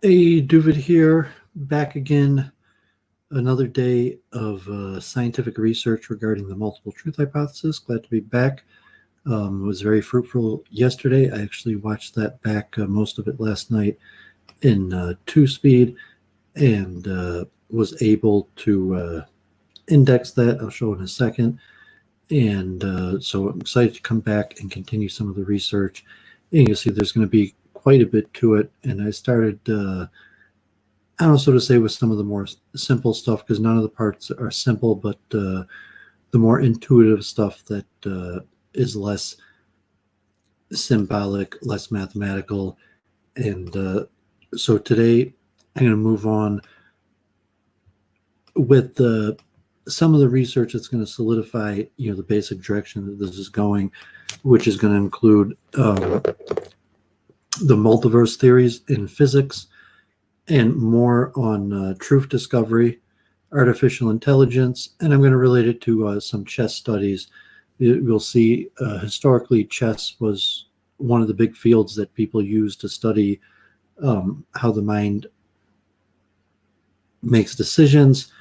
Hey, Duvid here, back again. Another day of scientific research regarding the multiple truth hypothesis. Glad to be back. It was very fruitful yesterday. I actually watched that back, most of it last night in two speed, and was able to index that. I'll show in a second. And so I'm excited to come back and continue some of the research. And you'll see there's going to be quite a bit to it. And I started. I don't know, so to say, with some of the more simple stuff, because none of the parts are simple, but the more intuitive stuff that is less symbolic, less mathematical. And so today I'm going to move on with some of the research that's going to solidify, the basic direction that this is going, which is going to include the multiverse theories in physics, and more on truth discovery, artificial intelligence, and I'm going to relate it to some chess studies. You'll see historically chess was one of the big fields that people use to study how the mind makes decisions,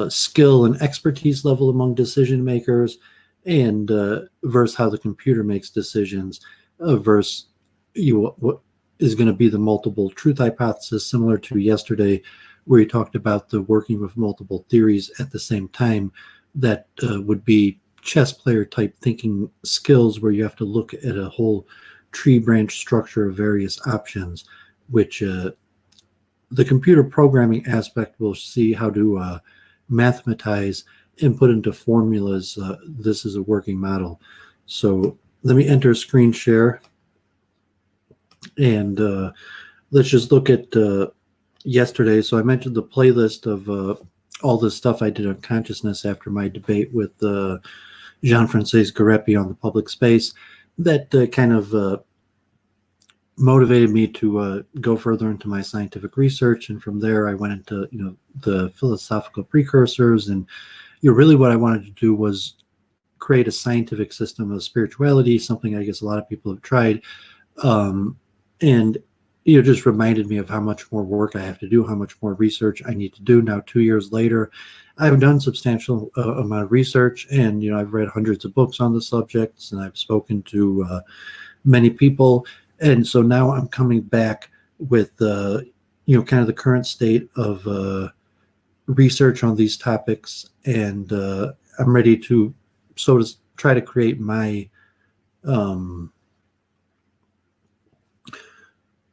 skill and expertise level among decision makers, and versus how the computer makes decisions, versus what is going to be the multiple truth hypothesis, similar to yesterday, where you talked about the working with multiple theories at the same time. That would be chess player type thinking skills, where you have to look at a whole tree branch structure of various options, which the computer programming aspect will see how to mathematize and put into formulas. This is a working model. So let me enter a screen share. And let's just look at yesterday. So I mentioned the playlist of all the stuff I did on consciousness after my debate with Jean-Francois Garepi on the public space. That kind of motivated me to go further into my scientific research. And from there, I went into the philosophical precursors. And really what I wanted to do was create a scientific system of spirituality, something I guess a lot of people have tried. And just reminded me of how much more work I have to do, how much more research I need to do. Now, 2 years later, I've done substantial amount of research, and I've read hundreds of books on the subjects, and I've spoken to many people. And so now I'm coming back with kind of the current state of research on these topics, and I'm ready to try to create my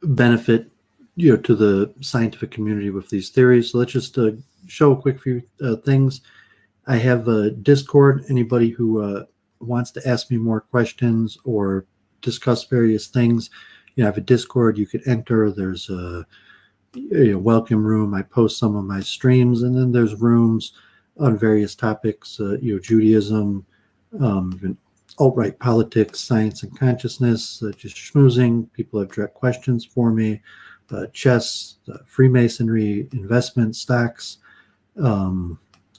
benefit to the scientific community with these theories. So let's just show a quick few things. I have a Discord. Anybody who wants to ask me more questions or discuss various things, I have a Discord you could enter. There's a welcome room. I post some of my streams, and then there's rooms on various topics, Judaism, alt-right politics, science and consciousness, just schmoozing. People have direct questions for me. Chess, Freemasonry, investment, stocks, World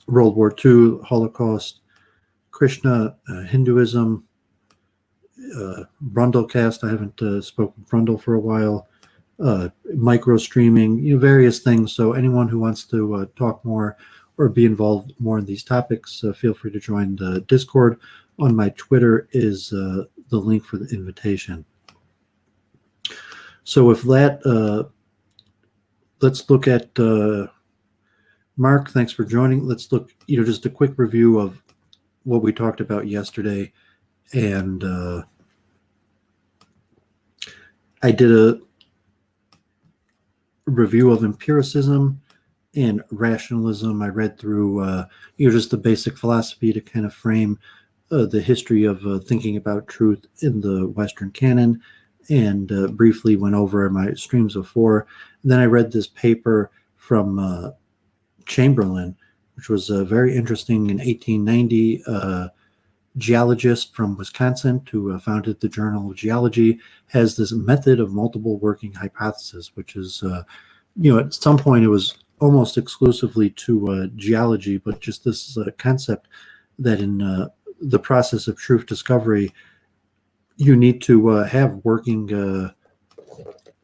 War II, Holocaust, Krishna, Hinduism, Brundlecast. I haven't spoken Brundle for a while. Micro streaming, various things. So anyone who wants to talk more or be involved more in these topics, feel free to join the Discord. On my Twitter is the link for the invitation. So with that, let's look at Mark. Thanks for joining. Let's look, just a quick review of what we talked about yesterday. And I did a review of empiricism and rationalism. I read through, just the basic philosophy to kind of frame the history of thinking about truth in the Western canon, and briefly went over my streams before. And then I read this paper from Chamberlain, which was very interesting. In 1890, geologist from Wisconsin who founded the Journal of Geology has this method of multiple working hypothesis, which is, at some point it was almost exclusively to geology, but just this concept that in the process of truth discovery, you need to have working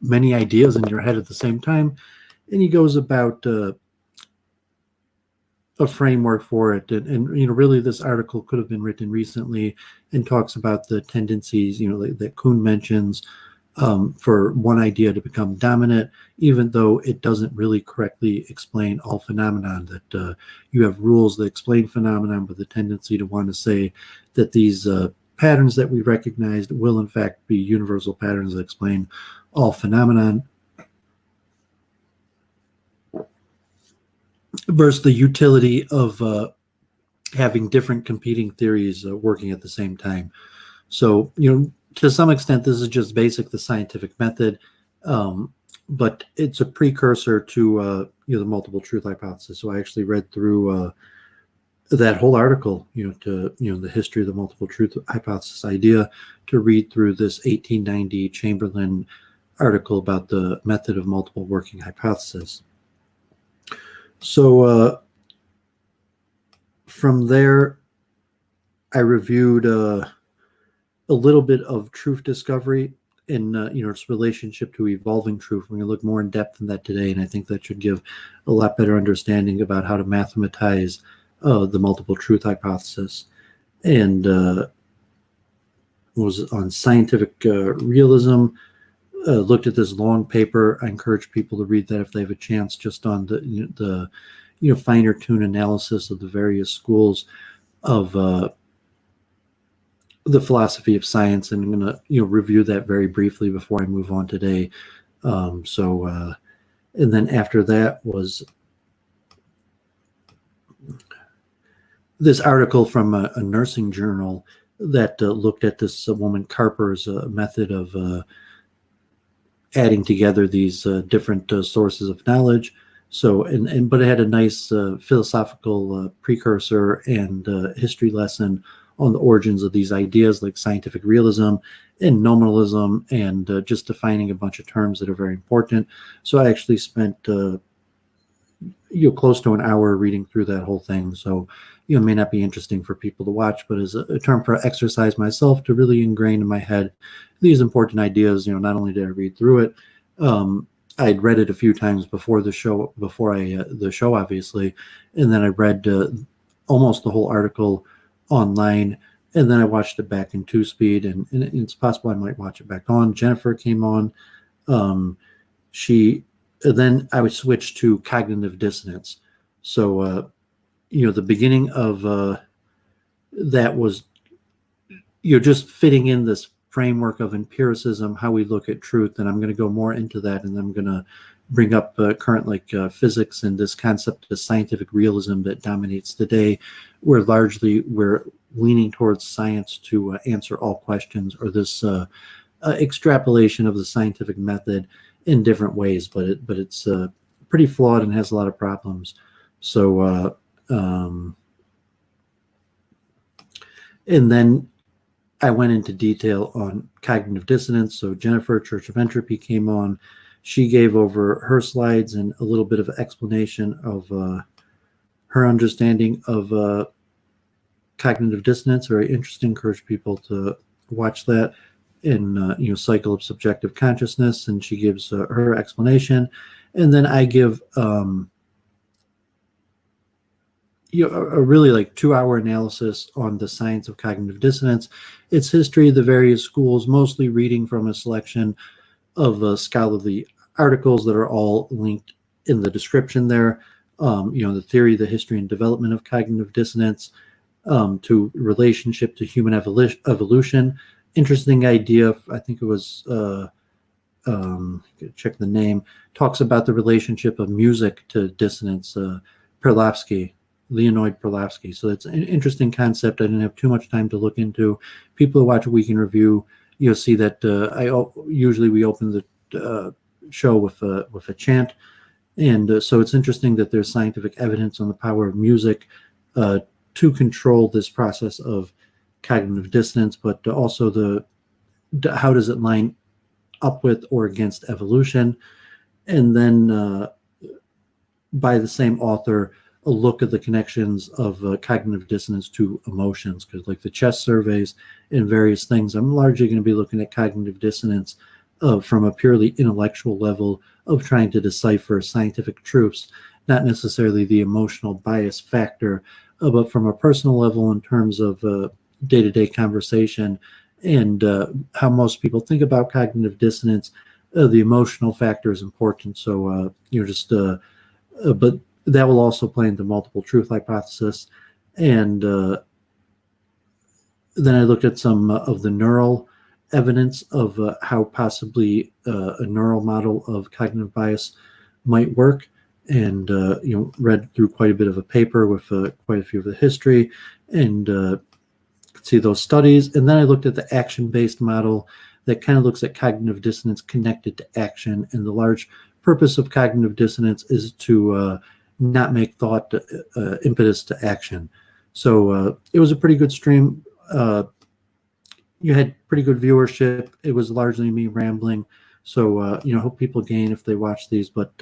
many ideas in your head at the same time. And he goes about a framework for it. And, you know, really this article could have been written recently and talks about the tendencies, you know, that Kuhn mentions for one idea to become dominant, even though it doesn't really correctly explain all phenomenon, that you have rules that explain phenomenon, but the tendency to want to say that these patterns that we recognized will in fact be universal patterns that explain all phenomenon, versus the utility of having different competing theories working at the same time. So, you know, to some extent, this is just basic the scientific method, but it's a precursor to you know, the multiple truth hypothesis. So I actually read through that whole article, you know, to, you know, the history of the multiple truth hypothesis idea, to read through this 1890 Chamberlain article about the method of multiple working hypothesis. So from there, I reviewed a little bit of truth discovery in you know, its relationship to evolving truth. We're going to look more in depth in that today, and I think that should give a lot better understanding about how to mathematize the multiple truth hypothesis. And was on scientific realism. Looked at this long paper. I encourage people to read that if they have a chance, just on the you know, finer tune analysis of the various schools of the philosophy of science, and I'm going to, you know, review that very briefly before I move on today. And then after that was this article from a nursing journal that looked at this woman Carper's method of adding together these different sources of knowledge. So, but it had a nice philosophical precursor and history lesson on the origins of these ideas like scientific realism and nominalism, and just defining a bunch of terms that are very important. So I actually spent you know, close to an hour reading through that whole thing. So, you know, it may not be interesting for people to watch, but as a term for exercise myself to really ingrain in my head these important ideas. You know, not only did I read through it, I'd read it a few times before the show, the show obviously, and then I read almost the whole article online, and then I watched it back in 2-speed, and it's possible I might watch it back on. Jennifer came on. Then I would switch to cognitive dissonance. So you know, the beginning of that was, you know, just fitting in this framework of empiricism, how we look at truth, and I'm going to go more into that, and then I'm going to bring up current physics and this concept of scientific realism that dominates today, where largely we're leaning towards science to answer all questions, or this extrapolation of the scientific method in different ways, but it's pretty flawed and has a lot of problems. So and then I went into detail on cognitive dissonance. So Jennifer, Church of Entropy, came on. She gave over her slides and a little bit of explanation of her understanding of cognitive dissonance. Very interesting. Encourage people to watch that in you know, Cycle of Subjective Consciousness, and she gives her explanation, and then I give you know, a really 2-hour analysis on the science of cognitive dissonance, its history, the various schools, mostly reading from a selection of scholarly articles that are all linked in the description there. You know, the theory, the history, and development of cognitive dissonance, to relationship to human evolution. Interesting idea. I think it was check the name. Talks about the relationship of music to dissonance. Leonid Perlavsky. So it's an interesting concept. I didn't have too much time to look into. People who watch a Week in Review, you'll see that usually we open the show with a chant, and so it's interesting that there's scientific evidence on the power of music to control this process of cognitive dissonance, but also how does it line up with or against evolution, and then by the same author, a look at the connections of cognitive dissonance to emotions, because the chest surveys and various things, I'm largely going to be looking at cognitive dissonance from a purely intellectual level of trying to decipher scientific truths, not necessarily the emotional bias factor, but from a personal level in terms of day-to-day conversation and how most people think about cognitive dissonance. The emotional factor is important. So, but that will also play into multiple truth hypothesis. And then I looked at some of the neural evidence of how possibly a neural model of cognitive bias might work, and read through quite a bit of a paper with quite a few of the history, and could see those studies. And then I looked at the action-based model that kind of looks at cognitive dissonance connected to action, and the large purpose of cognitive dissonance is to not make thought impetus to action. So it was a pretty good stream. You had pretty good viewership. It was largely me rambling. So, hope people gain if they watch these. But,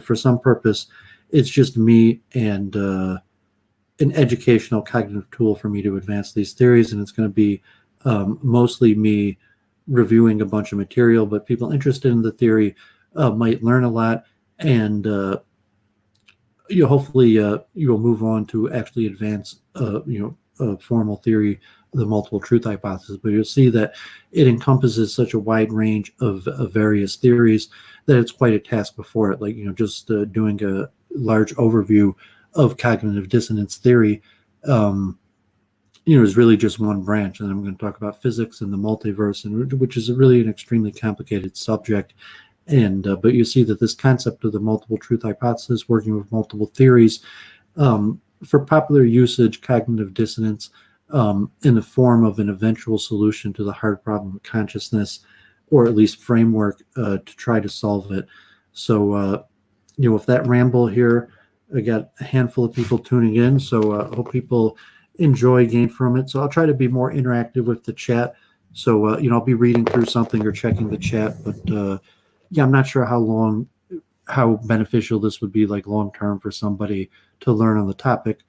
for some purpose, it's just me and an educational cognitive tool for me to advance these theories. And it's going to be mostly me reviewing a bunch of material. But people interested in the theory might learn a lot. And hopefully you will move on to actually advance, a formal theory, the multiple truth hypothesis. But you'll see that it encompasses such a wide range of various theories that it's quite a task before it. Like, just doing a large overview of cognitive dissonance theory, is really just one branch. And I'm going to talk about physics and the multiverse, which is really an extremely complicated subject. And but you see that this concept of the multiple truth hypothesis, working with multiple theories, for popular usage, cognitive dissonance in the form of an eventual solution to the hard problem of consciousness, or at least framework to try to solve it. So, with that ramble here, I got a handful of people tuning in, so I hope people enjoy, gain from it. So I'll try to be more interactive with the chat. So, I'll be reading through something or checking the chat, but I'm not sure how beneficial this would be, like long term, for somebody to learn on the topic.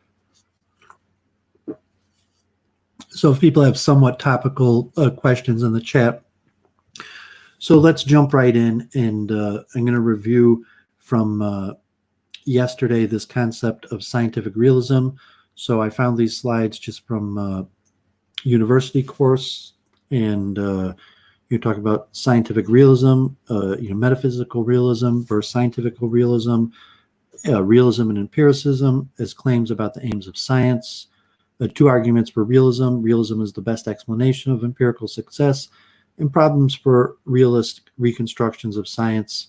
So if people have somewhat topical questions in the chat. So let's jump right in, and I'm going to review from yesterday this concept of scientific realism. So I found these slides just from university course, and you talk about scientific realism, metaphysical realism versus scientific realism, realism and empiricism as claims about the aims of science. Two arguments for realism. Realism is the best explanation of empirical success, and problems for realist reconstructions of science,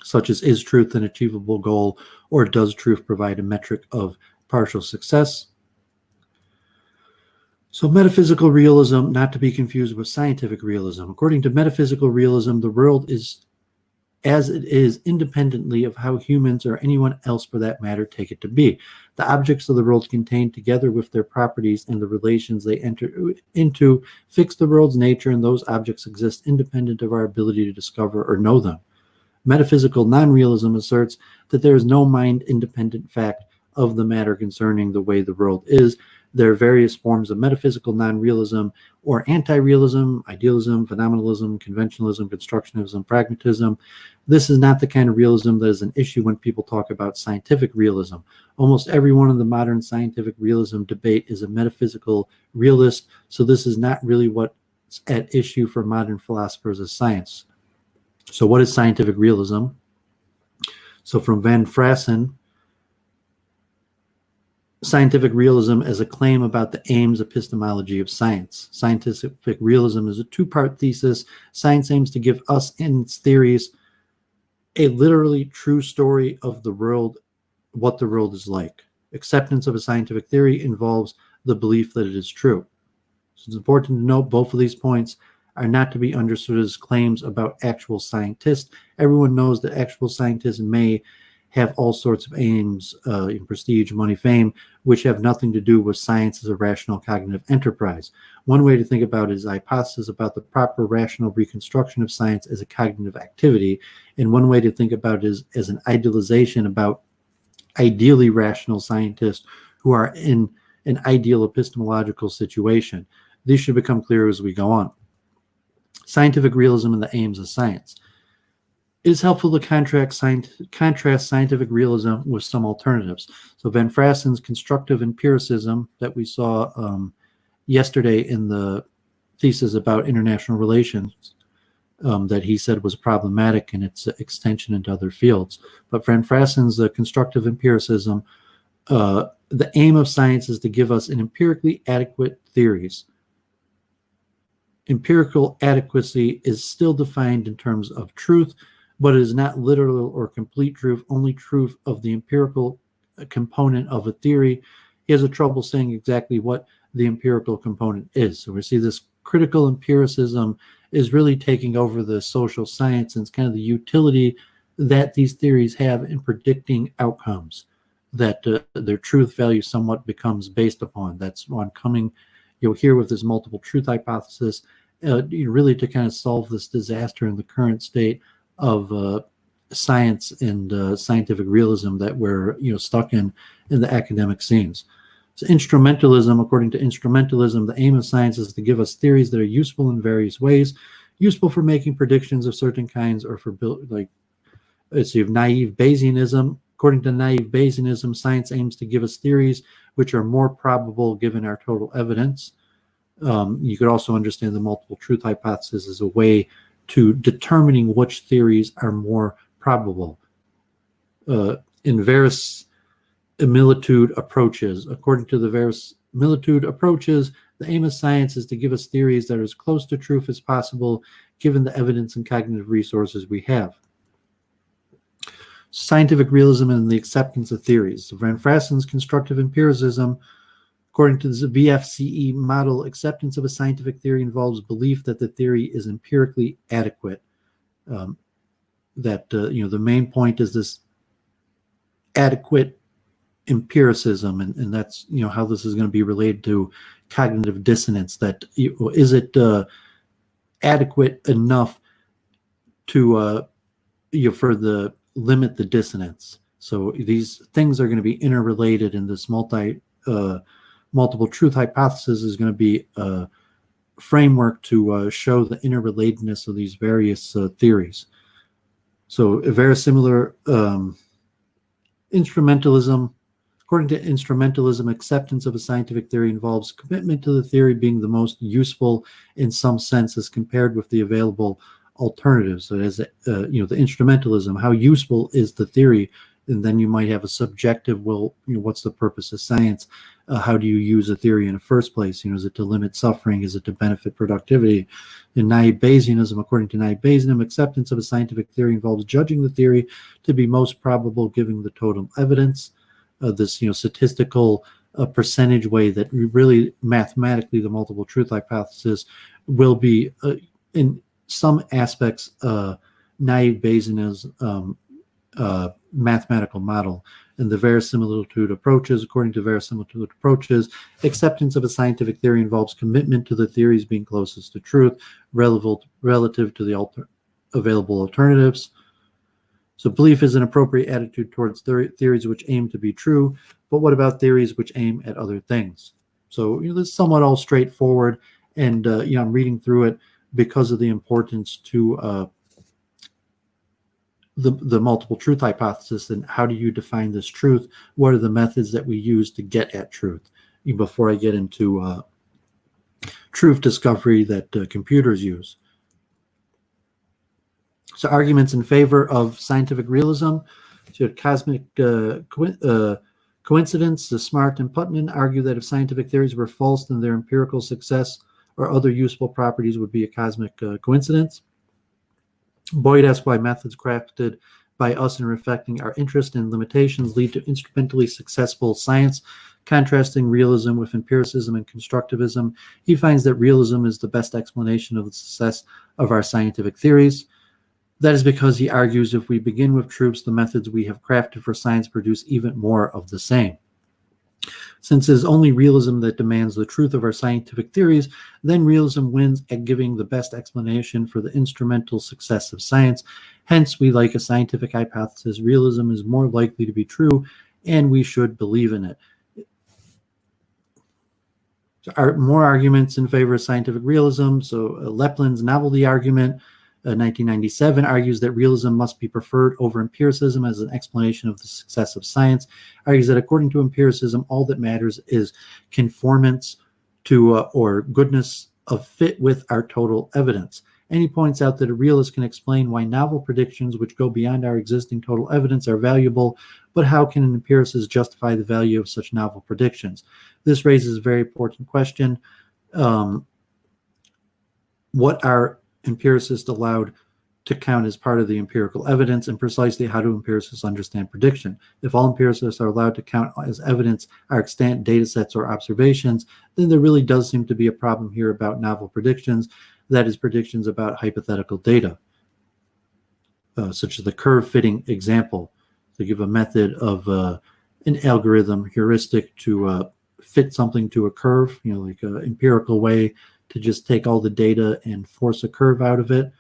such as is truth an achievable goal, or does truth provide a metric of partial success? So metaphysical realism, not to be confused with scientific realism. According to metaphysical realism, the world is as it is independently of how humans or anyone else for that matter take it to be. The objects of the world contained together with their properties and the relations they enter into fix the world's nature, and those objects exist independent of our ability to discover or know them. Metaphysical non-realism asserts that there is no mind-independent fact of the matter concerning the way the world is. There are various forms of metaphysical non-realism or anti-realism, idealism, phenomenalism, conventionalism, constructionism, pragmatism. This is not the kind of realism that is an issue when people talk about scientific realism. Almost everyone in the modern scientific realism debate is a metaphysical realist, so this is not really what's at issue for modern philosophers of science. So what is scientific realism? So from Van Frassen, scientific realism as a claim about the aims epistemology of science. Scientific realism is a two-part thesis. Science aims to give us in its theories a literally true story of the world, what the world is like. Acceptance of a scientific theory involves the belief that it is true. So it's important to note both of these points are not to be understood as claims about actual scientists. Everyone knows that actual scientists may have all sorts of aims in prestige, money, fame, which have nothing to do with science as a rational cognitive enterprise. One way to think about it is a hypothesis about the proper rational reconstruction of science as a cognitive activity, and one way to think about it is as an idealization about ideally rational scientists who are in an ideal epistemological situation. These should become clear as we go on. Scientific realism and the aims of science. It is helpful to contrast scientific realism with some alternatives. So Van Frassen's constructive empiricism that we saw yesterday in the thesis about international relations that he said was problematic in its extension into other fields. But Van Frassen's constructive empiricism, the aim of science is to give us an empirically adequate theories. Empirical adequacy is still defined in terms of truth, but it is not literal or complete truth, only truth of the empirical component of a theory. He has a trouble saying exactly what the empirical component is. So we see this critical empiricism is really taking over the social science, and it's kind of the utility that these theories have in predicting outcomes that their truth value somewhat becomes based upon. That's what I'm coming here with this multiple truth hypothesis, really to kind of solve this disaster in the current state of science and scientific realism that we're stuck in the academic scenes. So instrumentalism, according to instrumentalism, the aim of science is to give us theories that are useful in various ways, useful for making predictions of certain kinds, or for let's see, naive Bayesianism. According to naive Bayesianism, science aims to give us theories which are more probable given our total evidence. You could also understand the multiple truth hypothesis as a way to determining which theories are more probable. In verisimilitude approaches, according to the verisimilitude approaches, the aim of science is to give us theories that are as close to truth as possible given the evidence and cognitive resources we have. Scientific realism and the acceptance of theories. So Van Frassen's constructive empiricism, according to the VFCE model, acceptance of a scientific theory involves belief that the theory is empirically adequate. The main point is this adequate empiricism, and that's how this is going to be related to cognitive dissonance. That is it adequate enough to for limit the dissonance. So these things are going to be interrelated, and this multiple truth hypothesis is going to be a framework to show the interrelatedness of these various theories. So a very similar instrumentalism. According to instrumentalism, acceptance of a scientific theory involves commitment to the theory being the most useful in some sense as compared with the available alternatives. So as the instrumentalism, how useful is the theory? And then you might have a subjective, what's the purpose of science? How do you use a theory in the first place? Is it to limit suffering? Is it to benefit productivity? In naive Bayesianism, according to naive Bayesianism, acceptance of a scientific theory involves judging the theory to be most probable given the total evidence. This statistical percentage way that really mathematically the multiple truth hypothesis will be in some aspects naive Bayesianism mathematical model. And the verisimilitude approaches, according to verisimilitude approaches, acceptance of a scientific theory involves commitment to the theories being closest to truth relative to the available alternatives. So belief is an appropriate attitude towards theories which aim to be true, but what about theories which aim at other things? So this is somewhat all straightforward, and I'm reading through it because of the importance to the multiple truth hypothesis, and how do you define this truth? What are the methods that we use to get at truth? Before I get into truth discovery that computers use. So arguments in favor of scientific realism. So you have cosmic coincidence. The Smart and Putnam argue that if scientific theories were false, then their empirical success or other useful properties would be a cosmic coincidence. Boyd asks why methods crafted by us in reflecting our interest and limitations lead to instrumentally successful science. Contrasting realism with empiricism and constructivism, he finds that realism is the best explanation of the success of our scientific theories. That is because, he argues, if we begin with truths, the methods we have crafted for science produce even more of the same. Since it is only realism that demands the truth of our scientific theories, then realism wins at giving the best explanation for the instrumental success of science. Hence, we like a scientific hypothesis. Realism is more likely to be true, and we should believe in it. More arguments in favor of scientific realism. So Leplin's novelty argument, 1997, argues that realism must be preferred over empiricism as an explanation of the success of science, argues that according to empiricism, all that matters is conformance to or goodness of fit with our total evidence. And he points out that a realist can explain why novel predictions which go beyond our existing total evidence are valuable, but how can an empiricist justify the value of such novel predictions? This raises a very important question. What are empiricists allowed to count as part of the empirical evidence, and precisely how do empiricists understand prediction? If all empiricists are allowed to count as evidence our extant data sets or observations, then there really does seem to be a problem here about novel predictions, that is, predictions about hypothetical data, such as the curve fitting example. They give a method of an algorithm heuristic to fit something to a curve, like an empirical way to just take all the data and force a curve out of it.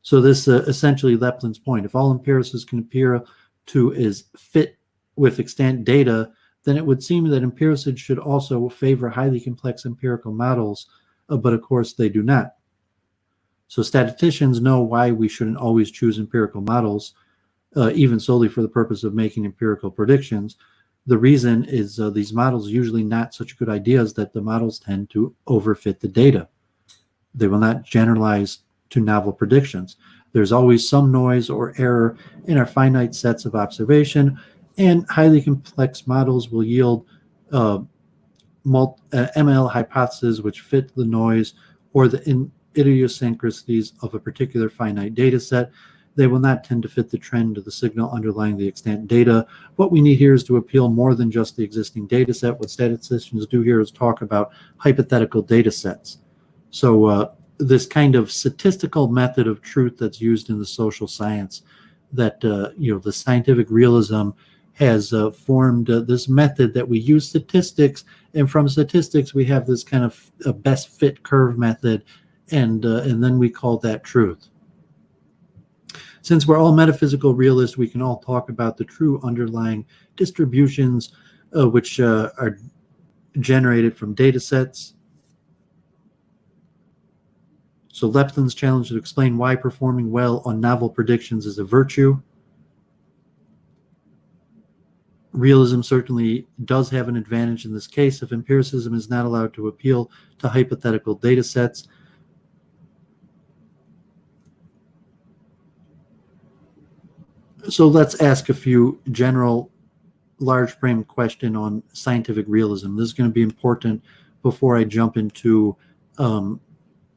So this essentially Leplin's point. If all empiricists can appear to is fit with extant data, then it would seem that empiricists should also favor highly complex empirical models, but of course they do not. So statisticians know why we shouldn't always choose empirical models, even solely for the purpose of making empirical predictions. The reason is these models are usually not such good ideas that the models tend to overfit the data. They will not generalize to novel predictions. There's always some noise or error in our finite sets of observation, and highly complex models will yield ML hypotheses which fit the noise or the idiosyncrasies of a particular finite data set. They will not tend to fit the trend of the signal underlying the extant data. What we need here is to appeal more than just the existing data set. What statisticians do here is talk about hypothetical data sets. So this kind of statistical method of truth that's used in the social science, that the scientific realism has formed this method that we use statistics, and from statistics we have this kind of a best fit curve method, and then we call that truth. Since we're all metaphysical realists, we can all talk about the true underlying distributions which are generated from data sets. So Leplin's challenge to explain why performing well on novel predictions is a virtue. Realism certainly does have an advantage in this case if empiricism is not allowed to appeal to hypothetical data sets. So let's ask a few general large frame question on scientific realism. This is going to be important before I jump into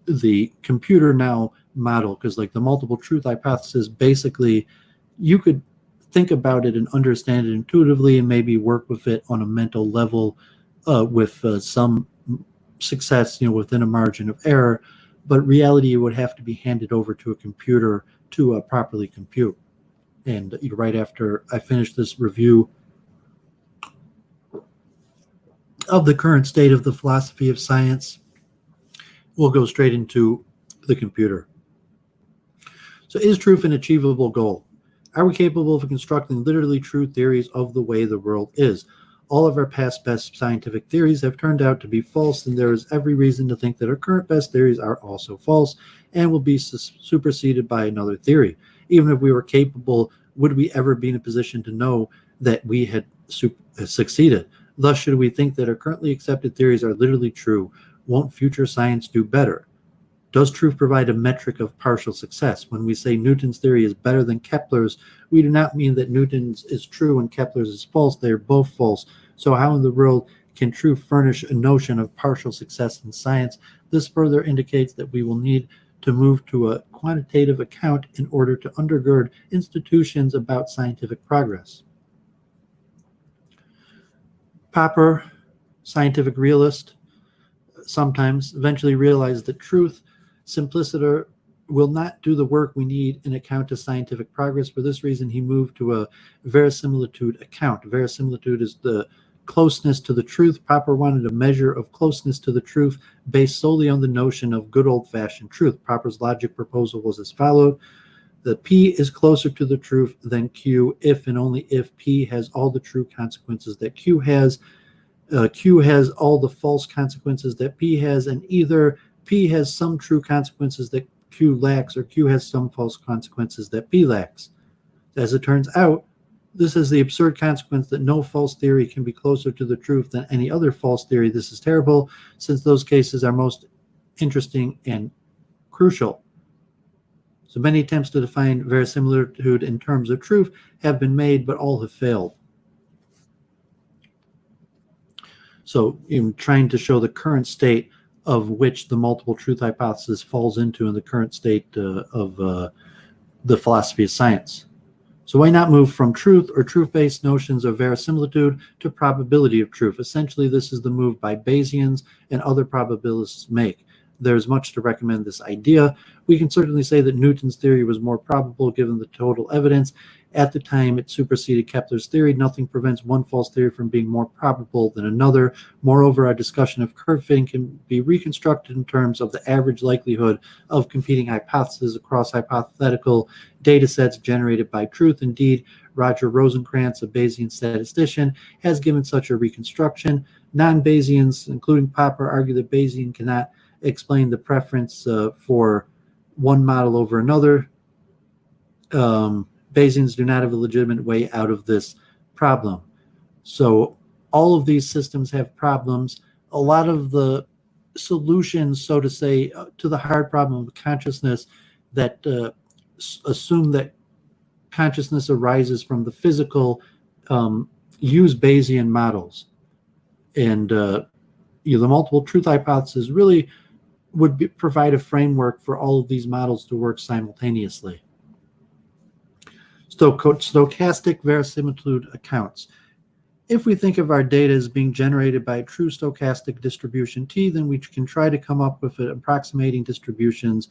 the computer now model, because like the multiple truth hypothesis, basically you could think about it and understand it intuitively and maybe work with it on a mental level with some success, within a margin of error, but reality would have to be handed over to a computer to properly compute. And right after I finish this review of the current state of the philosophy of science, we'll go straight into the computer. So is truth an achievable goal? Are we capable of constructing literally true theories of the way the world is? All of our past best scientific theories have turned out to be false, and there is every reason to think that our current best theories are also false and will be superseded by another theory. Even if we were capable, would we ever be in a position to know that we had succeeded? Thus, should we think that our currently accepted theories are literally true, won't future science do better? Does truth provide a metric of partial success? When we say Newton's theory is better than Kepler's, we do not mean that Newton's is true and Kepler's is false. They are both false. So how in the world can truth furnish a notion of partial success in science? This further indicates that we will need to move to a quantitative account in order to undergird institutions about scientific progress. Popper, scientific realist, sometimes eventually realized that truth, simpliciter, will not do the work we need in account of scientific progress. For this reason, he moved to a verisimilitude account. Verisimilitude is the closeness to the truth. Popper wanted a measure of closeness to the truth based solely on the notion of good old-fashioned truth. Popper's logic proposal was as followed. The P is closer to the truth than Q if and only if P has all the true consequences that Q has. Q has all the false consequences that P has, and either P has some true consequences that Q lacks, or Q has some false consequences that P lacks. As it turns out, this is the absurd consequence that no false theory can be closer to the truth than any other false theory. This is terrible, since those cases are most interesting and crucial. So many attempts to define verisimilitude in terms of truth have been made, but all have failed. So in trying to show the current state of which the multiple truth hypothesis falls into in the current state of the philosophy of science. So why not move from truth or truth-based notions of verisimilitude to probability of truth? Essentially, this is the move by Bayesians and other probabilists make. There's much to recommend this idea. We can certainly say that Newton's theory was more probable given the total evidence. At the time it superseded Kepler's theory, nothing prevents one false theory from being more probable than another. Moreover, our discussion of curve fitting can be reconstructed in terms of the average likelihood of competing hypotheses across hypothetical data sets generated by truth. Indeed, Roger Rosenkranz, a Bayesian statistician, has given such a reconstruction. Non-Bayesians, including Popper, argue that Bayesian cannot explain the preference for one model over another. Bayesians do not have a legitimate way out of this problem. So all of these systems have problems. A lot of the solutions, so to say, to the hard problem of consciousness that assume that consciousness arises from the physical use Bayesian models. And the multiple truth hypothesis really would provide a framework for all of these models to work simultaneously. Stochastic verisimilitude accounts. If we think of our data as being generated by a true stochastic distribution T, then we can try to come up with approximating distributions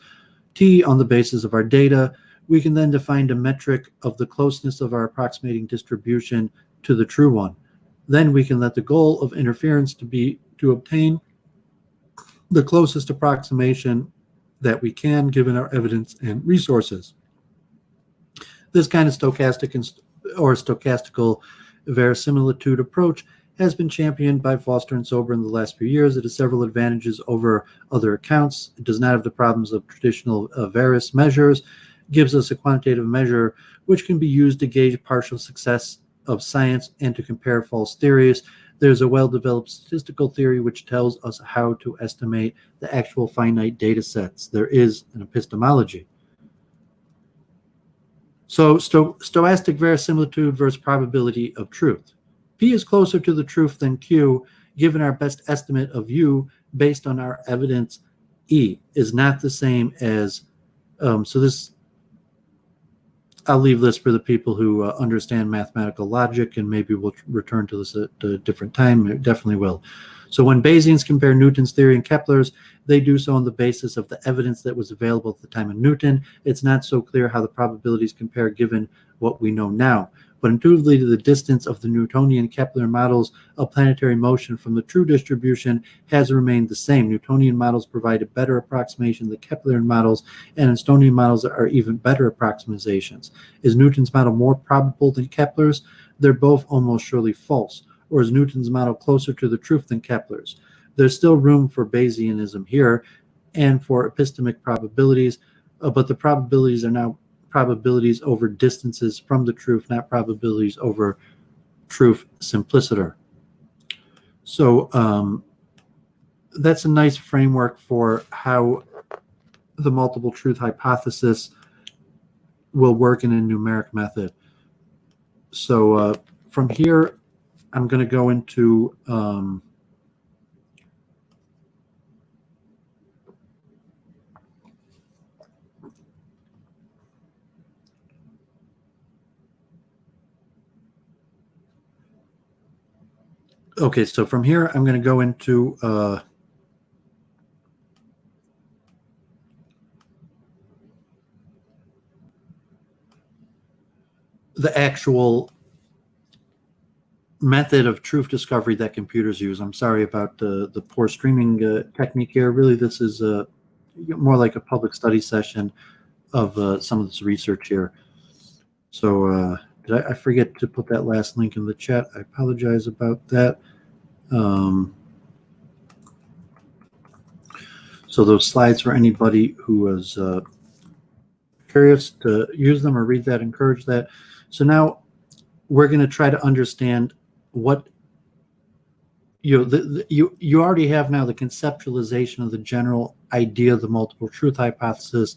T on the basis of our data. We can then define a metric of the closeness of our approximating distribution to the true one. Then we can let the goal of interference to obtain the closest approximation that we can given our evidence and resources. This kind of stochastic or stochastical verisimilitude approach has been championed by Foster and Sober in the last few years. It has several advantages over other accounts. It does not have the problems of traditional Veris measures, gives us a quantitative measure which can be used to gauge partial success of science and to compare false theories. There's a well-developed statistical theory which tells us how to estimate the actual finite data sets. There is an epistemology. So stochastic verisimilitude versus probability of truth. P is closer to the truth than Q, given our best estimate of U based on our evidence. E is not the same as, I'll leave this for the people who understand mathematical logic, and maybe we'll return to this at a different time. It definitely will. So when Bayesians compare Newton's theory and Kepler's, they do so on the basis of the evidence that was available at the time of Newton. It's not so clear how the probabilities compare given what we know now. But intuitively, the distance of the Newtonian Kepler models of planetary motion from the true distribution has remained the same. Newtonian models provide a better approximation than Keplerian models, and Estonian models are even better approximations. Is Newton's model more probable than Kepler's? They're both almost surely false. Or is Newton's model closer to the truth than Kepler's? There's still room for Bayesianism here and for epistemic probabilities, but the probabilities are now probabilities over distances from the truth, not probabilities over truth simpliciter. So that's a nice framework for how the multiple truth hypothesis will work in a numeric method. So from here, I'm going to go into okay, so from here, I'm going to go into the actual method of truth discovery that computers use. I'm sorry about the poor streaming technique here. Really, this is more like a public study session of some of this research here. So did I forget to put that last link in the chat? I apologize about that. So those slides, for anybody who was curious to use them or read that, encourage that. So now we're going to try to understand what you already have now, the conceptualization of the general idea of the multiple truth hypothesis,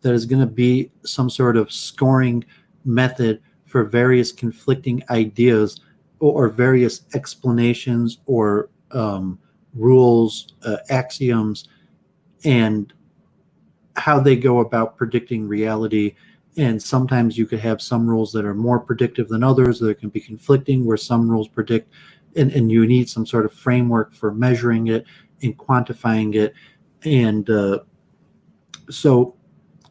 that is going to be some sort of scoring method for various conflicting ideas or various explanations or rules, axioms, and how they go about predicting reality. And sometimes you could have some rules that are more predictive than others. There can be conflicting, where some rules predict, and you need some sort of framework for measuring it and quantifying it. And so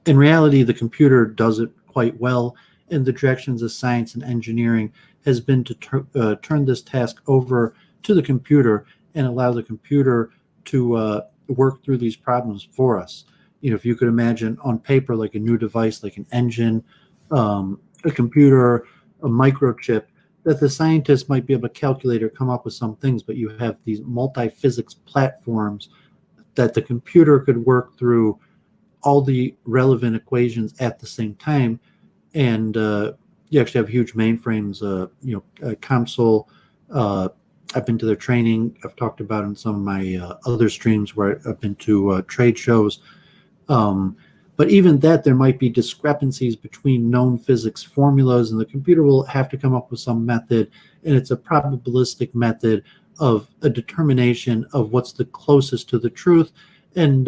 in reality, the computer does it quite well. And the directions of science and engineering has been to turn this task over to the computer and allow the computer to work through these problems for us. If you could imagine on paper, like a new device, like an engine, a computer, a microchip, that the scientists might be able to calculate or come up with some things, but you have these multi-physics platforms that the computer could work through all the relevant equations at the same time. And you actually have huge mainframes, console. I've been to their training. I've talked about in some of my other streams where I've been to trade shows. But even that, there might be discrepancies between known physics formulas, and the computer will have to come up with some method, and it's a probabilistic method of a determination of what's the closest to the truth. And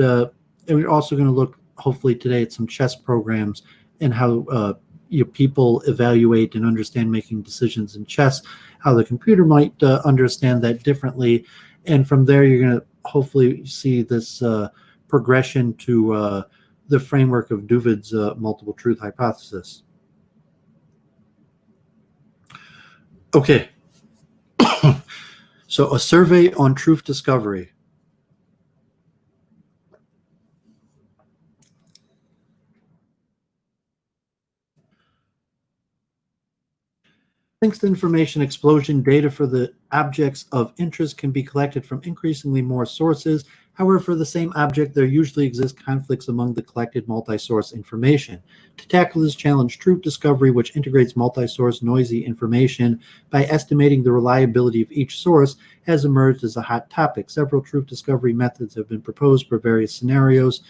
we're also going to look, hopefully today, at some chess programs and how people evaluate and understand making decisions in chess, how the computer might understand that differently. And from there, you're going to hopefully see this progression to the framework of Duvid's multiple truth hypothesis. Okay. So a survey on truth discovery. Thanks to information explosion, data for the objects of interest can be collected from increasingly more sources. However, for the same object, there usually exist conflicts among the collected multi-source information. To tackle this challenge, truth discovery, which integrates multi-source noisy information by estimating the reliability of each source, has emerged as a hot topic. Several truth discovery methods have been proposed for various scenarios,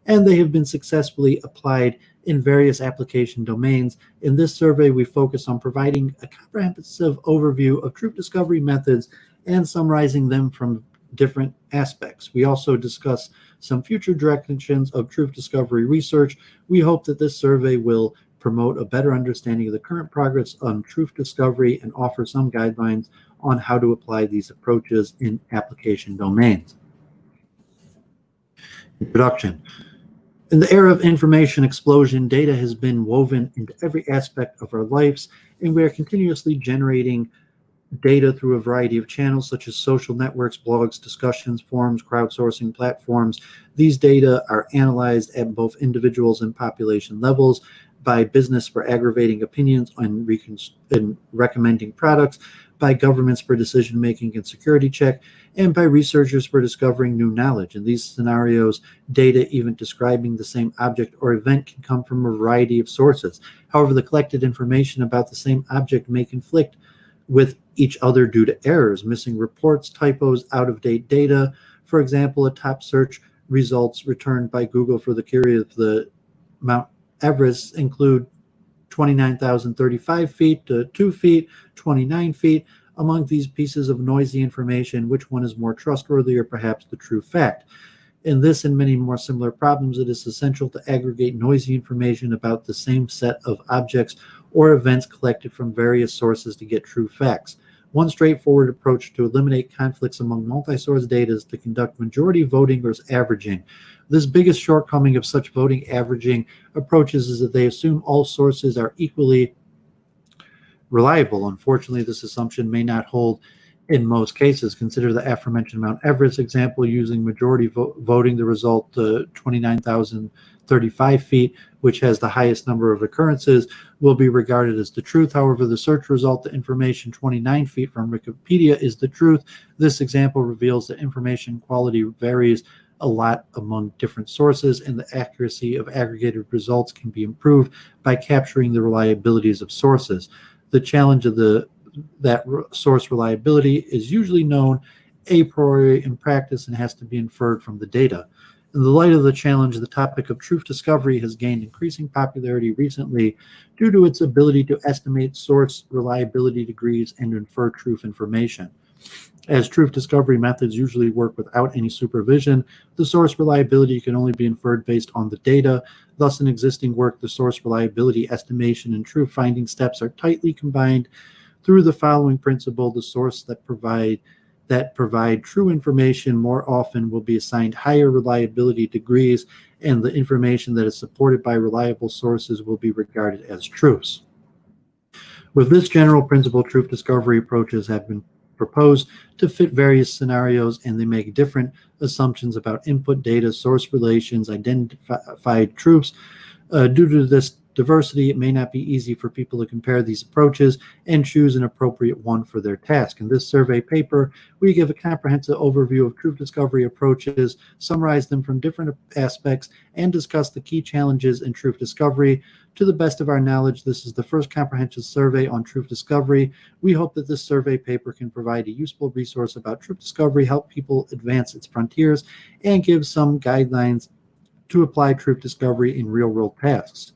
and they have been successfully applied in various application domains. In this survey, we focus on providing a comprehensive overview of truth discovery methods and summarizing them from different aspects. We also discuss some future directions of truth discovery research. We hope that this survey will promote a better understanding of the current progress on truth discovery and offer some guidelines on how to apply these approaches in application domains. Introduction. In the era of information explosion, data has been woven into every aspect of our lives, and we are continuously generating data through a variety of channels such as social networks, blogs, discussions, forums, crowdsourcing platforms. These data are analyzed at both individuals and population levels, by business for aggravating opinions and recommending products, by governments for decision-making and security check, and by researchers for discovering new knowledge. In these scenarios, data even describing the same object or event can come from a variety of sources. However, the collected information about the same object may conflict with each other due to errors, missing reports, typos, out-of-date data. For example, a top search results returned by Google for the period of the Mount Everest include 29,035 feet to 2 feet, 29 feet. Among these pieces of noisy information, which one is more trustworthy or perhaps the true fact? In this and many more similar problems, it is essential to aggregate noisy information about the same set of objects or events collected from various sources to get true facts. One straightforward approach to eliminate conflicts among multi-source data is to conduct majority voting or averaging. This biggest shortcoming of such voting averaging approaches is that they assume all sources are equally reliable. Unfortunately, this assumption may not hold in most cases. Consider the aforementioned Mount Everest example. Using majority voting, the result, 29,035 feet, which has the highest number of occurrences, will be regarded as the truth. However, the search result, the information 29 feet from Wikipedia, is the truth. This example reveals that information quality varies a lot among different sources, and the accuracy of aggregated results can be improved by capturing the reliabilities of sources. The challenge of source reliability is usually known a priori in practice and has to be inferred from the data. In the light of the challenge, the topic of truth discovery has gained increasing popularity recently due to its ability to estimate source reliability degrees and infer truth information. As truth discovery methods usually work without any supervision, the source reliability can only be inferred based on the data. Thus, in existing work, the source reliability estimation and truth finding steps are tightly combined through the following principle. The source that provide true information more often will be assigned higher reliability degrees, and the information that is supported by reliable sources will be regarded as truths. With this general principle, truth discovery approaches have been proposed to fit various scenarios, and they make different assumptions about input data, source relations, identified truths. Due to this diversity, it may not be easy for people to compare these approaches and choose an appropriate one for their task. In this survey paper, we give a comprehensive overview of truth discovery approaches, summarize them from different aspects, and discuss the key challenges in truth discovery. To the best of our knowledge, this is the first comprehensive survey on truth discovery. We hope that this survey paper can provide a useful resource about truth discovery, help people advance its frontiers, and give some guidelines to apply truth discovery in real-world tasks.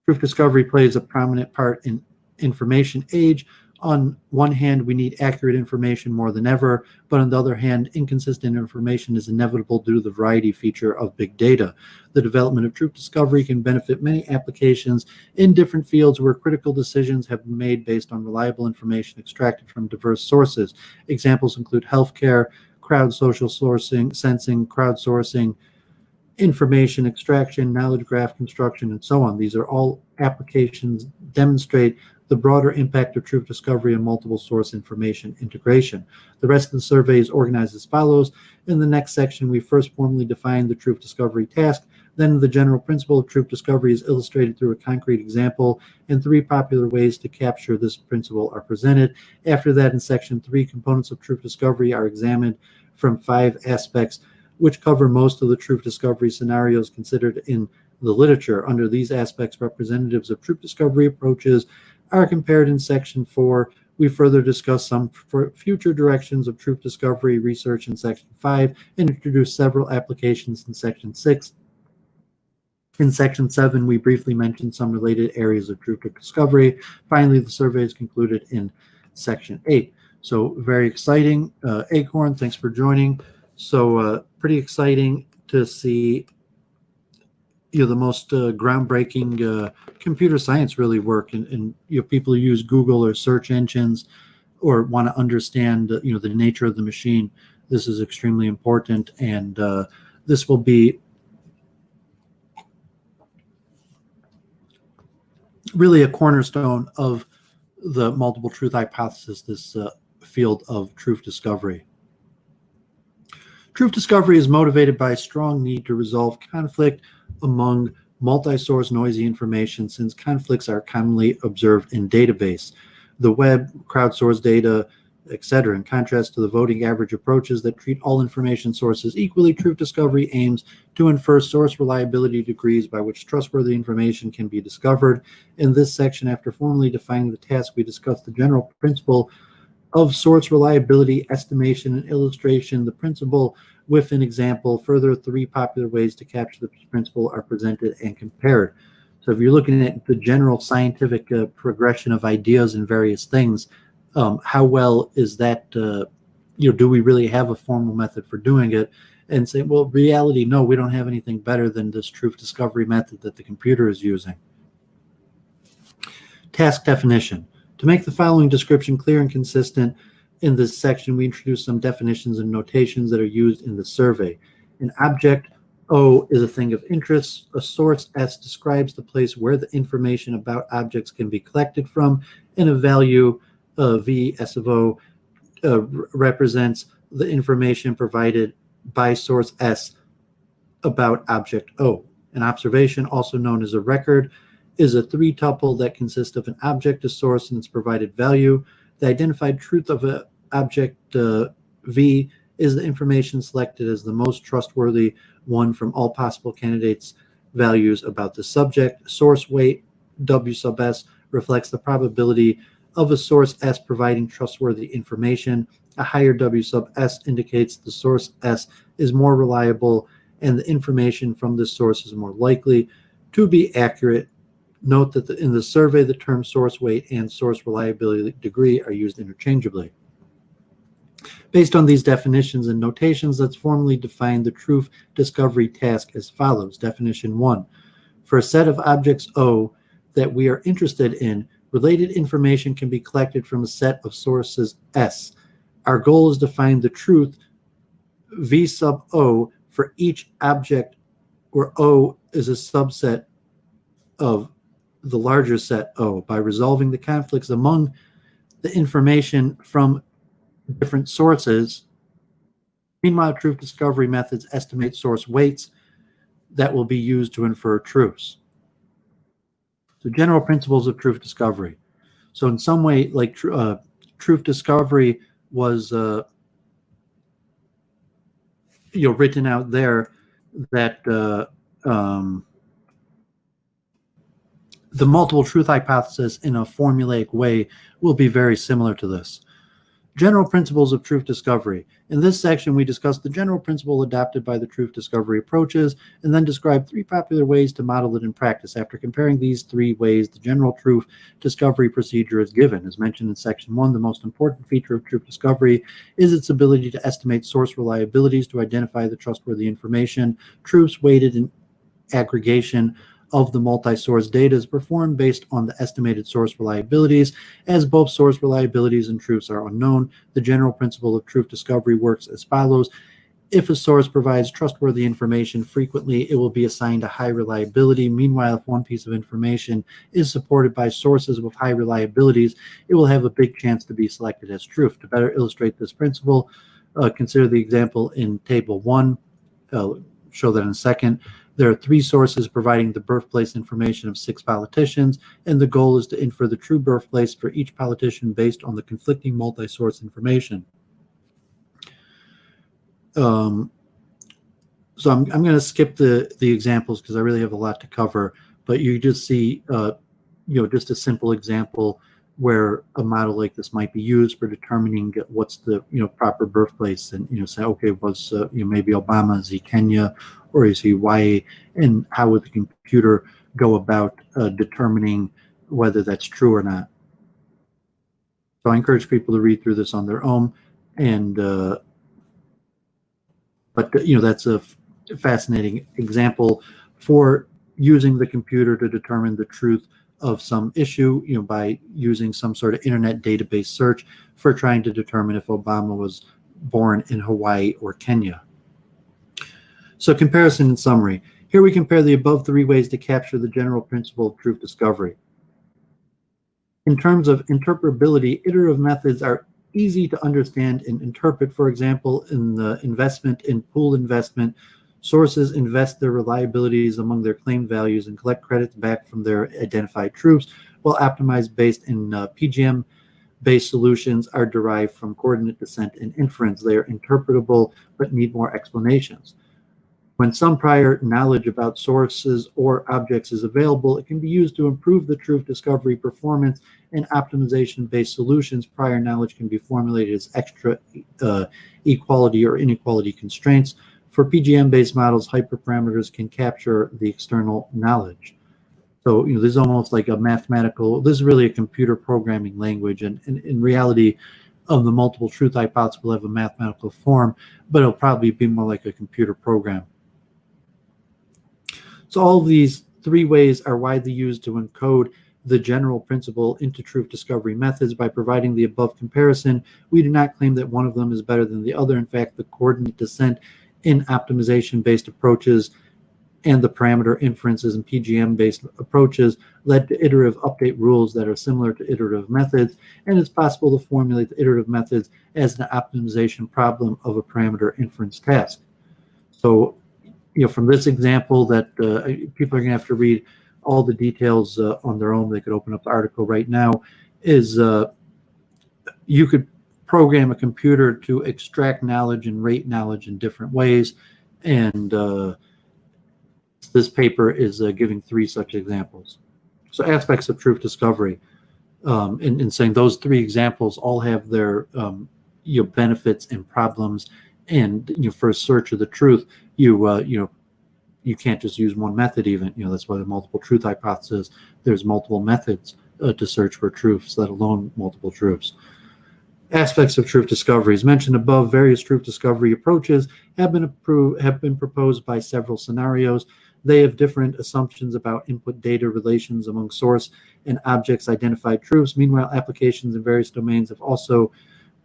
Truth discovery plays a prominent part in information age. On one hand, we need accurate information more than ever, but on the other hand, inconsistent information is inevitable due to the variety feature of big data. The development of truth discovery can benefit many applications in different fields where critical decisions have been made based on reliable information extracted from diverse sources. Examples include healthcare, crowd social sourcing, sensing, crowdsourcing, information extraction, knowledge graph construction, and so on. These are all applications demonstrate the broader impact of truth discovery and multiple source information integration. The rest of the survey is organized as follows. In the next section, we first formally define the truth discovery task. Then the general principle of truth discovery is illustrated through a concrete example, and 3 popular ways to capture this principle are presented. After that, in section 3, components of truth discovery are examined from 5 aspects, which cover most of the truth discovery scenarios considered in the literature. Under these aspects, representatives of truth discovery approaches are compared in section 4. We further discuss some future directions of truth discovery research in section 5 and introduce several applications in section 6. In section 7, we briefly mention some related areas of truth discovery. Finally, the survey is concluded in section 8. So very exciting. Acorn, thanks for joining. So pretty exciting to see the most groundbreaking computer science really work, and people who use Google or search engines or want to understand the nature of the machine. This is extremely important, and this will be really a cornerstone of the multiple truth hypothesis, this field of truth discovery. Truth discovery is motivated by a strong need to resolve conflict among multi-source noisy information, since conflicts are commonly observed in database, the web, crowdsourced data, etc. In contrast to the voting average approaches that treat all information sources equally, truth discovery aims to infer source reliability degrees by which trustworthy information can be discovered. In this section, after formally defining the task, we discuss the general principle of source reliability estimation and illustration. The principle with an example. Further, 3 popular ways to capture the principle are presented and compared. So if you're looking at the general scientific progression of ideas and various things, how well is that, do we really have a formal method for doing it? And say, well, reality, no, we don't have anything better than this truth discovery method that the computer is using. Task definition. To make the following description clear and consistent, in this section, we introduce some definitions and notations that are used in the survey. An object, O, is a thing of interest. A source, S, describes the place where the information about objects can be collected from. And a value, V, S of O, represents the information provided by source S about object O. An observation, also known as a record, is a three-tuple that consists of an object, a source, and its provided value. The identified truth of an object V is the information selected as the most trustworthy one from all possible candidates' values about the subject. Source weight W sub S reflects the probability of a source S providing trustworthy information. A higher W sub S indicates the source S is more reliable and the information from this source is more likely to be accurate. Note that in the survey, the term source weight and source reliability degree are used interchangeably. Based on these definitions and notations, let's formally define the truth discovery task as follows. Definition 1. For a set of objects O that we are interested in, related information can be collected from a set of sources S. Our goal is to find the truth V sub O for each object where O is a subset of the larger set O by resolving the conflicts among the information from different sources. Meanwhile, truth discovery methods estimate source weights that will be used to infer truths. So general principles of truth discovery. So in some way, like truth discovery was written out there, that the multiple truth hypothesis in a formulaic way will be very similar to this. General principles of truth discovery. In this section, we discuss the general principle adopted by the truth discovery approaches and then describe 3 popular ways to model it in practice. After comparing these 3 ways, the general truth discovery procedure is given. As mentioned in section 1, the most important feature of truth discovery is its ability to estimate source reliabilities to identify the trustworthy information. Truths weighted in aggregation of the multi-source data is performed based on the estimated source reliabilities. As both source reliabilities and truths are unknown, the general principle of truth discovery works as follows. If a source provides trustworthy information frequently, it will be assigned a high reliability. Meanwhile, if one piece of information is supported by sources with high reliabilities, it will have a big chance to be selected as truth. To better illustrate this principle, consider the example in Table 1. I'll show that in a second. There are 3 sources providing the birthplace information of 6 politicians, and the goal is to infer the true birthplace for each politician based on the conflicting multi-source information. So I'm going to skip the examples because I really have a lot to cover, but you just see, just a simple example where a model like this might be used for determining what's the proper birthplace, and say, okay, was maybe Obama, is he Kenya or is he Hawaii, and how would the computer go about determining whether that's true or not. So I encourage people to read through this on their own, and that's a fascinating example for using the computer to determine the truth of some issue, by using some sort of internet database search for trying to determine if Obama was born in Hawaii or Kenya. So comparison and summary. Here we compare the above 3 ways to capture the general principle of truth discovery. In terms of interpretability, iterative methods are easy to understand and interpret. For example, in the investment in pool investment, sources invest their reliabilities among their claimed values and collect credits back from their identified truths, while optimized based in PGM-based solutions are derived from coordinate descent and inference. They are interpretable but need more explanations. When some prior knowledge about sources or objects is available, it can be used to improve the truth discovery performance. In optimization-based solutions, prior knowledge can be formulated as extra equality or inequality constraints. For PGM-based models, hyperparameters can capture the external knowledge. So, this is almost like a mathematical, this is really a computer programming language, and in reality, of the multiple truth hypothesis will have a mathematical form, but it'll probably be more like a computer program. So all of these 3 ways are widely used to encode the general principle into truth discovery methods. By providing the above comparison, we do not claim that one of them is better than the other. In fact, the coordinate descent in optimization-based approaches and the parameter inferences in PGM-based approaches led to iterative update rules that are similar to iterative methods, and it's possible to formulate the iterative methods as an optimization problem of a parameter inference task. So from this example that people are going to have to read all the details on their own. They could open up the article right now. Is you could program a computer to extract knowledge and rate knowledge in different ways, and this paper is giving 3 such examples. So aspects of truth discovery, in saying those 3 examples all have their benefits and problems. And for a search of the truth, you can't just use one method. Even that's why the multiple truth hypothesis. There's multiple methods to search for truths, let alone multiple truths. Aspects of truth discovery. As mentioned above, various truth discovery approaches have been proposed by several scenarios. They have different assumptions about input data relations among source and objects identified truths. Meanwhile, applications in various domains have also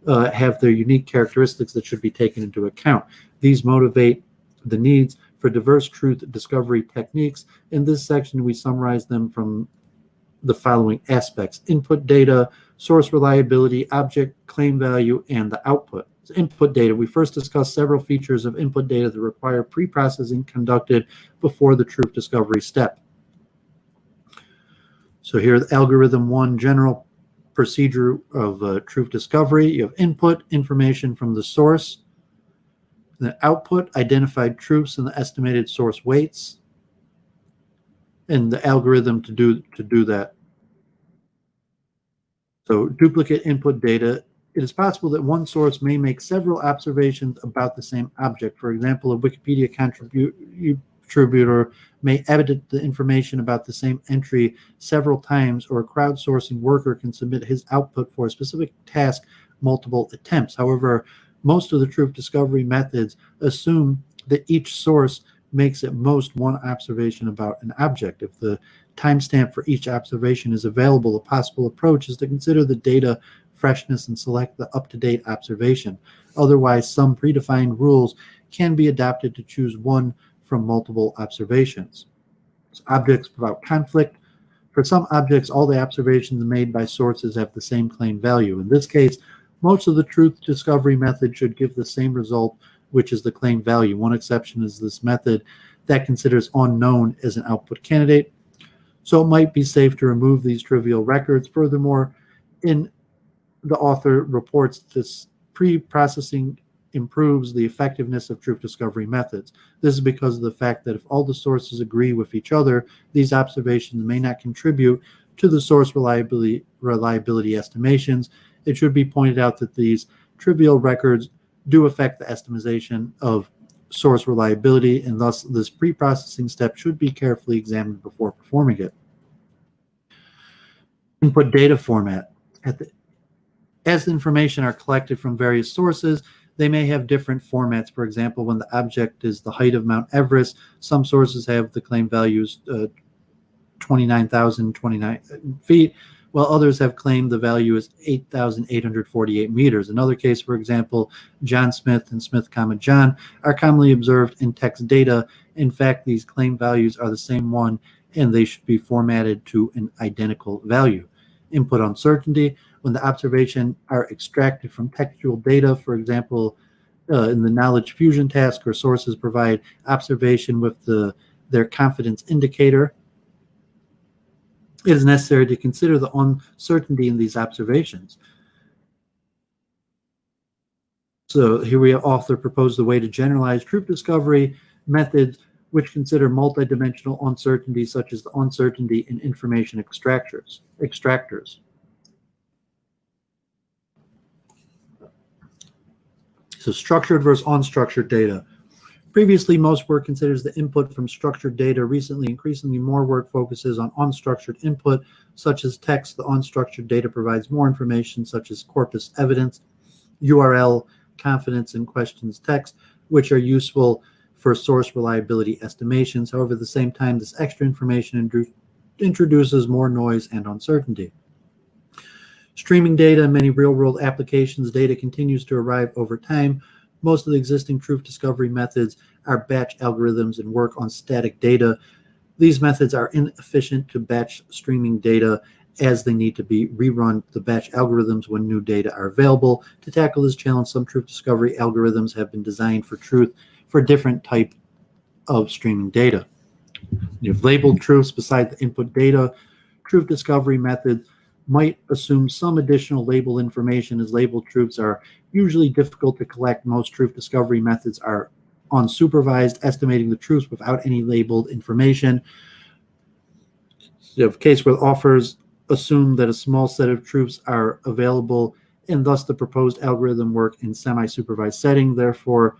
have their unique characteristics that should be taken into account. These motivate the needs for diverse truth discovery techniques. In this section, we summarize them from the following aspects: input data, source reliability, object claim value, and the output. So input data. We first discussed several features of input data that require pre-processing conducted before the truth discovery step. So here, algorithm 1, general procedure of truth discovery. You have input, information from the source. The output, identified truths and the estimated source weights. And the algorithm to do that. So duplicate input data. It is possible that one source may make several observations about the same object. For example, a Wikipedia contributor may edit the information about the same entry several times, or a crowdsourcing worker can submit his output for a specific task multiple attempts. However, most of the truth discovery methods assume that each source makes at most one observation about an object. If the timestamp for each observation is available, a possible approach is to consider the data freshness and select the up-to-date observation. Otherwise, some predefined rules can be adopted to choose one from multiple observations. So objects without conflict. For some objects, all the observations made by sources have the same claim value. In this case, most of the truth discovery method should give the same result, which is the claim value. One exception is this method that considers unknown as an output candidate. So it might be safe to remove these trivial records. Furthermore, the author reports this pre-processing improves the effectiveness of truth discovery methods. This is because of the fact that if all the sources agree with each other, these observations may not contribute to the source reliability estimations. It should be pointed out that these trivial records do affect the estimation of source reliability, and thus this pre-processing step should be carefully examined before performing it. Input data format. As the information are collected from various sources, they may have different formats. For example, when the object is the height of Mount Everest, some sources have the claim values 29,029 feet, while others have claimed the value is 8,848 meters. Another case, for example, John Smith and Smith, John are commonly observed in text data. In fact, these claim values are the same one, and they should be formatted to an identical value. Input uncertainty. When the observation are extracted from textual data, for example, in the knowledge fusion task, or sources provide observation with their confidence indicator, it is necessary to consider the uncertainty in these observations. So here we have author proposed the way to generalize truth discovery methods which consider multidimensional uncertainty, such as the uncertainty in information extractors. So structured versus unstructured data. Previously, most work considers the input from structured data. Recently, increasingly more work focuses on unstructured input, such as text. The unstructured data provides more information, such as corpus evidence, URL, confidence in questions text, which are useful for source reliability estimations. However, at the same time, this extra information introduces more noise and uncertainty. Streaming data and many real-world applications, data continues to arrive over time. Most of the existing truth discovery methods are batch algorithms and work on static data. These methods are inefficient to batch streaming data, as they need to be rerun the batch algorithms when new data are available. To tackle this challenge, some truth discovery algorithms have been designed for different type of streaming data. You have labeled truths beside the input data. Truth discovery methods might assume some additional label information, as labeled truths are usually difficult to collect. Most truth discovery methods are unsupervised, estimating the truths without any labeled information. You have a case where authors assume that a small set of truths are available, and thus the proposed algorithm work in semi-supervised setting. Therefore,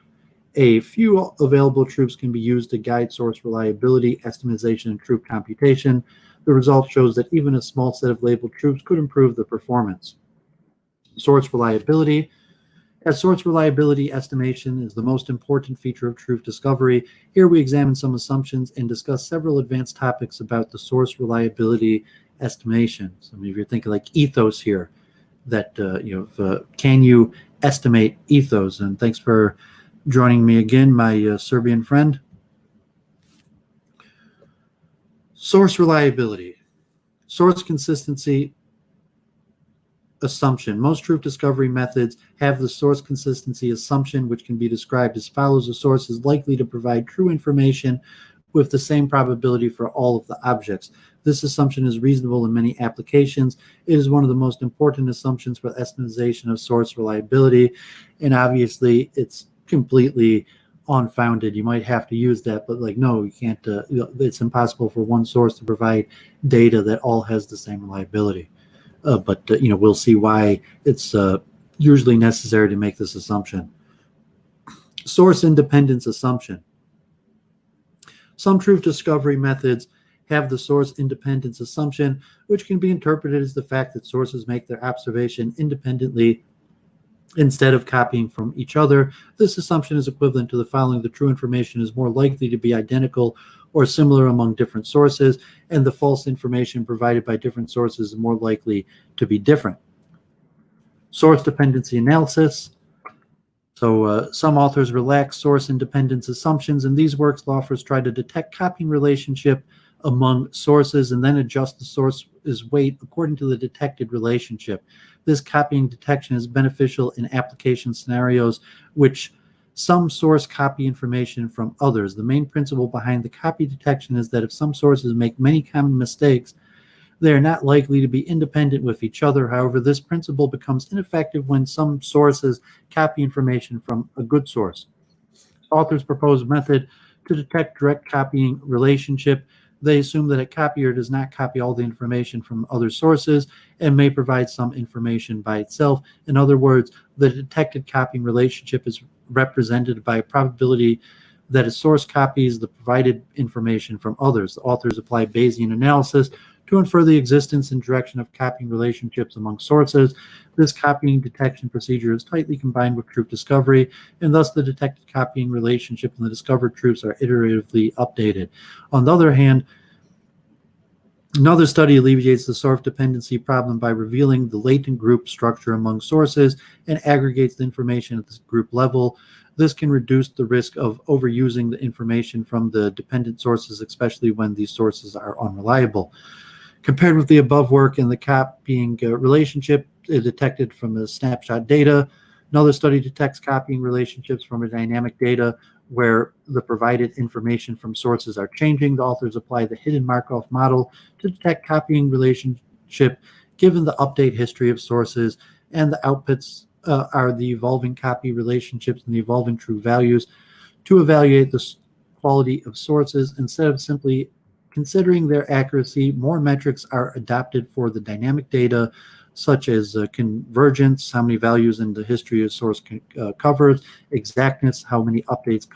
a few available truths can be used to guide source reliability, estimation, and truth computation. The result shows that even a small set of labeled truths could improve the performance. Source reliability. As source reliability estimation is the most important feature of truth discovery, here we examine some assumptions and discuss several advanced topics about the source reliability estimation. Some of you are thinking like ethos here, that can you estimate ethos? And thanks for joining me again, my Serbian friend. Source reliability. Source consistency assumption. Most truth discovery methods have the source consistency assumption, which can be described as follows. A source is likely to provide true information with the same probability for all of the objects. This assumption is reasonable in many applications. It is one of the most important assumptions for estimation of source reliability, and obviously it's completely unfounded. You might have to use that, but no, you can't. It's impossible for one source to provide data that all has the same reliability. But we'll see why it's usually necessary to make this assumption. Source independence assumption. Some truth discovery methods have the source independence assumption, which can be interpreted as the fact that sources make their observation independently instead of copying from each other. This assumption is equivalent to the following: the true information is more likely to be identical or similar among different sources, and the false information provided by different sources is more likely to be different. Source dependency analysis. So some authors relax source independence assumptions. In these works, the authors try to detect copying relationship among sources and then adjust the source's weight according to the detected relationship. This copying detection is beneficial in application scenarios which some source copy information from others. The main principle behind the copy detection is that if some sources make many common mistakes, they are not likely to be independent with each other. However, this principle becomes ineffective when some sources copy information from a good source. Authors propose a method to detect direct copying relationship. They assume that a copier does not copy all the information from other sources and may provide some information by itself. In other words, the detected copying relationship is represented by a probability that a source copies the provided information from others. The authors apply Bayesian analysis to infer the existence and direction of copying relationships among sources. This copying detection procedure is tightly combined with truth discovery, and thus the detected copying relationship and the discovered truths are iteratively updated. On the other hand, another study alleviates the source dependency problem by revealing the latent group structure among sources and aggregates the information at the group level. This can reduce the risk of overusing the information from the dependent sources, especially when these sources are unreliable. Compared with the above work and the copying relationship detected from the snapshot data, another study detects copying relationships from a dynamic data where the provided information from sources are changing. The authors apply the hidden Markov model to detect copying relationship given the update history of sources, and the outputs are the evolving copy relationships and the evolving true values. To evaluate the quality of sources, instead of simply considering their accuracy, more metrics are adopted for the dynamic data, such as convergence, how many values in the history a source covers, exactness, how many updates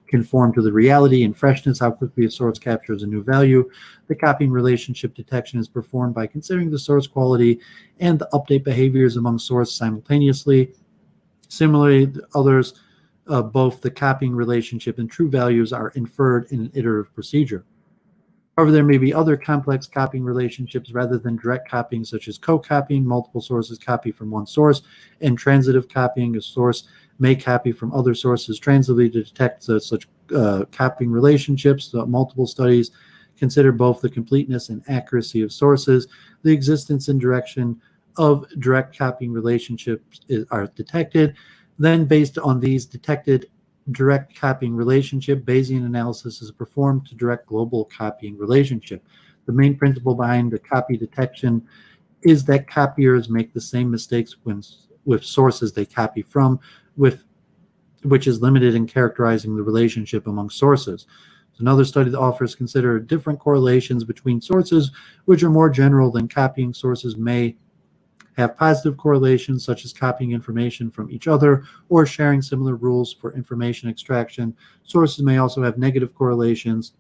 conform to the reality, and freshness, how quickly a source captures a new value. The copying relationship detection is performed by considering the source quality and the update behaviors among sources simultaneously. Similarly, others, both the copying relationship and true values are inferred in an iterative procedure. However, there may be other complex copying relationships rather than direct copying, such as co-copying. Multiple sources copy from one source, and transitive copying. A source may copy from other sources transitively to detect such copying relationships. Multiple studies consider both the completeness and accuracy of sources. The existence and direction of direct copying relationships are detected. Then, based on these detected direct copying relationship. Bayesian analysis is performed to direct global copying relationship. The main principle behind the copy detection is that copiers make the same mistakes with sources they copy from, which is limited in characterizing the relationship among sources. Another study that offers consider different correlations between sources, which are more general than copying. Sources may have positive correlations, such as copying information from each other or sharing similar rules for information extraction. Sources may also have negative correlations,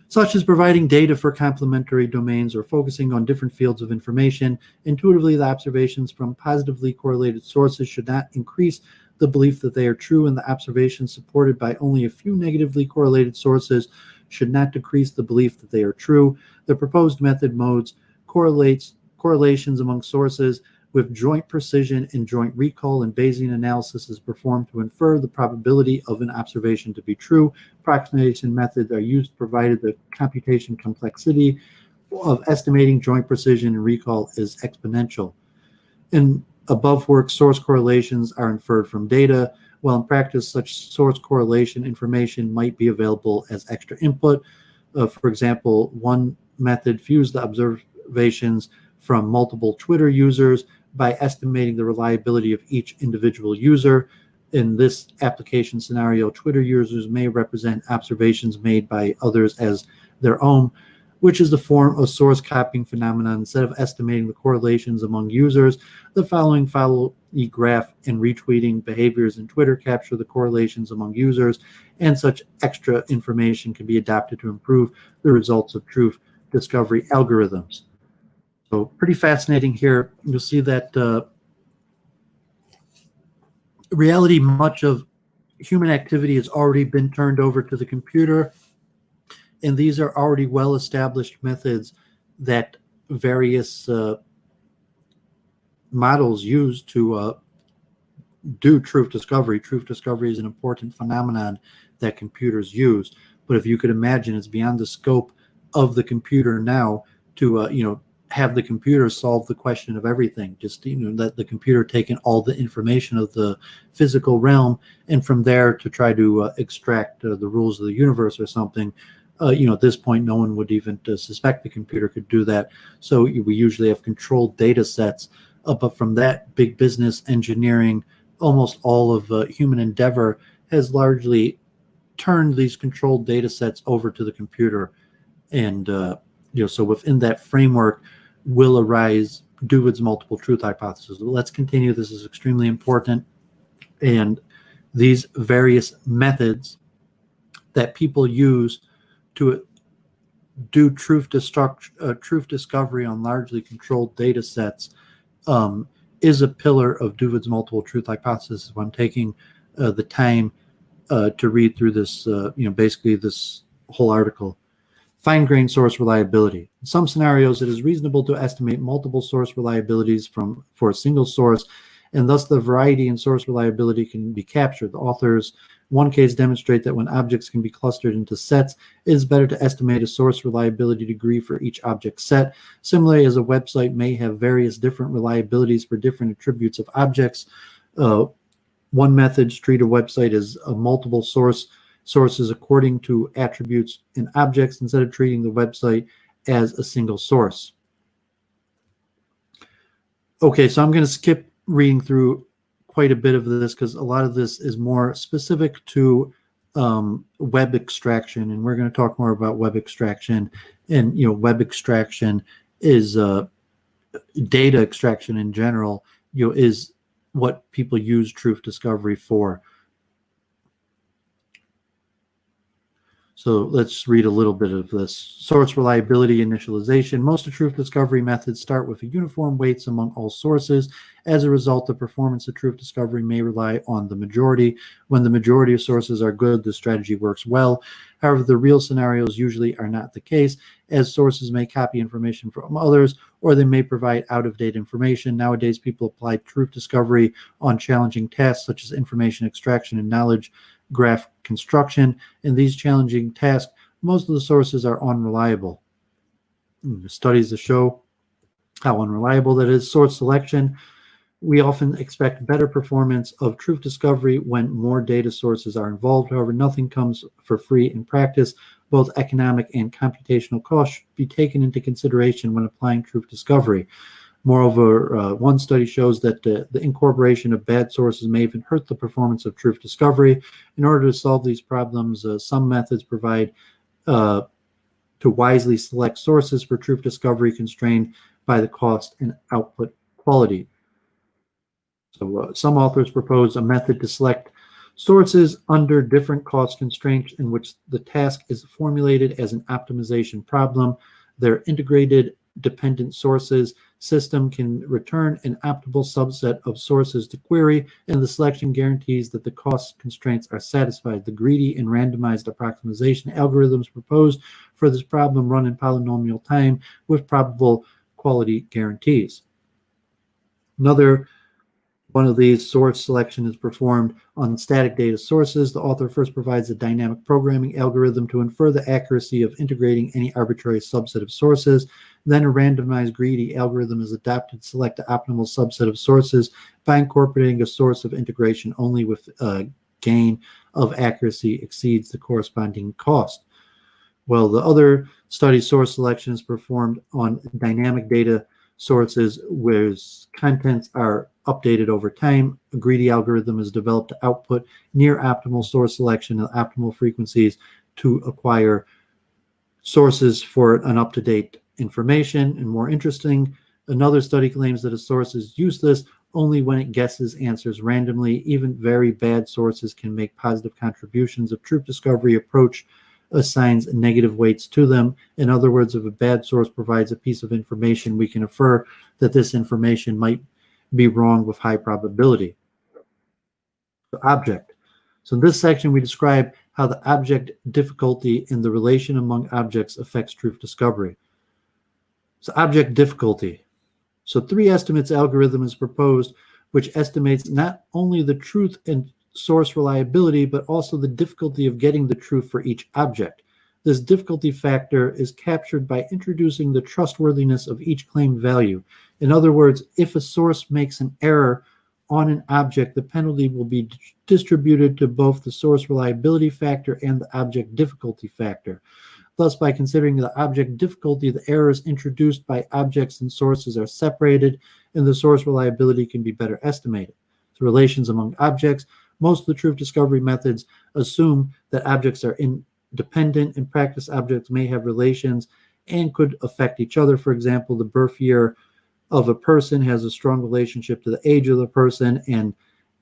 such as providing data for complementary domains or focusing on different fields of information. Intuitively, the observations from positively correlated sources should not increase the belief that they are true, and the observations supported by only a few negatively correlated sources should not decrease the belief that they are true. The proposed method modes correlations among sources with joint precision and joint recall, and Bayesian analysis is performed to infer the probability of an observation to be true. Approximation methods are used provided the computation complexity of estimating joint precision and recall is exponential. In above work, source correlations are inferred from data, while in practice such source correlation information might be available as extra input. For example, one method fused the observations from multiple Twitter users by estimating the reliability of each individual user. In this application scenario, Twitter users may represent observations made by others as their own, which is the form of source copying phenomenon. Instead of estimating the correlations among users, the following graph and retweeting behaviors in Twitter capture the correlations among users, and such extra information can be adapted to improve the results of truth discovery algorithms. So pretty fascinating here. You'll see that reality, much of human activity has already been turned over to the computer, and these are already well-established methods that various models use to do truth discovery. Truth discovery is an important phenomenon that computers use, but if you could imagine, it's beyond the scope of the computer now to have the computer solve the question of everything. Just let the computer take in all the information of the physical realm, and from there to try to extract the rules of the universe or something. At this point, no one would even suspect the computer could do that. So we usually have controlled data sets. But from that, big business, engineering, almost all of human endeavor has largely turned these controlled data sets over to the computer. And so within that framework will arise Duvid's multiple truth hypothesis. Let's continue. This is extremely important. And these various methods that people use to do truth discovery on largely controlled data sets is a pillar of Duvid's multiple truth hypothesis. If I'm taking the time to read through this, basically this whole article. Fine-grained source reliability. In some scenarios, it is reasonable to estimate multiple source reliabilities for a single source, and thus the variety in source reliability can be captured. The authors, in one case, demonstrate that when objects can be clustered into sets, it is better to estimate a source reliability degree for each object set. Similarly, as a website may have various different reliabilities for different attributes of objects, one method treats a website as a multiple sources according to attributes and objects, instead of treating the website as a single source. Okay, so I'm going to skip reading through quite a bit of this because a lot of this is more specific to web extraction, and we're going to talk more about web extraction. And web extraction is data extraction in general. Is what people use truth discovery for. So let's read a little bit of this. Source reliability initialization. Most of truth discovery methods start with a uniform weights among all sources. As a result, the performance of truth discovery may rely on the majority. When the majority of sources are good, the strategy works well. However, the real scenarios usually are not the case, as sources may copy information from others, or they may provide out-of-date information. Nowadays, people apply truth discovery on challenging tasks such as information extraction and knowledge graph construction. In these challenging tasks, most of the sources are unreliable. Studies to show how unreliable that is. Source selection. We often expect better performance of truth discovery when more data sources are involved. However, nothing comes for free in practice. Both economic and computational costs should be taken into consideration when applying truth discovery. Moreover, one study shows that the incorporation of bad sources may even hurt the performance of truth discovery. In order to solve these problems, some methods provide to wisely select sources for truth discovery constrained by the cost and output quality. So some authors propose a method to select sources under different cost constraints in which the task is formulated as an optimization problem. Their integrated dependent sources system can return an optimal subset of sources to query, and the selection guarantees that the cost constraints are satisfied. The greedy and randomized approximation algorithms proposed for this problem run in polynomial time with probable quality guarantees. Another one of these source selection is performed on static data sources. The author first provides a dynamic programming algorithm to infer the accuracy of integrating any arbitrary subset of sources. Then a randomized greedy algorithm is adapted to select the optimal subset of sources by incorporating a source of integration only with a gain of accuracy exceeds the corresponding cost. Well, the other study source selection is performed on dynamic data sources where contents are updated over time. A greedy algorithm is developed to output near optimal source selection and optimal frequencies to acquire sources for an up-to-date information. And more interesting, another study claims that a source is useless only when it guesses answers randomly. Even very bad sources can make positive contributions. A truth discovery approach assigns negative weights to them. In other words, if a bad source provides a piece of information, we can infer that this information might be wrong with high probability. The object. So in this section, we describe how the object difficulty in the relation among objects affects truth discovery. So object difficulty. So 3 estimates algorithm is proposed, which estimates not only the truth and source reliability, but also the difficulty of getting the truth for each object. This difficulty factor is captured by introducing the trustworthiness of each claimed value. In other words, if a source makes an error on an object, the penalty will be distributed to both the source reliability factor and the object difficulty factor. Thus, by considering the object difficulty, the errors introduced by objects and sources are separated, and the source reliability can be better estimated. The relations among objects. Most of the truth discovery methods assume that objects are independent. In practice, objects may have relations and could affect each other. For example, the birth year of a person has a strong relationship to the age of the person, and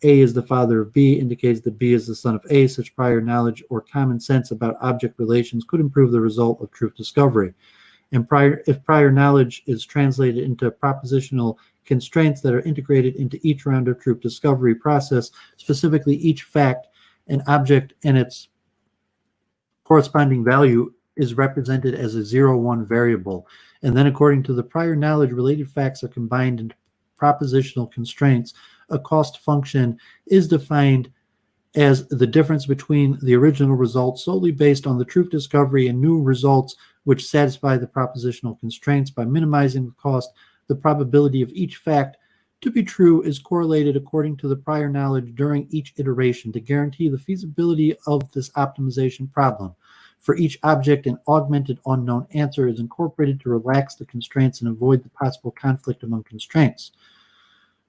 A is the father of B indicates that B is the son of A. Such prior knowledge or common sense about object relations could improve the result of truth discovery. And if prior knowledge is translated into propositional constraints that are integrated into each round of truth discovery process, specifically each fact, an object, and its corresponding value is represented as a 0-1 variable. And then according to the prior knowledge, related facts are combined into propositional constraints. A cost function is defined as the difference between the original results solely based on the truth discovery and new results which satisfy the propositional constraints. By minimizing the cost, the probability of each fact to be true is correlated according to the prior knowledge during each iteration to guarantee the feasibility of this optimization problem. For each object, an augmented unknown answer is incorporated to relax the constraints and avoid the possible conflict among constraints.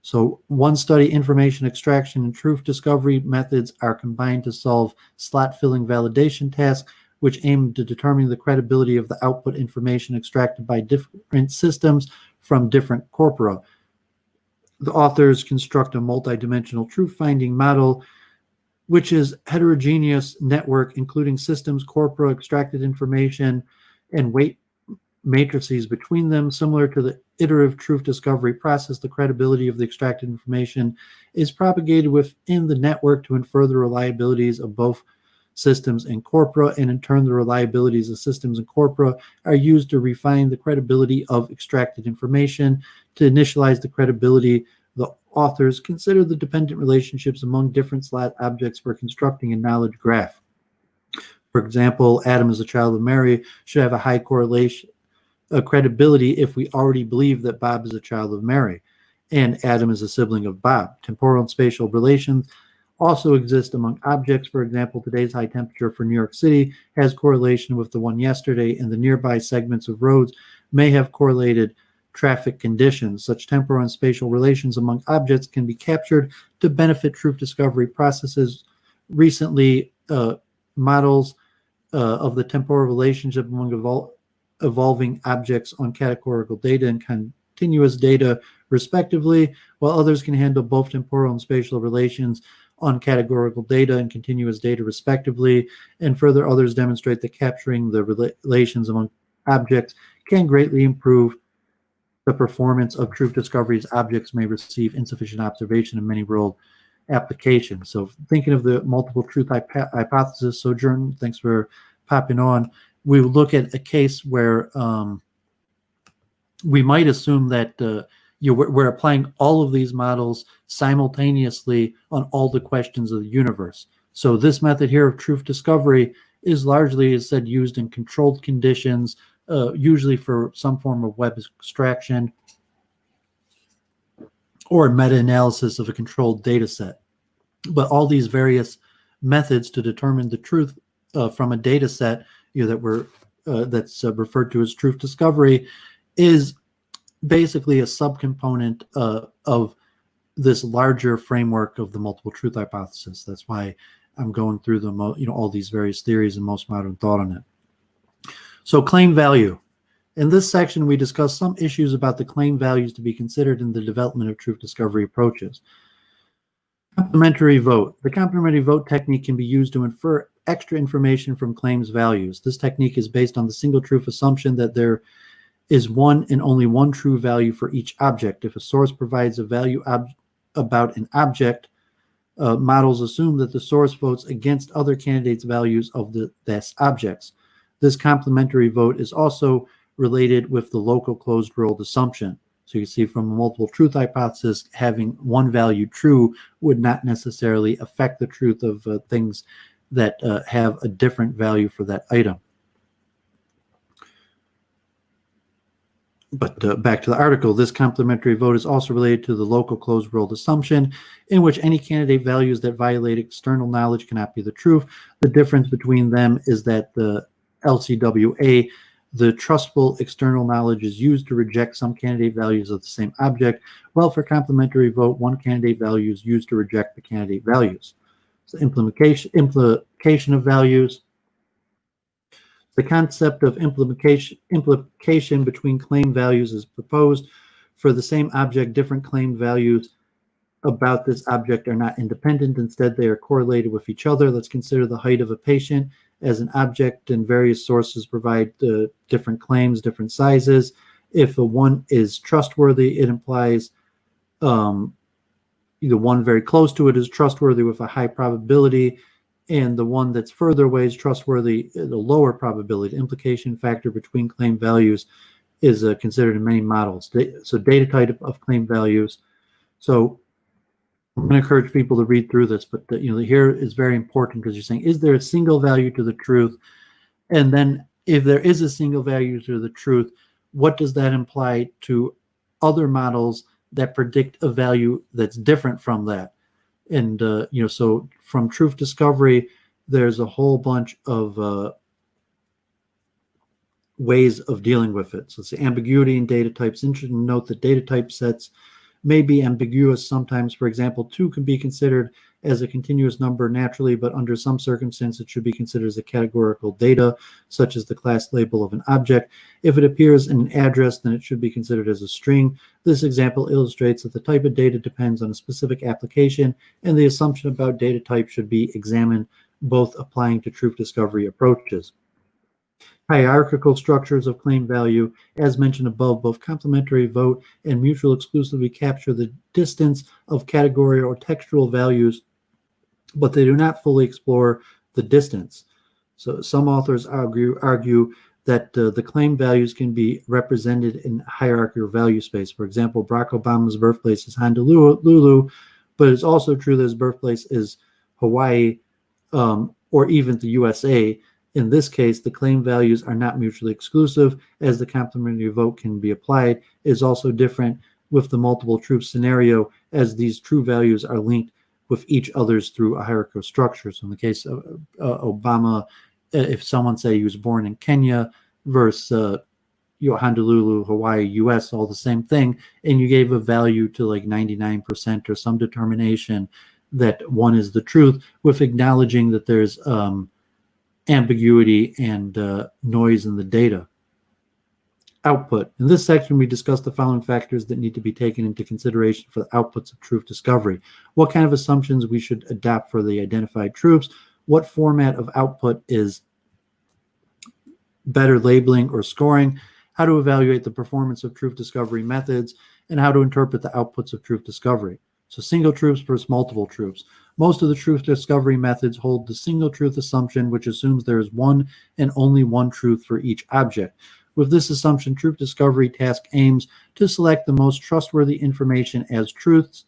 So one study, information extraction and truth discovery methods are combined to solve slot-filling validation tasks, which aim to determine the credibility of the output information extracted by different systems from different corpora. The authors construct a multidimensional truth-finding model, which is heterogeneous network, including systems, corpora, extracted information, and weight matrices between them. Similar to the iterative truth discovery process, the credibility of the extracted information is propagated within the network to infer the reliabilities of both systems and corpora, and in turn the reliabilities of systems and corpora are used to refine the credibility of extracted information. To initialize the credibility, the authors consider the dependent relationships among different slot objects for constructing a knowledge graph. For example, Adam is a child of Mary should have a high correlation credibility if we already believe that Bob is a child of Mary. and Adam is a sibling of Bob. Temporal and spatial relations also exist among objects. For example, today's high temperature for New York City has correlation with the one yesterday, and the nearby segments of roads may have correlated traffic conditions. Such temporal and spatial relations among objects can be captured to benefit truth discovery processes. Recently, models of the temporal relationship among evolving objects on categorical data and continuous data, respectively, while others can handle both temporal and spatial relations on categorical data and continuous data, respectively. And further, others demonstrate that capturing the relations among objects can greatly improve the performance of truth discoveries. Objects may receive insufficient observation in many world applications. So thinking of the multiple truth hypothesis, Sojourn, thanks for popping on. We look at a case where we might assume that we're applying all of these models simultaneously on all the questions of the universe. So this method here of truth discovery is largely, as said, used in controlled conditions, usually for some form of web extraction or meta-analysis of a controlled data set. But all these various methods to determine the truth from a data set that's referred to as truth discovery is basically a subcomponent of this larger framework of the multiple truth hypothesis. That's why I'm going through all these various theories and most modern thought on it. So claim value. In this section, we discuss some issues about the claim values to be considered in the development of truth discovery approaches. Complementary vote. The complementary vote technique can be used to infer extra information from claims values. This technique is based on the single truth assumption that there is one and only one true value for each object. If a source provides a value about an object, models assume that the source votes against other candidates' values of these objects. This complementary vote is also related with the local closed world assumption. So you see from a multiple truth hypothesis, having one value true would not necessarily affect the truth of things that have a different value for that item. But back to the article, this complementary vote is also related to the local closed world assumption, in which any candidate values that violate external knowledge cannot be the truth. The difference between them is that the LCWA, the trustful external knowledge, is used to reject some candidate values of the same object, while for complementary vote, one candidate value is used to reject the candidate values. So implication of values. The concept of implication between claim values is proposed. For the same object, different claim values about this object are not independent. Instead, they are correlated with each other. Let's consider the height of a patient as an object, and various sources provide different claims, different sizes. If a one is trustworthy, it implies the one very close to it is trustworthy with a high probability, and the one that's further away is trustworthy at a lower probability. The implication factor between claim values is considered in many models. So data type of claim values. So I'm going to encourage people to read through this, but here is very important, because you're saying, is there a single value to the truth? And then if there is a single value to the truth, what does that imply to other models that predict a value that's different from that? And so from truth discovery, there's a whole bunch of ways of dealing with it. So it's the ambiguity in data types. Interesting to note that data type sets may be ambiguous sometimes. For example, 2 can be considered as a continuous number naturally, but under some circumstances it should be considered as a categorical data, such as the class label of an object. If it appears in an address, then it should be considered as a string. This example illustrates that the type of data depends on a specific application, and the assumption about data type should be examined, both applying to truth discovery approaches. Hierarchical structures of claim value. As mentioned above, both complementary vote and mutual exclusively capture the distance of category or textual values, but they do not fully explore the distance. So some authors argue that the claim values can be represented in hierarchical value space. For example, Barack Obama's birthplace is Honolulu, but it's also true that his birthplace is Hawaii, or even the USA. In this case, the claim values are not mutually exclusive, as the complementary vote can be applied. It is also different with the multiple truth scenario, as these true values are linked with each other's through a hierarchical structure. So in the case of Obama, if someone say he was born in Kenya versus Honolulu, Hawaii, US, all the same thing, and you gave a value to like 99% or some determination that one is the truth, with acknowledging that there's ambiguity and noise in the data. Output. In this section, we discuss the following factors that need to be taken into consideration for the outputs of truth discovery. What kind of assumptions we should adopt for the identified truths, what format of output is better, labeling or scoring, how to evaluate the performance of truth discovery methods, and how to interpret the outputs of truth discovery. So single truths versus multiple truths. Most of the truth discovery methods hold the single truth assumption, which assumes there is one and only one truth for each object. With this assumption, truth discovery task aims to select the most trustworthy information as truths.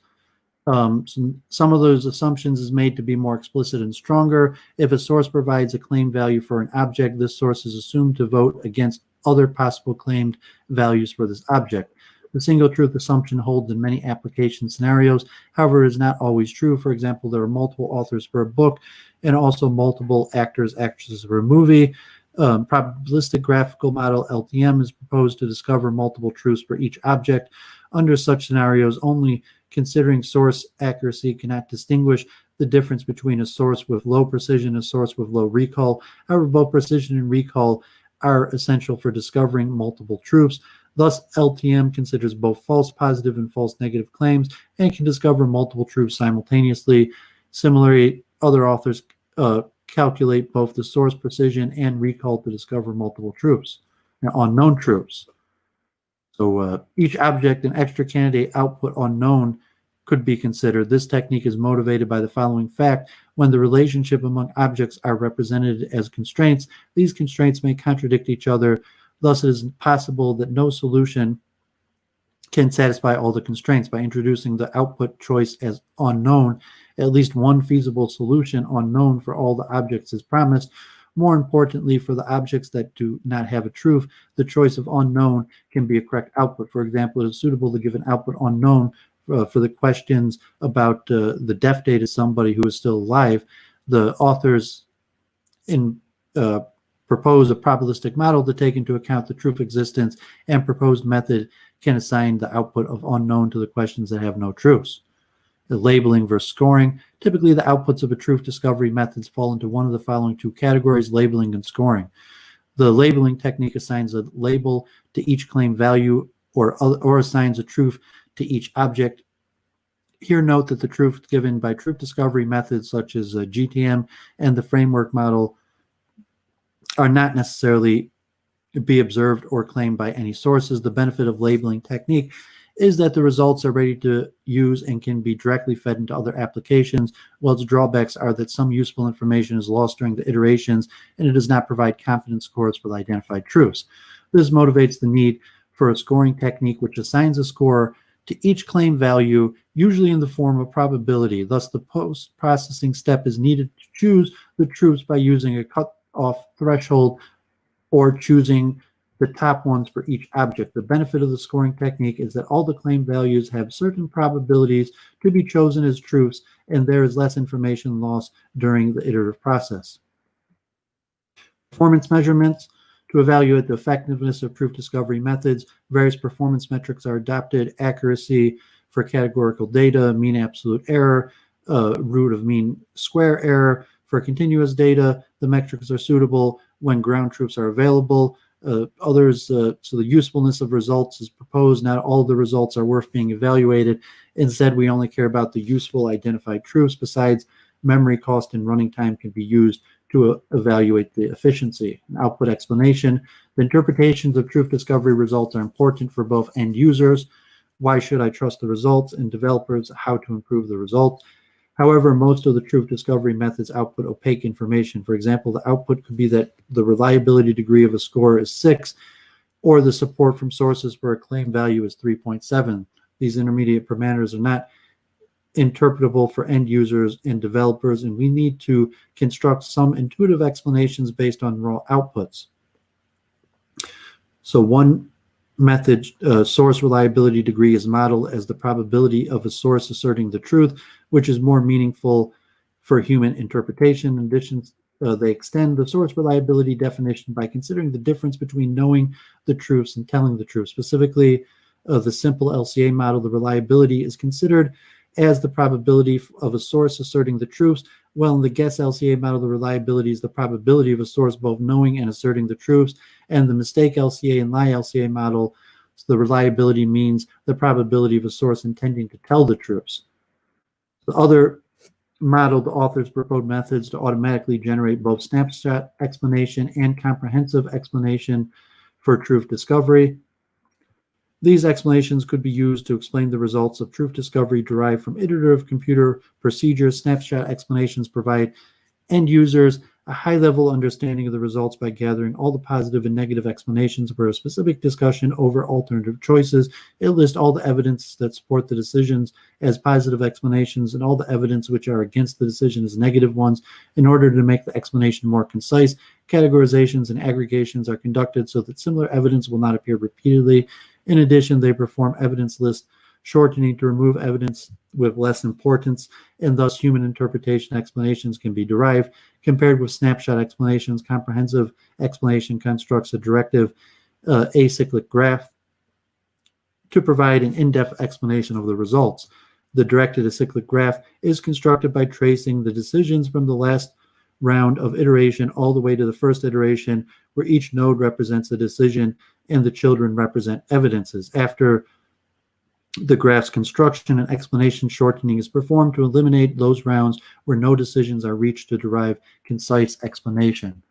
Some of those assumptions is made to be more explicit and stronger. If a source provides a claim value for an object, this source is assumed to vote against other possible claimed values for this object. The single truth assumption holds in many application scenarios. However, it is not always true. For example, there are multiple authors for a book and also multiple actresses for a movie. Probabilistic graphical model, LTM, is proposed to discover multiple truths for each object. Under such scenarios, only considering source accuracy cannot distinguish the difference between a source with low precision and a source with low recall. However, both precision and recall are essential for discovering multiple truths. Thus, LTM considers both false positive and false negative claims and can discover multiple truths simultaneously. Similarly, other authors calculate both the source precision and recall to discover multiple truths, unknown truths. So each object and extra candidate output unknown could be considered. This technique is motivated by the following fact. When the relationship among objects are represented as constraints, these constraints may contradict each other. Thus, it is possible that no solution can satisfy all the constraints. By introducing the output choice as unknown, at least one feasible solution unknown for all the objects is promised. More importantly, for the objects that do not have a truth, the choice of unknown can be a correct output. For example, it is suitable to give an output unknown for the questions about the death date of somebody who is still alive. The authors propose a probabilistic model to take into account the truth existence, and proposed method can assign the output of unknown to the questions that have no truths. The labeling versus scoring. Typically, the outputs of a truth discovery methods fall into one of the following two categories: labeling and scoring. The labeling technique assigns a label to each claim value or assigns a truth to each object. Here, note that the truth given by truth discovery methods such as GTM and the framework model are not necessarily be observed or claimed by any sources. The benefit of labeling technique is that the results are ready to use and can be directly fed into other applications, while its drawbacks are that some useful information is lost during the iterations and it does not provide confidence scores for the identified truths. This motivates the need for a scoring technique which assigns a score to each claim value, usually in the form of probability. Thus, the post-processing step is needed to choose the truths by using a cut-off threshold or choosing the top ones for each object. The benefit of the scoring technique is that all the claim values have certain probabilities to be chosen as truths, and there is less information lost during the iterative process. Performance measurements. To evaluate the effectiveness of truth discovery methods, various performance metrics are adopted: accuracy for categorical data, mean absolute error, root of mean square error. For continuous data, the metrics are suitable when ground truths are available. So the usefulness of results is proposed. Not all of the results are worth being evaluated. Instead, we only care about the useful identified truths. Besides, memory cost and running time can be used to evaluate the efficiency. An output explanation. The interpretations of truth discovery results are important for both end users. Why should I trust the results? And developers, how to improve the results. However, most of the truth discovery methods output opaque information. For example, the output could be that the reliability degree of a score is 6, or the support from sources for a claim value is 3.7. These intermediate parameters are not interpretable for end users and developers, and we need to construct some intuitive explanations based on raw outputs. So one method, source reliability degree is modeled as the probability of a source asserting the truth, which is more meaningful for human interpretation. In addition, they extend the source reliability definition by considering the difference between knowing the truths and telling the truth. Specifically, the simple LCA model, the reliability is considered as the probability of a source asserting the truths, while in the guess LCA model, the reliability is the probability of a source both knowing and asserting the truths. And the mistake LCA and lie LCA model, so the reliability means the probability of a source intending to tell the truths. The other model, the authors proposed methods to automatically generate both snapshot explanation and comprehensive explanation for truth discovery. These explanations could be used to explain the results of truth discovery derived from iterative computer procedures. Snapshot explanations provide end users a high-level understanding of the results by gathering all the positive and negative explanations for a specific discussion over alternative choices. It lists all the evidence that support the decisions as positive explanations and all the evidence which are against the decision as negative ones. In order to make the explanation more concise, categorizations and aggregations are conducted so that similar evidence will not appear repeatedly. In addition, they perform evidence list shortening to remove evidence with less importance, and thus human interpretation explanations can be derived. Compared with snapshot explanations, comprehensive explanation constructs a directive acyclic graph to provide an in-depth explanation of the results. The directed acyclic graph is constructed by tracing the decisions from the last round of iteration all the way to the first iteration, where each node represents a decision and the children represent evidences. After the graph's construction and explanation shortening is performed to eliminate those rounds where no decisions are reached to derive concise explanation.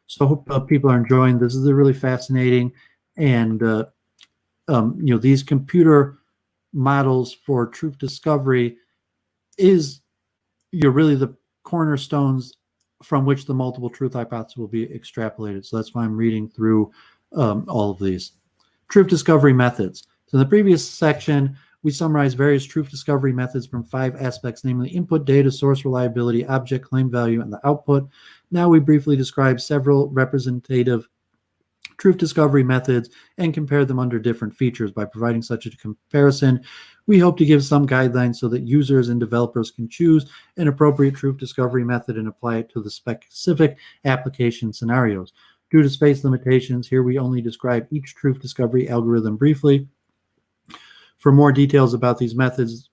So I hope people are enjoying this. This is really fascinating, and these computer models for truth discovery is really the cornerstones from which the multiple truth hypothesis will be extrapolated. So that's why I'm reading through all of these. Truth discovery methods. So in the previous section, we summarized various truth discovery methods from 5 aspects, namely input data, source reliability, object claim value, and the output. Now we briefly describe several representative truth discovery methods and compare them under different features. By providing such a comparison, we hope to give some guidelines so that users and developers can choose an appropriate truth discovery method and apply it to the specific application scenarios. Due to space limitations, here we only describe each truth discovery algorithm briefly. For more details about these methods,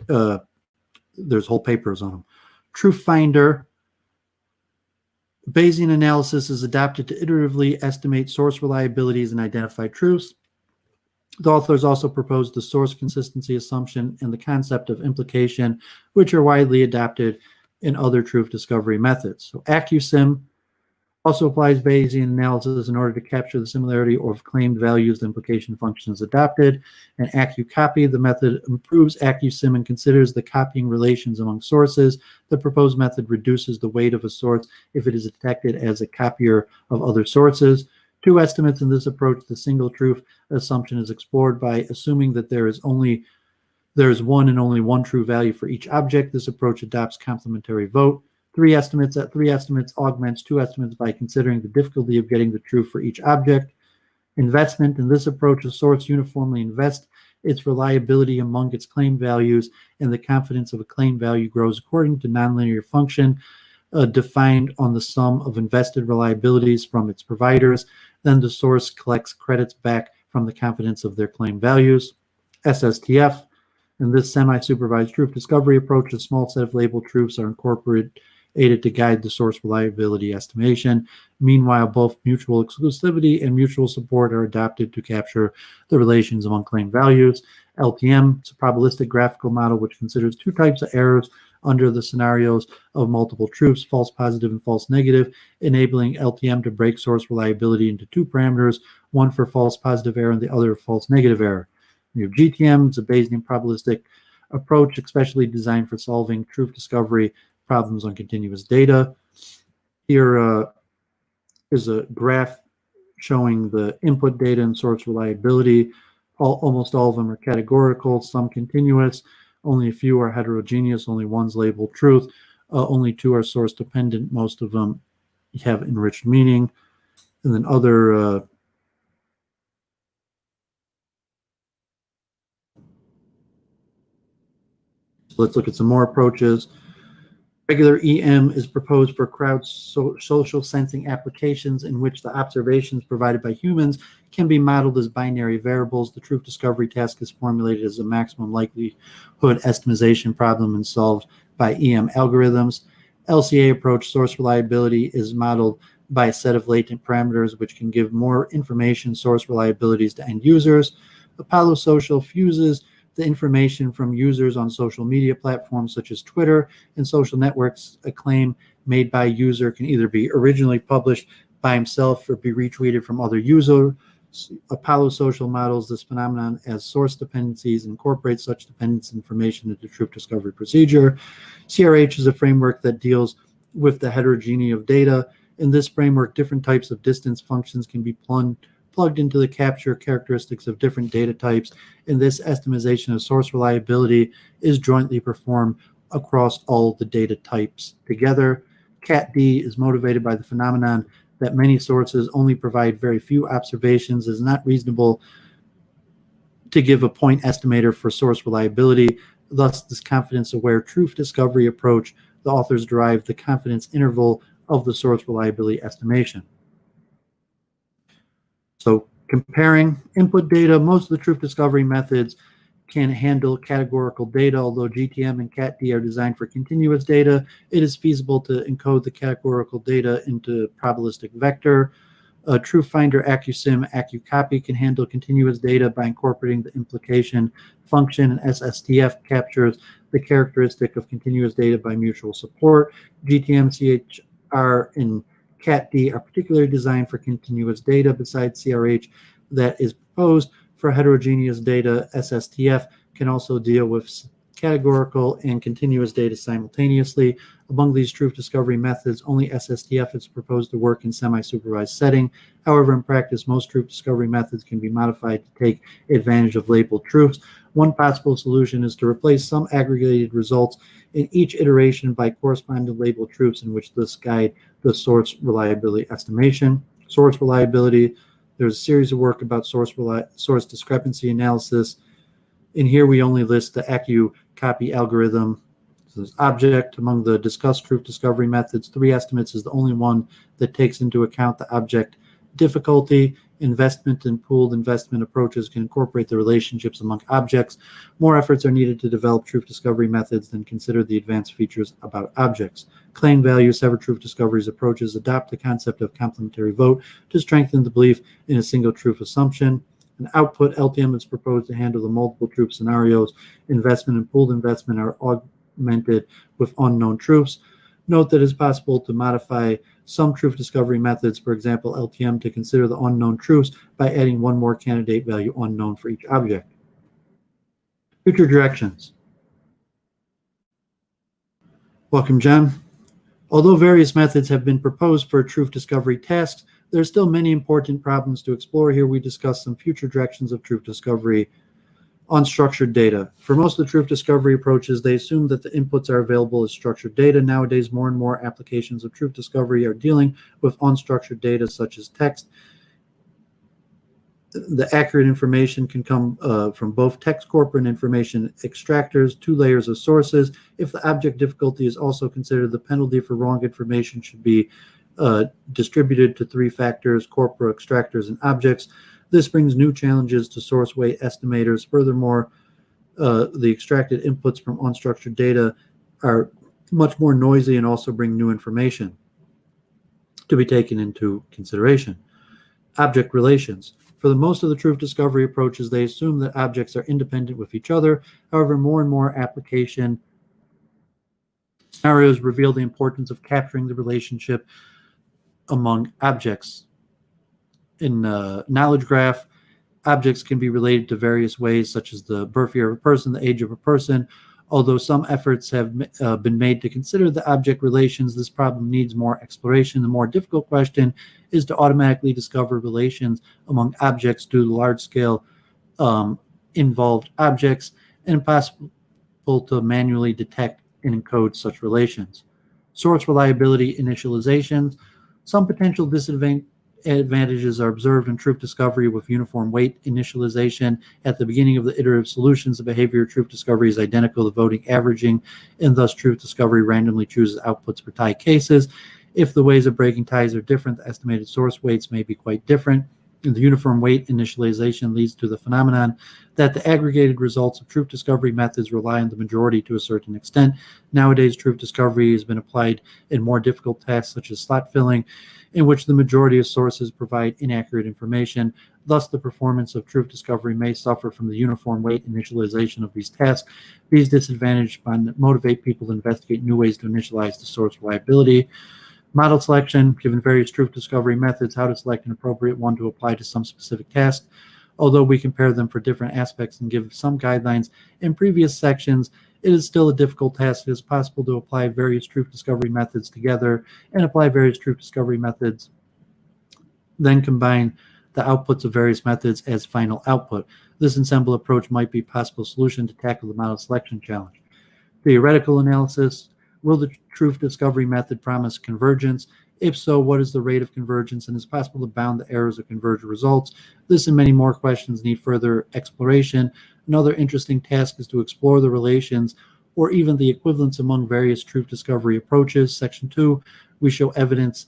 there's whole papers on them. Truth Finder. Bayesian analysis is adapted to iteratively estimate source reliabilities and identify truths. The authors also proposed the source consistency assumption and the concept of implication, which are widely adapted in other truth discovery methods. So AccuSim also applies Bayesian analysis in order to capture the similarity of claimed values the implication function is adopted. And AccuCopy, the method improves AccuSim and considers the copying relations among sources. The proposed method reduces the weight of a source if it is detected as a copier of other sources. 2 estimates in this approach. The single truth assumption is explored by assuming that there is one and only one true value for each object. This approach adopts complementary vote. 3 estimates augments 2 estimates by considering the difficulty of getting the truth for each object. Investment. In this approach, a source uniformly invests its reliability among its claim values, and the confidence of a claim value grows according to nonlinear function defined on the sum of invested reliabilities from its providers. Then the source collects credits back from the confidence of their claim values. SSTF. In this semi-supervised truth discovery approach, a small set of labeled truths are incorporated to guide the source reliability estimation. Meanwhile, both mutual exclusivity and mutual support are adopted to capture the relations among claim values. LTM is a probabilistic graphical model which considers 2 types of errors under the scenarios of multiple truths, false positive and false negative, enabling LTM to break source reliability into 2 parameters, one for false positive error and the other false negative error. You have GTM, it's a Bayesian probabilistic approach, especially designed for solving truth discovery problems on continuous data. Here is a graph showing the input data and source reliability. Almost all of them are categorical, some continuous, only a few are heterogeneous, only one's labeled truth, only 2 are source dependent, most of them have enriched meaning, and then other Let's look at some more approaches. Regular EM is proposed for social sensing applications in which the observations provided by humans can be modeled as binary variables. The truth discovery task is formulated as a maximum likelihood estimation problem and solved by EM algorithms. LCA approach, source reliability, is modeled by a set of latent parameters which can give more information source reliabilities to end users. Apollo Social fuses the information from users on social media platforms such as Twitter and social networks. A claim made by a user can either be originally published by himself or be retweeted from other users. Apollo Social models this phenomenon as source dependencies and incorporates such dependence information into the truth discovery procedure. CRH is a framework that deals with the heterogeneity of data. In this framework, different types of distance functions can be plugged into the capture characteristics of different data types, and this estimation of source reliability is jointly performed across all the data types together. CAT-D is motivated by the phenomenon that many sources only provide very few observations. It is not reasonable to give a point estimator for source reliability. Thus, this confidence-aware truth discovery approach, the authors derive the confidence interval of the source reliability estimation. So comparing input data, most of the truth discovery methods can handle categorical data. Although GTM and CAT-D are designed for continuous data, it is feasible to encode the categorical data into probabilistic vector. TruthFinder, AccuSim, AccuCopy can handle continuous data by incorporating the implication function, and SSTF captures the characteristic of continuous data by mutual support. GTM, CHR, and CAT-D are particularly designed for continuous data. Besides CRH that is proposed for heterogeneous data, SSTF can also deal with categorical and continuous data simultaneously. Among these truth discovery methods, only SSTF is proposed to work in semi-supervised setting. However, in practice, most truth discovery methods can be modified to take advantage of labeled truths. One possible solution is to replace some aggregated results in each iteration by corresponding labeled truths, in which this guide the source reliability estimation. Source reliability, there's a series of work about source discrepancy analysis. In here, we only list the AccuCopy algorithm. So this object among the discussed truth discovery methods, 3 estimates is the only one that takes into account the object difficulty. Investment and pooled investment approaches can incorporate the relationships among objects. More efforts are needed to develop truth discovery methods than consider the advanced features about objects. Claim value, several truth discoveries approaches adopt the concept of complementary vote to strengthen the belief in a single truth assumption. An output, LTM, is proposed to handle the multiple truth scenarios. Investment and pooled investment are augmented with unknown truths. Note that it is possible to modify some truth discovery methods, for example, LTM, to consider the unknown truths by adding one more candidate value unknown for each object. Future directions. Welcome, John. Although various methods have been proposed for truth discovery tasks, there are still many important problems to explore. Here we discuss some future directions of truth discovery. Unstructured data. For most of the truth discovery approaches, they assume that the inputs are available as structured data. Nowadays, more and more applications of truth discovery are dealing with unstructured data such as text. The accurate information can come from both text corpora and information extractors, 2 layers of sources. If the object difficulty is also considered, the penalty for wrong information should be distributed to 3 factors: corpora, extractors, and objects. This brings new challenges to source weight estimators. Furthermore, the extracted inputs from unstructured data are much more noisy and also bring new information to be taken into consideration. Object relations. For the most of the truth discovery approaches, they assume that objects are independent with each other. However, more and more application scenarios reveal the importance of capturing the relationship among objects. In knowledge graph, objects can be related to various ways, such as the birth year of a person, the age of a person. Although some efforts have been made to consider the object relations, this problem needs more exploration. The more difficult question is to automatically discover relations among objects due to large-scale involved objects, and impossible to manually detect and encode such relations. Source reliability initializations. Some potential advantages are observed in truth discovery with uniform weight initialization. At the beginning of the iterative solutions, the behavior of truth discovery is identical to voting averaging, and thus truth discovery randomly chooses outputs for tie cases. If the ways of breaking ties are different, the estimated source weights may be quite different. And the uniform weight initialization leads to the phenomenon that the aggregated results of truth discovery methods rely on the majority to a certain extent. Nowadays, truth discovery has been applied in more difficult tasks such as slot filling, in which the majority of sources provide inaccurate information. Thus, the performance of truth discovery may suffer from the uniform weight initialization of these tasks. These disadvantages motivate people to investigate new ways to initialize the source reliability. Model selection, given various truth discovery methods, how to select an appropriate one to apply to some specific task. Although we compare them for different aspects and give some guidelines in previous sections, it is still a difficult task. It is possible to apply various truth discovery methods together and apply various truth discovery methods, then combine the outputs of various methods as final output. This ensemble approach might be a possible solution to tackle the model selection challenge. Theoretical analysis. Will the truth discovery method promise convergence? If so, what is the rate of convergence, and is it possible to bound the errors of converged results? This and many more questions need further exploration. Another interesting task is to explore the relations or even the equivalence among various truth discovery approaches. Section 2, we show evidence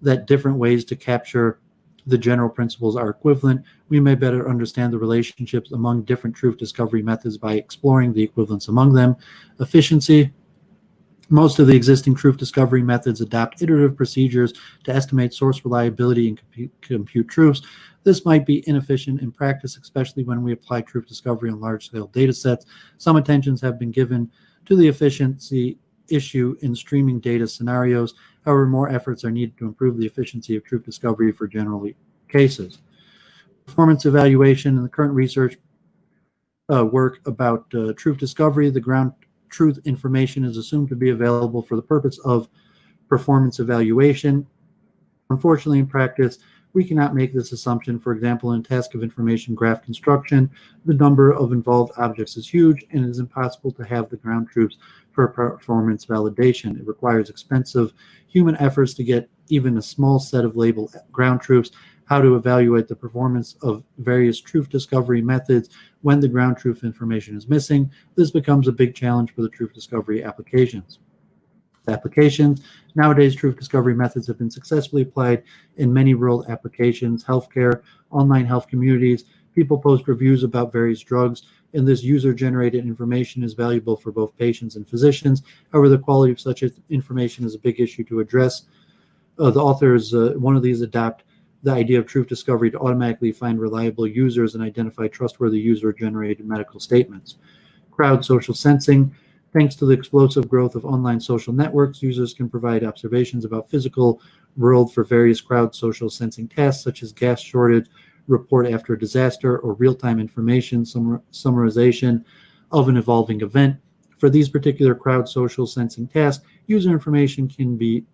that different ways to capture the general principles are equivalent. We may better understand the relationships among different truth discovery methods by exploring the equivalence among them. Efficiency. Most of the existing truth discovery methods adopt iterative procedures to estimate source reliability and compute truths. This might be inefficient in practice, especially when we apply truth discovery on large-scale data sets. Some attentions have been given to the efficiency issue in streaming data scenarios. However, more efforts are needed to improve the efficiency of truth discovery for general cases. Performance evaluation. In the current research work about truth discovery, the ground truth information is assumed to be available for the purpose of performance evaluation. Unfortunately, in practice, we cannot make this assumption. For example, in a task of information graph construction, the number of involved objects is huge, and it is impossible to have the ground truths for performance validation. It requires expensive human efforts to get even a small set of labeled ground truths. How to evaluate the performance of various truth discovery methods when the ground truth information is missing. This becomes a big challenge for the truth discovery applications. Nowadays, truth discovery methods have been successfully applied in many rural applications, healthcare, online health communities. People post reviews about various drugs, and this user-generated information is valuable for both patients and physicians. However, the quality of such information is a big issue to address. The authors, one of these, adopt the idea of truth discovery to automatically find reliable users and identify trustworthy user-generated medical statements. Crowd social sensing. Thanks to the explosive growth of online social networks, users can provide observations about physical world for various crowd social sensing tasks, such as gas shortage, report after a disaster, or real-time information summarization of an evolving event. For these particular crowd social sensing tasks, user information can be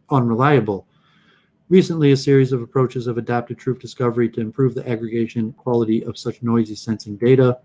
unreliable. Recently, a series of approaches have adopted truth discovery to improve the aggregation quality of such noisy sensing data.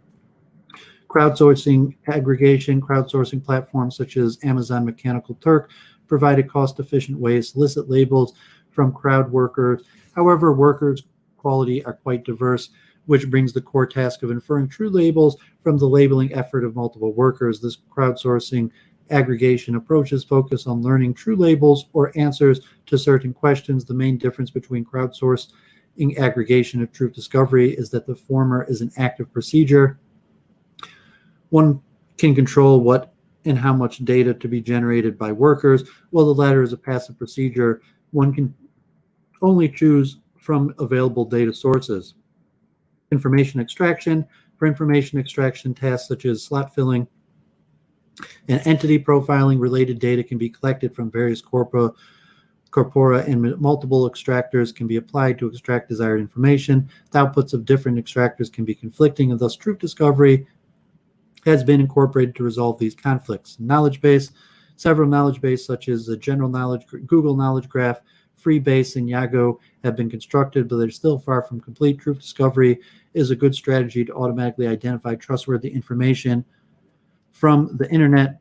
Crowdsourcing aggregation. Crowdsourcing platforms such as Amazon Mechanical Turk provide a cost-efficient way to solicit labels from crowd workers. However, workers' quality are quite diverse, which brings the core task of inferring true labels from the labeling effort of multiple workers. This crowdsourcing aggregation approaches focus on learning true labels or answers to certain questions. The main difference between crowdsourcing aggregation and truth discovery is that the former is an active procedure. One can control what and how much data to be generated by workers, while the latter is a passive procedure. One can only choose from available data sources. Information extraction. For information extraction tasks such as slot filling and entity profiling, related data can be collected from various corpora, and multiple extractors can be applied to extract desired information. The outputs of different extractors can be conflicting, and thus truth discovery has been incorporated to resolve these conflicts. Knowledge base. Several knowledge bases such as the General Knowledge, Google Knowledge Graph, Freebase, and Yago have been constructed, but they're still far from complete. Truth discovery is a good strategy to automatically identify trustworthy information from the internet.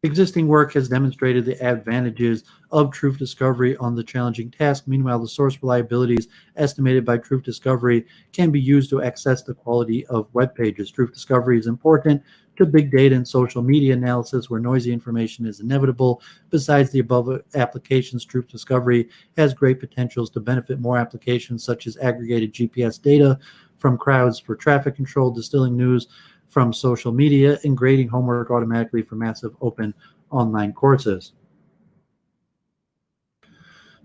Existing work has demonstrated the advantages of truth discovery on the challenging task. Meanwhile, the source reliabilities estimated by truth discovery can be used to assess the quality of web pages. Truth discovery is important to big data and social media analysis where noisy information is inevitable. Besides the above applications, truth discovery has great potentials to benefit more applications such as aggregated GPS data from crowds for traffic control, distilling news from social media, and grading homework automatically for massive open online courses.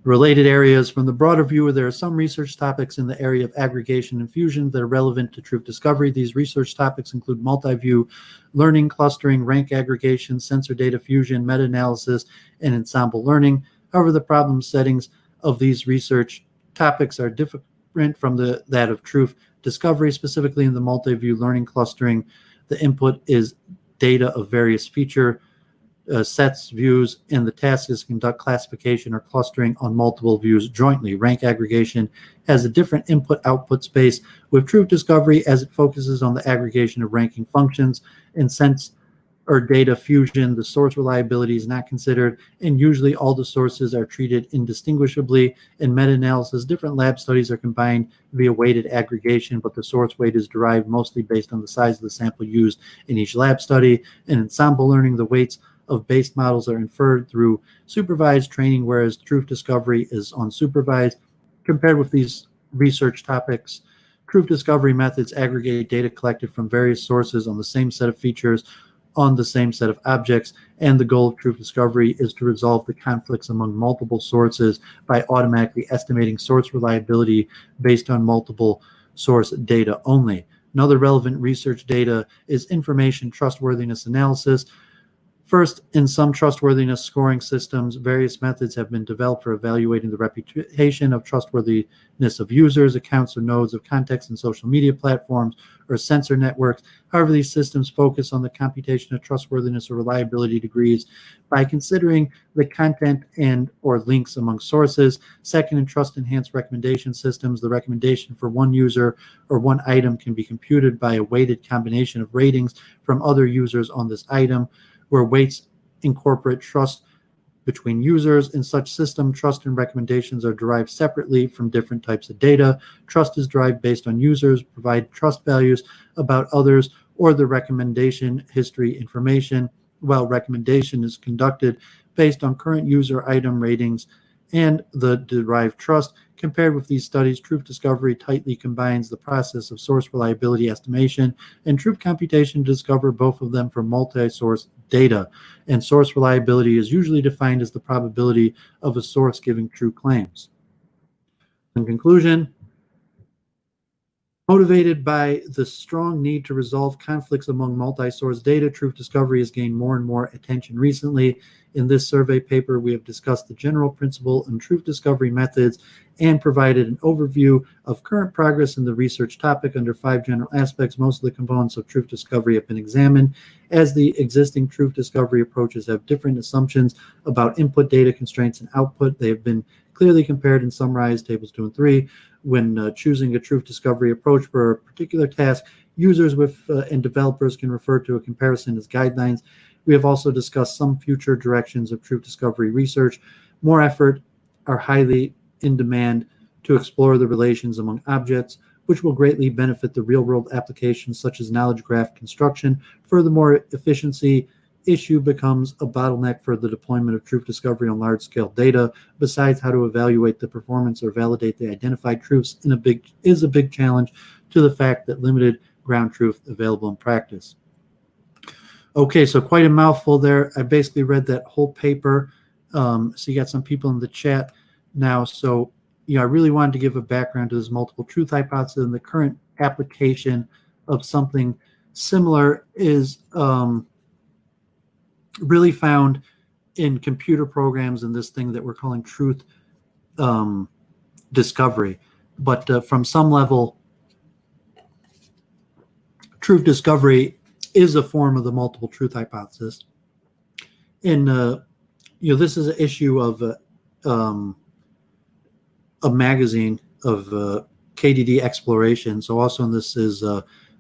Related areas from the broader view, there are some research topics in the area of aggregation and fusion that are relevant to truth discovery. These research topics include multi-view learning, clustering, rank aggregation, sensor data fusion, meta-analysis, and ensemble learning. However, the problem settings of these research topics are different from that of truth discovery. Specifically in the multi-view learning clustering, the input is data of various feature sets, views, and the task is to conduct classification or clustering on multiple views jointly. Rank aggregation has a different input-output space with truth discovery as it focuses on the aggregation of ranking functions. In sense or data fusion, the source reliability is not considered, and usually all the sources are treated indistinguishably. In meta-analysis, different lab studies are combined via weighted aggregation, but the source weight is derived mostly based on the size of the sample used in each lab study. In ensemble learning, the weights of base models are inferred through supervised training, whereas truth discovery is unsupervised. Compared with these research topics, truth discovery methods aggregate data collected from various sources on the same set of features on the same set of objects, and the goal of truth discovery is to resolve the conflicts among multiple sources by automatically estimating source reliability based on multiple source data only. Another relevant research data is information trustworthiness analysis. First, in some trustworthiness scoring systems, various methods have been developed for evaluating the reputation of trustworthiness of users, accounts, or nodes of context in social media platforms or sensor networks. However, these systems focus on the computation of trustworthiness or reliability degrees by considering the content and or links among sources. Second, in trust-enhanced recommendation systems, the recommendation for one user or one item can be computed by a weighted combination of ratings from other users on this item, where weights incorporate trust between users. In such system, trust and recommendations are derived separately from different types of data. Trust is derived based on users, provide trust values about others, or the recommendation history information, while recommendation is conducted based on current user item ratings and the derived trust. Compared with these studies, truth discovery tightly combines the process of source reliability estimation and truth computation to discover both of them from multi-source data. And source reliability is usually defined as the probability of a source giving true claims. In conclusion, motivated by the strong need to resolve conflicts among multi-source data, truth discovery has gained more and more attention recently. In this survey paper, we have discussed the general principle and truth discovery methods and provided an overview of current progress in the research topic under 5 general aspects. Most of the components of truth discovery have been examined. As the existing truth discovery approaches have different assumptions about input data constraints and output, they have been clearly compared and summarized, tables 2 and 3. When choosing a truth discovery approach for a particular task, users and developers can refer to a comparison as guidelines. We have also discussed some future directions of truth discovery research. More effort are highly in demand to explore the relations among objects, which will greatly benefit the real-world applications such as knowledge graph construction. Furthermore, efficiency issue becomes a bottleneck for the deployment of truth discovery on large-scale data. Besides, how to evaluate the performance or validate the identified truths is a big challenge to the fact that limited ground truth available in practice. Okay, so quite a mouthful there. I basically read that whole paper. So you got some people in the chat now. So, I really wanted to give a background to this multiple truth hypothesis, and the current application of something similar is really found in computer programs and this thing that we're calling truth discovery. But from some level, truth discovery is a form of the multiple truth hypothesis. And this is an issue of a magazine of KDD exploration. So also this is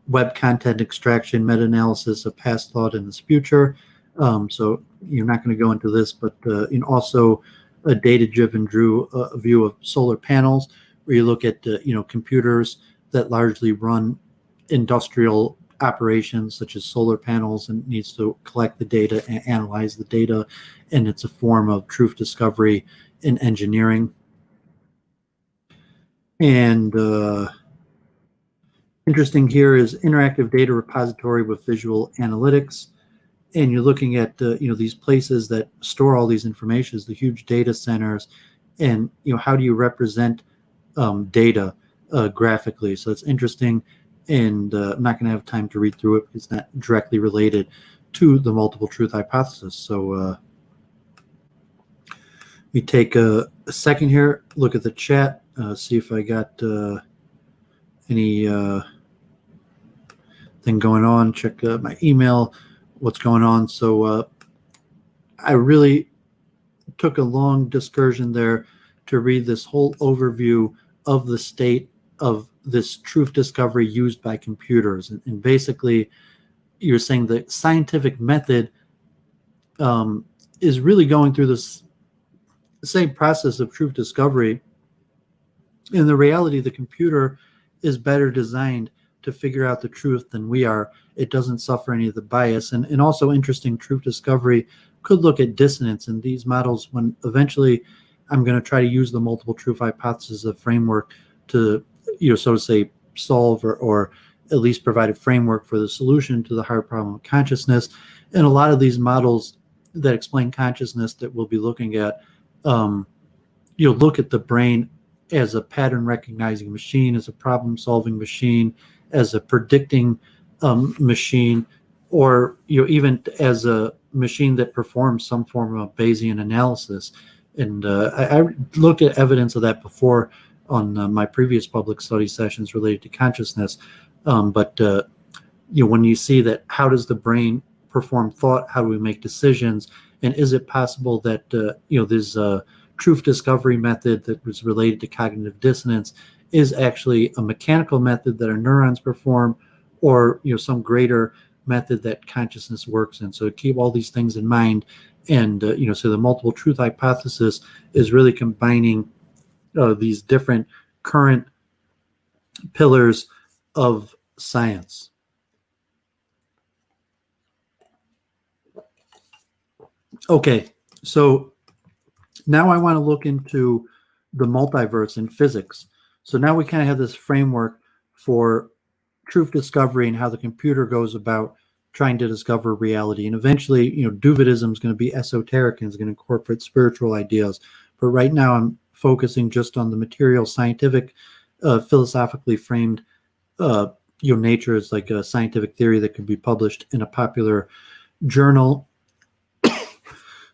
web content extraction, meta-analysis of past thought and its future. So you're not going to go into this, but also a data-driven view of solar panels, where you look at computers that largely run industrial operations such as solar panels, and needs to collect the data and analyze the data, and it's a form of truth discovery in engineering. And interesting here is interactive data repository with visual analytics. And you're looking at these places that store all these informations, the huge data centers, and how do you represent data graphically? So it's interesting, and I'm not going to have time to read through it. It's not directly related to the multiple truth hypothesis. So we take a second here, look at the chat, see if I got any thing going on, check my email, what's going on. So I really took a long discursion there to read this whole overview of the state of this truth discovery used by computers. And basically, you're saying the scientific method is really going through this same process of truth discovery. In the reality, the computer is better designed to figure out the truth than we are. It doesn't suffer any of the bias. And also interesting, truth discovery could look at dissonance in these models, when eventually I'm going to try to use the multiple truth hypothesis as a framework to, so to say, solve or at least provide a framework for the solution to the hard problem of consciousness. And a lot of these models that explain consciousness that we'll be looking at, look at the brain as a pattern recognizing machine, as a problem solving machine, as a predicting machine, or even as a machine that performs some form of Bayesian analysis. And I looked at evidence of that before on my previous public study sessions related to consciousness. But when you see that, how does the brain perform thought? How do we make decisions? And is it possible that this truth discovery method that was related to cognitive dissonance is actually a mechanical method that our neurons perform, or some greater method that consciousness works in? So keep all these things in mind. And so the multiple truth hypothesis is really combining these different current pillars of science. Okay, so now I want to look into the multiverse in physics. So now we kind of have this framework for truth discovery and how the computer goes about trying to discover reality. And eventually, Duvidism is going to be esoteric and is going to incorporate spiritual ideas. But right now I'm focusing just on the material, scientific, philosophically framed nature is like a scientific theory that could be published in a popular journal.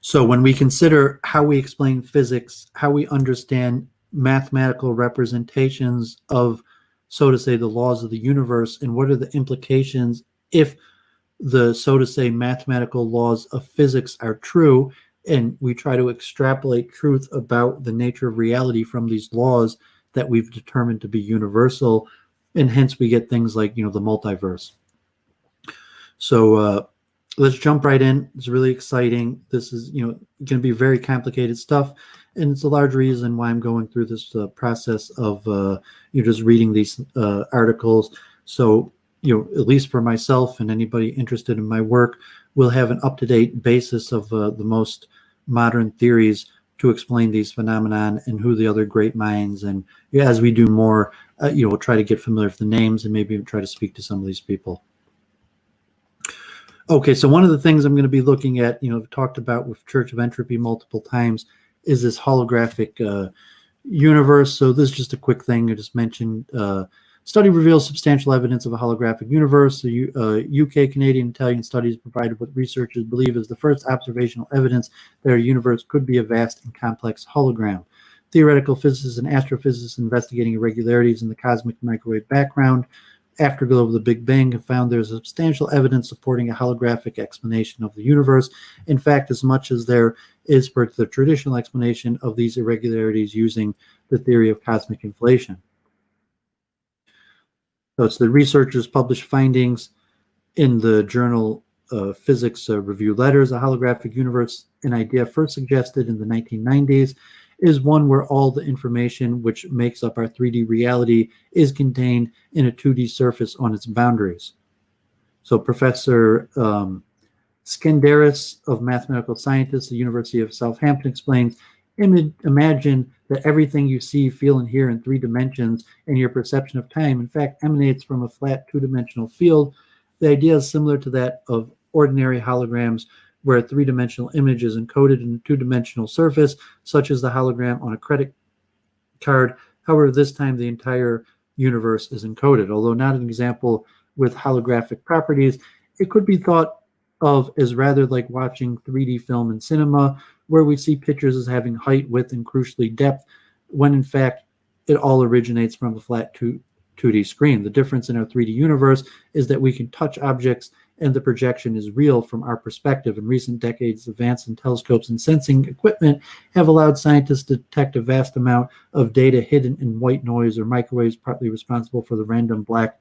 So when we consider how we explain physics, how we understand mathematical representations of, so to say, the laws of the universe, and what are the implications if the, so to say, mathematical laws of physics are true, and we try to extrapolate truth about the nature of reality from these laws that we've determined to be universal, and hence we get things like, the multiverse. So let's jump right in. It's really exciting. This is, going to be very complicated stuff, and it's a large reason why I'm going through this process of just reading these articles. So, at least for myself and anybody interested in my work, we'll have an up-to-date basis of the most modern theories to explain these phenomenon and who the other great minds. And as we do more, we'll try to get familiar with the names and maybe even try to speak to some of these people. Okay, so one of the things I'm going to be looking at, I've talked about with Church of Entropy multiple times, is this holographic universe. So this is just a quick thing I just mentioned. Study reveals substantial evidence of a holographic universe. The UK, Canadian, Italian studies provided what researchers believe is the first observational evidence that our universe could be a vast and complex hologram. Theoretical physicists and astrophysicists investigating irregularities in the cosmic microwave background afterglow of the Big Bang have found there's substantial evidence supporting a holographic explanation of the universe. In fact, as much as there is for the traditional explanation of these irregularities using the theory of cosmic inflation. So it's the researchers published findings in the journal Physics Review Letters, a holographic universe, an idea first suggested in the 1990s, is one where all the information which makes up our 3D reality is contained in a 2D surface on its boundaries. So Professor Skenderis of mathematical scientists at the University of Southampton explains, imagine that everything you see, feel, and hear in 3 dimensions and your perception of time, in fact, emanates from a flat 2-dimensional field. The idea is similar to that of ordinary holograms, where a 3-dimensional image is encoded in a 2-dimensional surface, such as the hologram on a credit card. However, this time the entire universe is encoded. Although not an example with holographic properties, it could be thought of as rather like watching 3D film in cinema, where we see pictures as having height, width, and crucially depth, when in fact it all originates from a flat 2D screen. The difference in our 3D universe is that we can touch objects and the projection is real from our perspective. In recent decades, advances in telescopes and sensing equipment have allowed scientists to detect a vast amount of data hidden in white noise or microwaves, partly responsible for the random black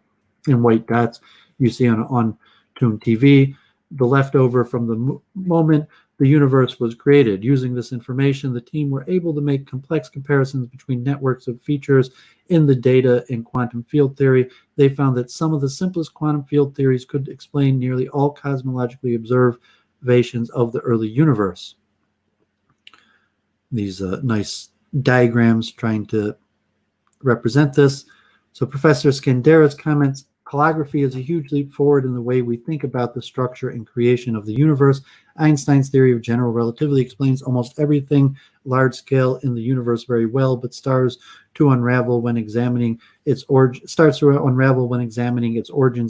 and white dots you see on tuned TV, the leftover from the moment the universe was created. Using this information, the team were able to make complex comparisons between networks of features in the data in quantum field theory. They found that some of the simplest quantum field theories could explain nearly all cosmologically observations of the early universe. These nice diagrams trying to represent this. So Professor Skenderis comments, holography is a huge leap forward in the way we think about the structure and creation of the universe. Einstein's theory of general relativity explains almost everything large scale in the universe very well, but starts to unravel when examining its origins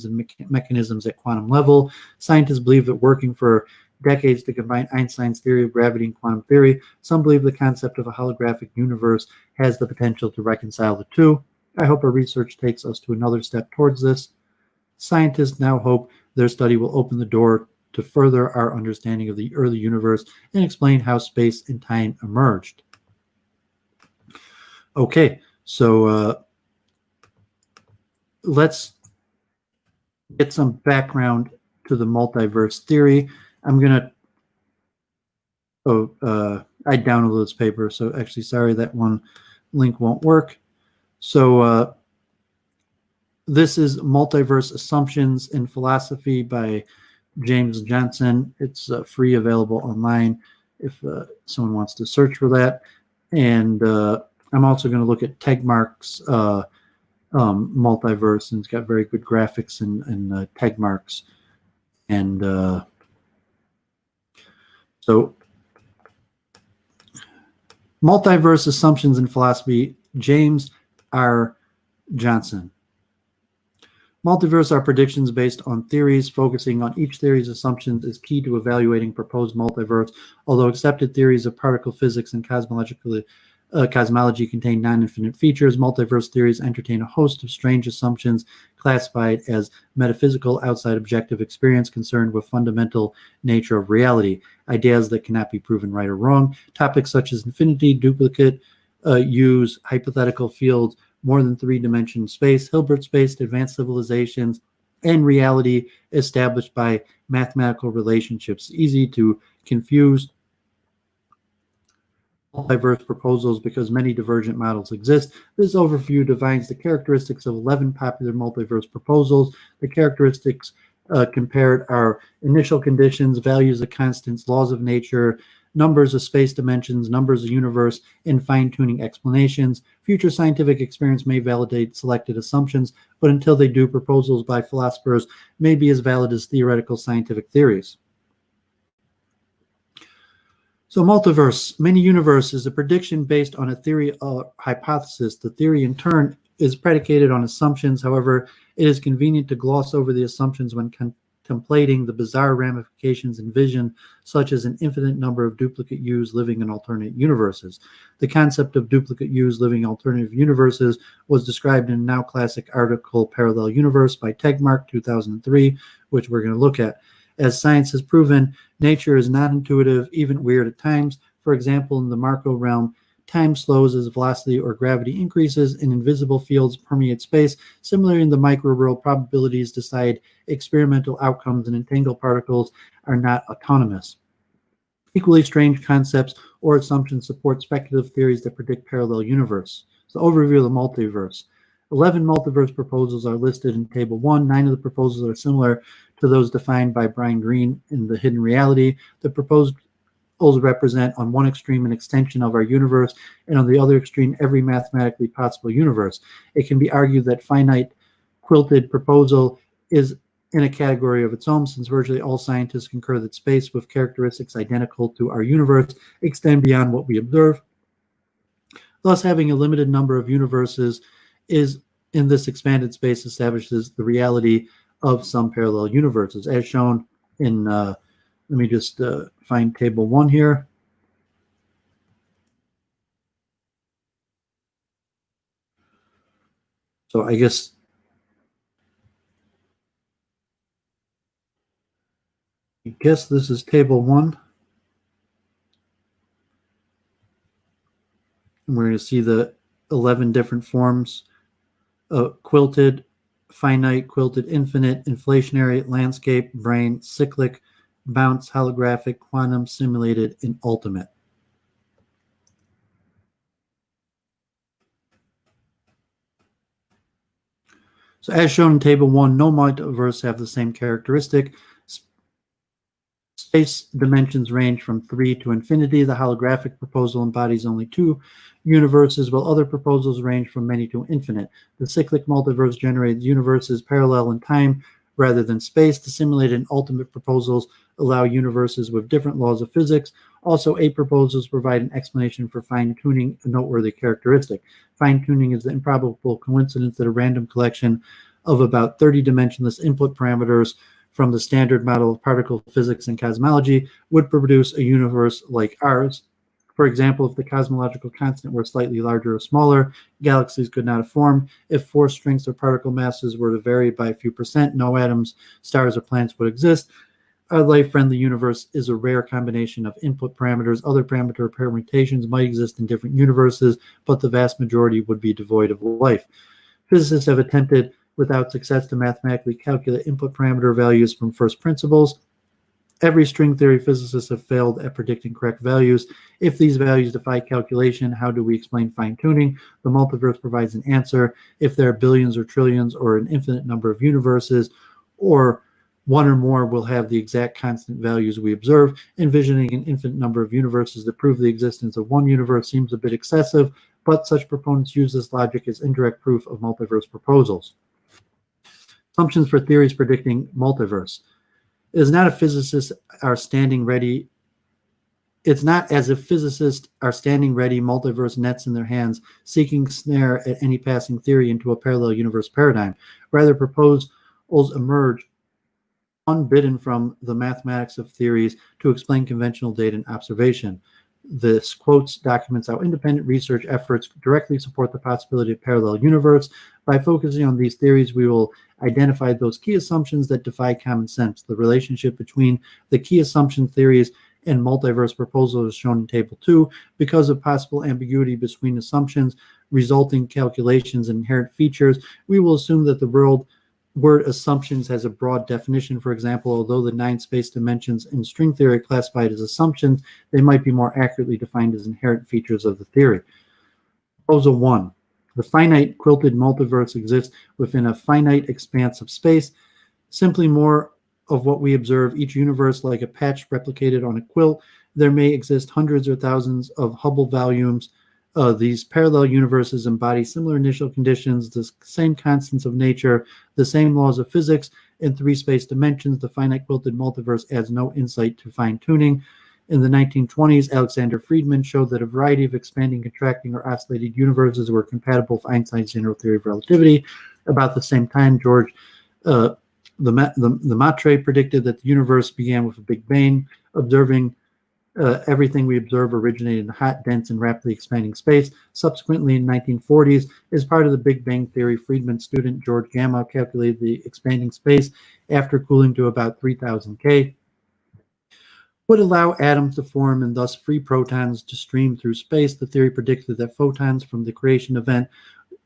and mechanisms at quantum level. Scientists believe that working for decades to combine Einstein's theory of gravity and quantum theory, some believe the concept of a holographic universe has the potential to reconcile the two. I hope our research takes us to another step towards this. Scientists now hope their study will open the door to further our understanding of the early universe and explain how space and time emerged. Okay, so let's get some background to the multiverse theory. I'm going to, I downloaded this paper, so actually, sorry, that one link won't work. So this is Multiverse Assumptions in Philosophy by James Johnson. It's free, available online if someone wants to search for that. And I'm also going to look at Tegmark's Multiverse, and it's got very good graphics and Tegmark's. And so Multiverse Assumptions in Philosophy, James R. Johnson. Multiverse are predictions based on theories. Focusing on each theory's assumptions is key to evaluating proposed multiverse. Although accepted theories of particle physics and cosmology contain non-infinite features, multiverse theories entertain a host of strange assumptions classified as metaphysical, outside objective experience concerned with fundamental nature of reality, ideas that cannot be proven right or wrong. Topics such as infinity, duplicate, use, hypothetical fields, more than 3-dimensional space, Hilbert space, advanced civilizations, and reality established by mathematical relationships. Easy to confuse multiverse proposals because many divergent models exist. This overview defines the characteristics of 11 popular multiverse proposals. The characteristics compared are initial conditions, values of constants, laws of nature, numbers of space dimensions, numbers of universe, and fine-tuning explanations. Future scientific experience may validate selected assumptions, but until they do, proposals by philosophers may be as valid as theoretical scientific theories. So multiverse, many universe, is a prediction based on a theory or hypothesis. The theory in turn is predicated on assumptions. However, it is convenient to gloss over the assumptions when contemplating the bizarre ramifications envisioned, such as an infinite number of duplicate U's living in alternate universes. The concept of duplicate U's living in alternative universes was described in a now classic article, Parallel Universe, by Tegmark, 2003, which we're going to look at. As science has proven, nature is not intuitive, even weird at times. For example, in the Marco realm, time slows as velocity or gravity increases, and invisible fields permeate space. Similarly, in the microworld, probabilities decide experimental outcomes, and entangled particles are not autonomous. Equally strange concepts or assumptions support speculative theories that predict parallel universe. So, overview of the multiverse. 11 multiverse proposals are listed in Table 1. 9 of the proposals are similar to those defined by Brian Greene in The Hidden Reality. The proposed represent on one extreme an extension of our universe, and on the other extreme every mathematically possible universe. It can be argued that finite quilted proposal is in a category of its own, since virtually all scientists concur that space with characteristics identical to our universe extend beyond what we observe. Thus, having a limited number of universes is in this expanded space establishes the reality of some parallel universes, as shown in let me just find Table 1 here. So I guess this is Table 1. And we're going to see the 11 different forms: quilted, finite, quilted, infinite, inflationary, landscape, brain, cyclic, bounce, holographic, quantum, simulated, and ultimate. So as shown in Table 1, no multiverse have the same characteristic. Space dimensions range from 3 to infinity. The holographic proposal embodies only 2 universes, while other proposals range from many to infinite. The cyclic multiverse generates universes parallel in time rather than space. The simulated and ultimate proposals allow universes with different laws of physics. Also, 8 proposals provide an explanation for fine-tuning, a noteworthy characteristic. Fine-tuning is the improbable coincidence that a random collection of about 30 dimensionless input parameters from the standard model of particle physics and cosmology would produce a universe like ours. For example, if the cosmological constant were slightly larger or smaller, galaxies could not have formed. If force strengths or particle masses were to vary by a few percent, no atoms, stars, or planets would exist. Our life-friendly universe is a rare combination of input parameters. Other parameter permutations might exist in different universes, but the vast majority would be devoid of life. Physicists have attempted without success to mathematically calculate input parameter values from first principles. Every string theory physicists have failed at predicting correct values. If these values defy calculation, how do we explain fine-tuning? The multiverse provides an answer. If there are billions or trillions or an infinite number of universes, or one or more will have the exact constant values we observe. Envisioning an infinite number of universes that prove the existence of one universe seems a bit excessive, but such proponents use this logic as indirect proof of multiverse proposals. Assumptions for theories predicting multiverse. It is not if physicists are standing ready. It's not as if physicists are standing ready, multiverse nets in their hands, seeking snare at any passing theory into a parallel universe paradigm. Rather, proposals emerge unbidden from the mathematics of theories to explain conventional data and observation. This quotes documents how independent research efforts directly support the possibility of parallel universe. By focusing on these theories, we will identify those key assumptions that defy common sense. The relationship between the key assumption theories and multiverse proposals is shown in Table 2. Because of possible ambiguity between assumptions, resulting calculations, and inherent features, we will assume that the word assumptions has a broad definition. For example, although the 9 space dimensions in string theory are classified as assumptions, they might be more accurately defined as inherent features of the theory. Proposal 1. The finite quilted multiverse exists within a finite expanse of space. Simply more of what we observe, each universe like a patch replicated on a quilt. There may exist hundreds or thousands of Hubble volumes. These parallel universes embody similar initial conditions, the same constants of nature, the same laws of physics. In 3 space dimensions, the finite quilted multiverse adds no insight to fine-tuning. In the 1920s, Alexander Friedman showed that a variety of expanding, contracting, or oscillating universes were compatible with Einstein's general theory of relativity. About the same time, George Lemaitre predicted that the universe began with a Big Bang. Observing everything we observe originated in hot, dense, and rapidly expanding space. Subsequently, in the 1940s, as part of the Big Bang theory, Friedman's student George Gamow calculated the expanding space after cooling to about 3,000 K. would allow atoms to form and thus free protons to stream through space. The theory predicted that photons from the creation event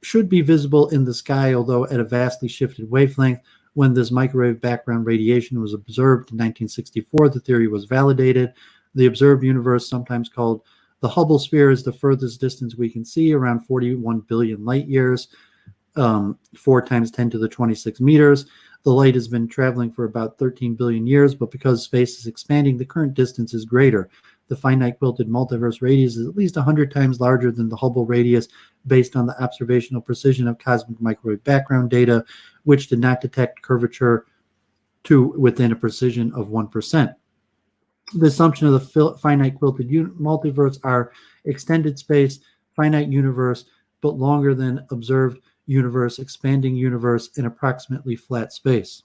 should be visible in the sky, although at a vastly shifted wavelength. When this microwave background radiation was observed in 1964, the theory was validated. The observed universe, sometimes called the Hubble sphere, is the furthest distance we can see, around 41 billion light years, 4 times 10 to the 26 meters. The light has been traveling for about 13 billion years, but because space is expanding, the current distance is greater. The finite quilted multiverse radius is at least 100 times larger than the Hubble radius, based on the observational precision of cosmic microwave background data, which did not detect curvature to within a precision of 1%. The assumption of the finite quilted multiverse are extended space, finite universe, but longer than observed universe, expanding universe, and approximately flat space.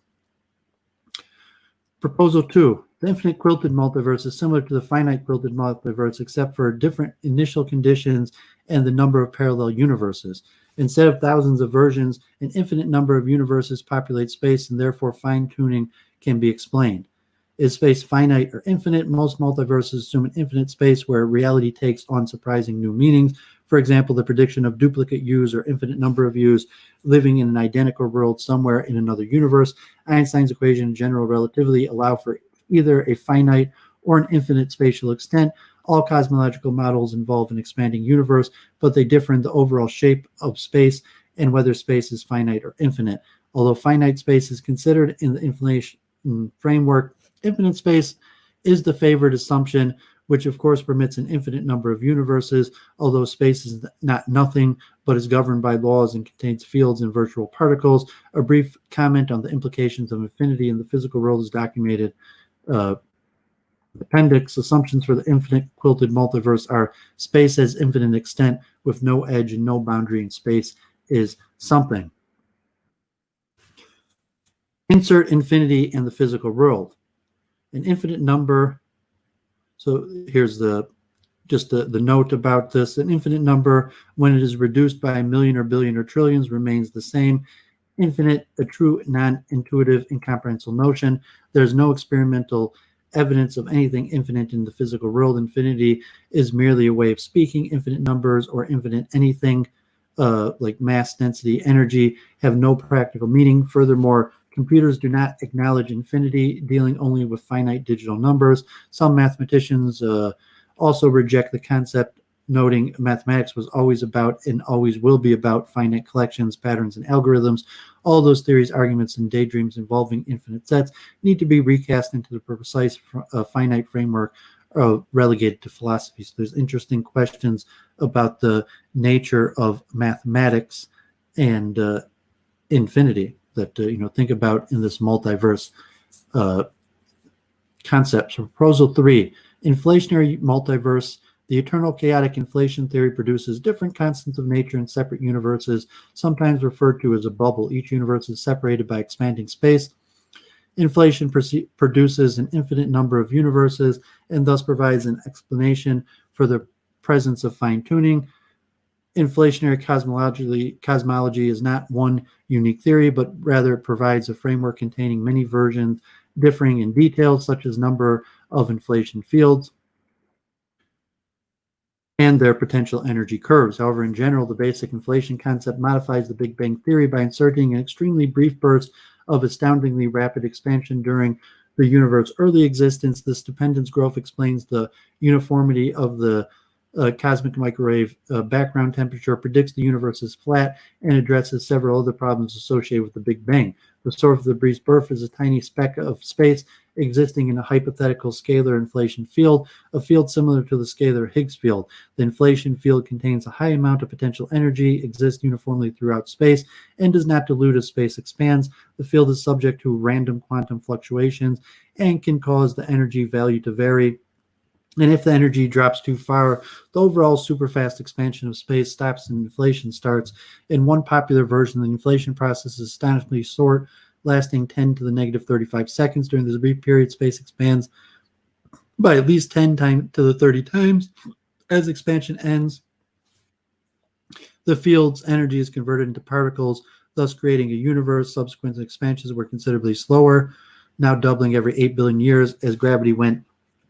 Proposal 2. The infinite quilted multiverse is similar to the finite quilted multiverse, except for different initial conditions and the number of parallel universes. Instead of thousands of versions, an infinite number of universes populate space, and therefore fine-tuning can be explained. Is space finite or infinite? Most multiverses assume an infinite space where reality takes on surprising new meanings. For example, the prediction of duplicate U's or infinite number of U's living in an identical world somewhere in another universe. Einstein's equation of general relativity allow for either a finite or an infinite spatial extent. All cosmological models involve an expanding universe, but they differ in the overall shape of space and whether space is finite or infinite. Although finite space is considered in the inflation framework, infinite space is the favored assumption, which of course permits an infinite number of universes, although space is not nothing, but is governed by laws and contains fields and virtual particles. A brief comment on the implications of infinity in the physical world is documented. Appendix. Assumptions for the infinite quilted multiverse are: space has infinite extent with no edge and no boundary, and space is something. Insert infinity in the physical world. An infinite number. So here's the note about this. An infinite number, when it is reduced by a million or billion or trillions, remains the same. Infinite, a true non-intuitive, incomprehensible notion. There's no experimental evidence of anything infinite in the physical world. Infinity is merely a way of speaking. Infinite numbers or infinite anything, like mass, density, energy, have no practical meaning. Furthermore, computers do not acknowledge infinity, dealing only with finite digital numbers. Some mathematicians also reject the concept, noting mathematics was always about and always will be about finite collections, patterns, and algorithms. All those theories, arguments, and daydreams involving infinite sets need to be recast into the precise finite framework relegated to philosophy. So there's interesting questions about the nature of mathematics and infinity that think about in this multiverse concept. So proposal 3, inflationary multiverse. The eternal chaotic inflation theory produces different constants of nature in separate universes, sometimes referred to as a bubble. Each universe is separated by expanding space. Inflation produces an infinite number of universes and thus provides an explanation for the presence of fine-tuning. Inflationary cosmology is not one unique theory, but rather provides a framework containing many versions differing in details, such as number of inflation fields and their potential energy curves. However, in general, the basic inflation concept modifies the Big Bang theory by inserting an extremely brief burst of astoundingly rapid expansion during the universe's early existence. This dependence growth explains the uniformity of the cosmic microwave background temperature, predicts the universe is flat, and addresses several other problems associated with the Big Bang. The source of the brief burst is a tiny speck of space existing in a hypothetical scalar inflation field, a field similar to the scalar Higgs field. The inflation field contains a high amount of potential energy, exists uniformly throughout space, and does not dilute as space expands. The field is subject to random quantum fluctuations and can cause the energy value to vary. And if the energy drops too far, the overall superfast expansion of space stops and inflation starts. In one popular version, the inflation process is astonishingly short, lasting 10 to the negative 35 seconds. During this brief period, space expands by at least 10 to the 30 times. As expansion ends, the field's energy is converted into particles, thus creating a universe. Subsequent expansions were considerably slower, now doubling every 8 billion years as gravity went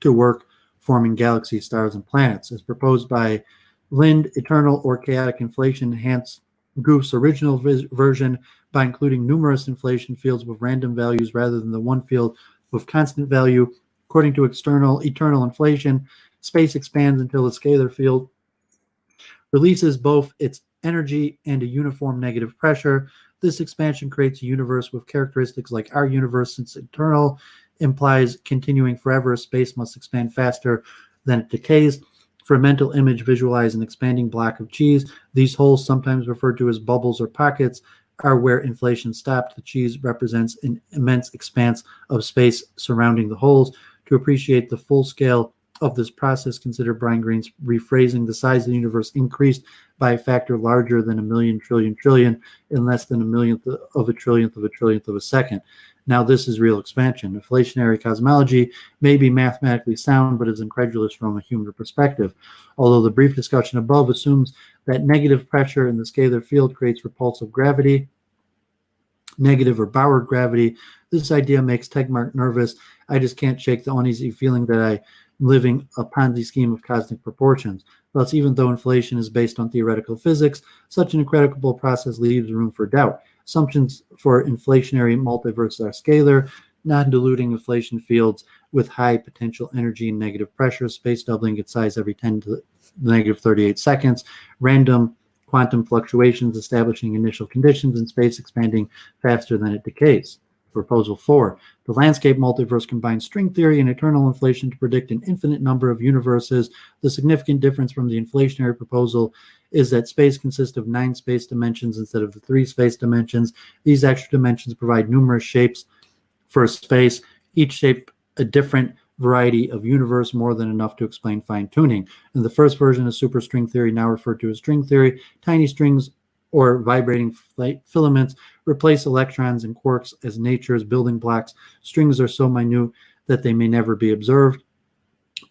to work, forming galaxies, stars, and planets. As proposed by Lind, eternal or chaotic inflation enhanced Gouff's original version by including numerous inflation fields with random values rather than the one field with constant value. According to eternal inflation, space expands until the scalar field releases both its energy and a uniform negative pressure. This expansion creates a universe with characteristics like our universe. Since eternal implies continuing forever, space must expand faster than it decays. For a mental image, visualize an expanding block of cheese. These holes, sometimes referred to as bubbles or pockets, are where inflation stopped. The cheese represents an immense expanse of space surrounding the holes. To appreciate the full scale of this process, consider Brian Greene's rephrasing. The size of the universe increased by a factor larger than a million trillion in less than a millionth of a trillionth of a second. Now this is real expansion. Inflationary cosmology may be mathematically sound, but is incredulous from a human perspective. Although the brief discussion above assumes that negative pressure in the scalar field creates repulsive gravity, negative or Bauer gravity, this idea makes Tegmark nervous. I just can't shake the uneasy feeling that I'm living a Ponzi scheme of cosmic proportions. Thus, even though inflation is based on theoretical physics, such an incredible process leaves room for doubt. Assumptions for inflationary multiverses are scalar, non-diluting inflation fields with high potential energy and negative pressure, space doubling its size every 10 to the negative 38 seconds, random quantum fluctuations establishing initial conditions, and space expanding faster than it decays. Proposal 4. The landscape multiverse combines string theory and eternal inflation to predict an infinite number of universes. The significant difference from the inflationary proposal is that space consists of 9 space dimensions instead of the 3 space dimensions. These extra dimensions provide numerous shapes for space, each shape a different variety of universe, more than enough to explain fine-tuning. In the first version of superstring theory, now referred to as string theory, tiny strings or vibrating filaments replace electrons and quarks as nature's building blocks. Strings are so minute that they may never be observed.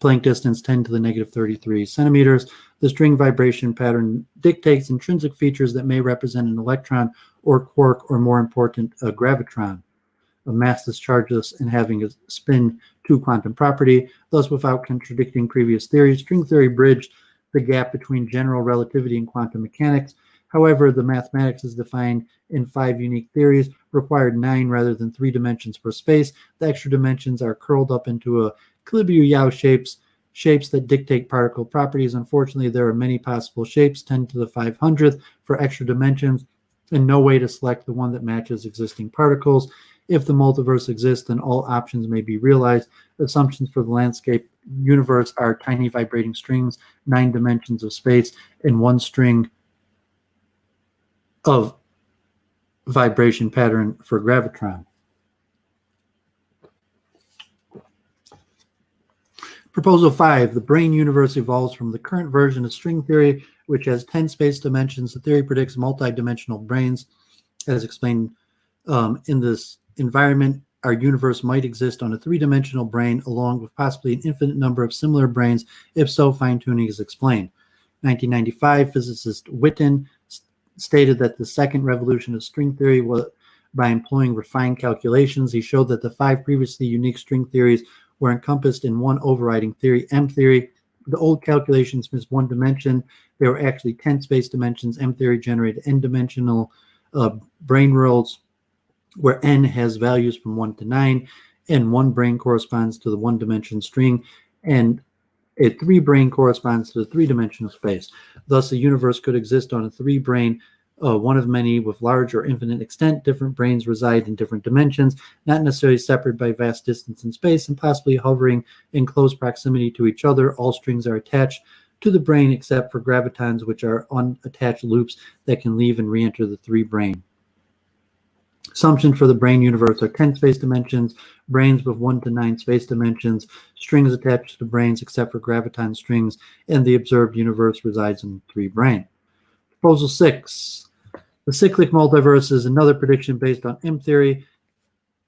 Planck distance 10 to the negative 33 centimeters. The string vibration pattern dictates intrinsic features that may represent an electron or quark, or more important, a gravitron, a massless, chargeless, and having a spin 2 quantum property. Thus, without contradicting previous theories, string theory bridged the gap between general relativity and quantum mechanics. However, the mathematics is defined in 5 unique theories, required 9 rather than 3 dimensions for space. The extra dimensions are curled up into a Calabi-Yau shapes that dictate particle properties. Unfortunately, there are many possible shapes, 10 to the 500th, for extra dimensions, and no way to select the one that matches existing particles. If the multiverse exists, then all options may be realized. Assumptions for the landscape universe are tiny vibrating strings, 9 dimensions of space, and 1 string of vibration pattern for gravitron. Proposal 5, the brain universe evolves from the current version of string theory, which has 10 space dimensions. The theory predicts multidimensional brains. As explained in this environment, our universe might exist on a 3-dimensional brain, along with possibly an infinite number of similar brains. If so, fine-tuning is explained. 1995, physicist Witten stated that the second revolution of string theory was by employing refined calculations. He showed that the 5 previously unique string theories were encompassed in one overriding theory, M theory. The old calculations missed 1 dimension. There were actually 10 space dimensions. M theory generated n-dimensional brain worlds where n has values from 1 to 9, and 1 brain corresponds to the 1-dimension string, and a 3 brain corresponds to the 3-dimensional space. Thus, a universe could exist on a 3 brain, one of many with large or infinite extent. Different brains reside in different dimensions, not necessarily separate by vast distance in space, and possibly hovering in close proximity to each other. All strings are attached to the brain except for gravitons, which are unattached loops that can leave and re-enter the 3 brain. Assumption for the brain universe are 10 space dimensions, brains with 1 to 9 space dimensions, strings attached to brains except for graviton strings, and the observed universe resides in 3 brain. Proposal 6. The cyclic multiverse is another prediction based on M theory.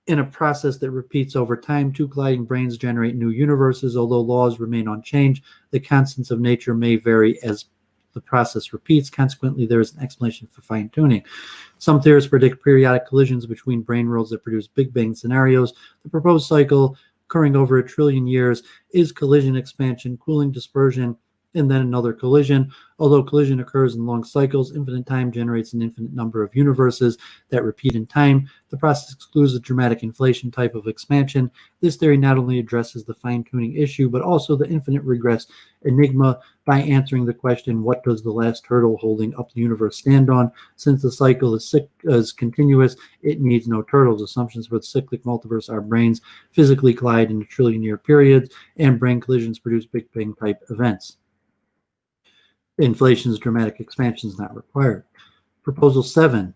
In a process that repeats over time, 2 colliding brains generate new universes. Although laws remain unchanged, the constants of nature may vary as the process repeats. Consequently, there is an explanation for fine-tuning. Some theorists predict periodic collisions between brain worlds that produce Big Bang scenarios. The proposed cycle occurring over 1 trillion years is collision, expansion, cooling, dispersion, and then another collision. Although collision occurs in long cycles, infinite time generates an infinite number of universes that repeat in time. The process excludes the dramatic inflation type of expansion. This theory not only addresses the fine-tuning issue, but also the infinite regress enigma by answering the question, what does the last turtle holding up the universe stand on? Since the cycle is continuous, it needs no turtles. Assumptions for the cyclic multiverse are brains physically collide in trillion-year periods, and brain collisions produce Big Bang-type events. Inflation's dramatic expansion is not required. Proposal 7.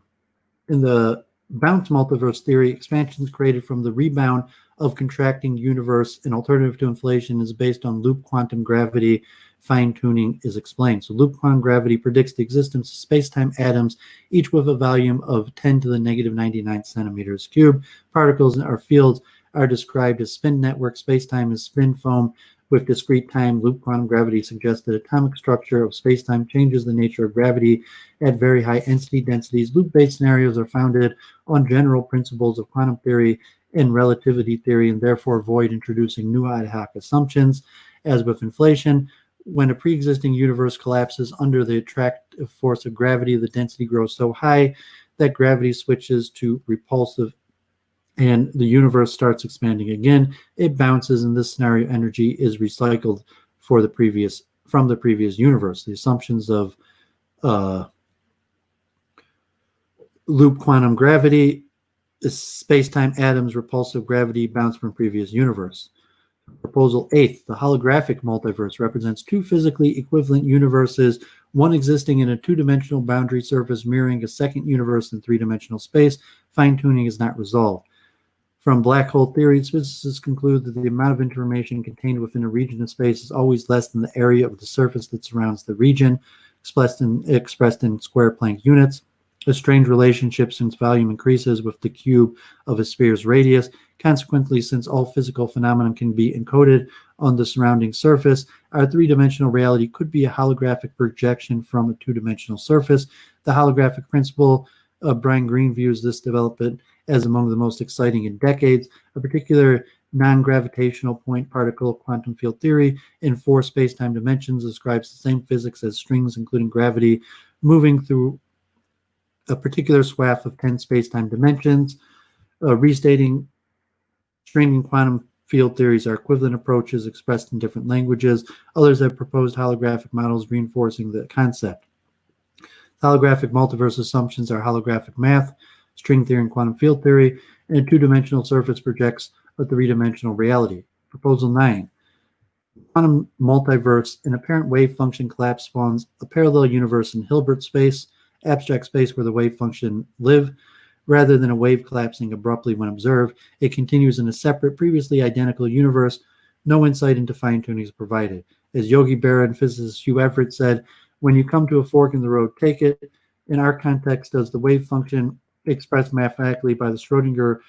In the bounce multiverse theory, expansions created from the rebound of contracting universe, an alternative to inflation, is based on loop quantum gravity. Fine-tuning is explained. So loop quantum gravity predicts the existence of space-time atoms, each with a volume of 10 to the negative 99 centimeters cubed. Particles or fields are described as spin networks. Space-time is spin foam with discrete time. Loop quantum gravity suggests that atomic structure of space-time changes the nature of gravity at very high densities. Loop-based scenarios are founded on general principles of quantum theory and relativity theory, and therefore avoid introducing new ad hoc assumptions. As with inflation, when a pre-existing universe collapses under the attractive force of gravity, the density grows so high that gravity switches to repulsive and the universe starts expanding again. It bounces. In this scenario, energy is recycled from the previous universe. The assumptions of loop quantum gravity is space-time atoms, repulsive gravity, bounce from previous universe. Proposal 8. The holographic multiverse represents two physically equivalent universes, one existing in a two-dimensional boundary surface mirroring a second universe in three-dimensional space. Fine-tuning is not resolved. From black hole theories, physicists conclude that the amount of information contained within a region of space is always less than the area of the surface that surrounds the region, expressed in square Planck units. A strange relationship since volume increases with the cube of a sphere's radius. Consequently, since all physical phenomena can be encoded on the surrounding surface, our three-dimensional reality could be a holographic projection from a two-dimensional surface. The holographic principle of Brian Greene views this development as among the most exciting in decades. A particular non-gravitational point particle quantum field theory in 4 space-time dimensions describes the same physics as strings, including gravity, moving through a particular swath of 10 space-time dimensions. Restating string and quantum field theories are equivalent approaches expressed in different languages. Others have proposed holographic models reinforcing the concept. Holographic multiverse assumptions are holographic math, string theory, and quantum field theory, and a two-dimensional surface projects a three-dimensional reality. Proposal 9. Quantum multiverse, an apparent wave function collapse spawns a parallel universe in Hilbert space, abstract space where the wave function live. Rather than a wave collapsing abruptly when observed, it continues in a separate, previously identical universe. No insight into fine-tuning is provided. As Yogi Berra and physicist Hugh Everett said, when you come to a fork in the road, take it. In our context, does the wave function expressed mathematically by the Schrodinger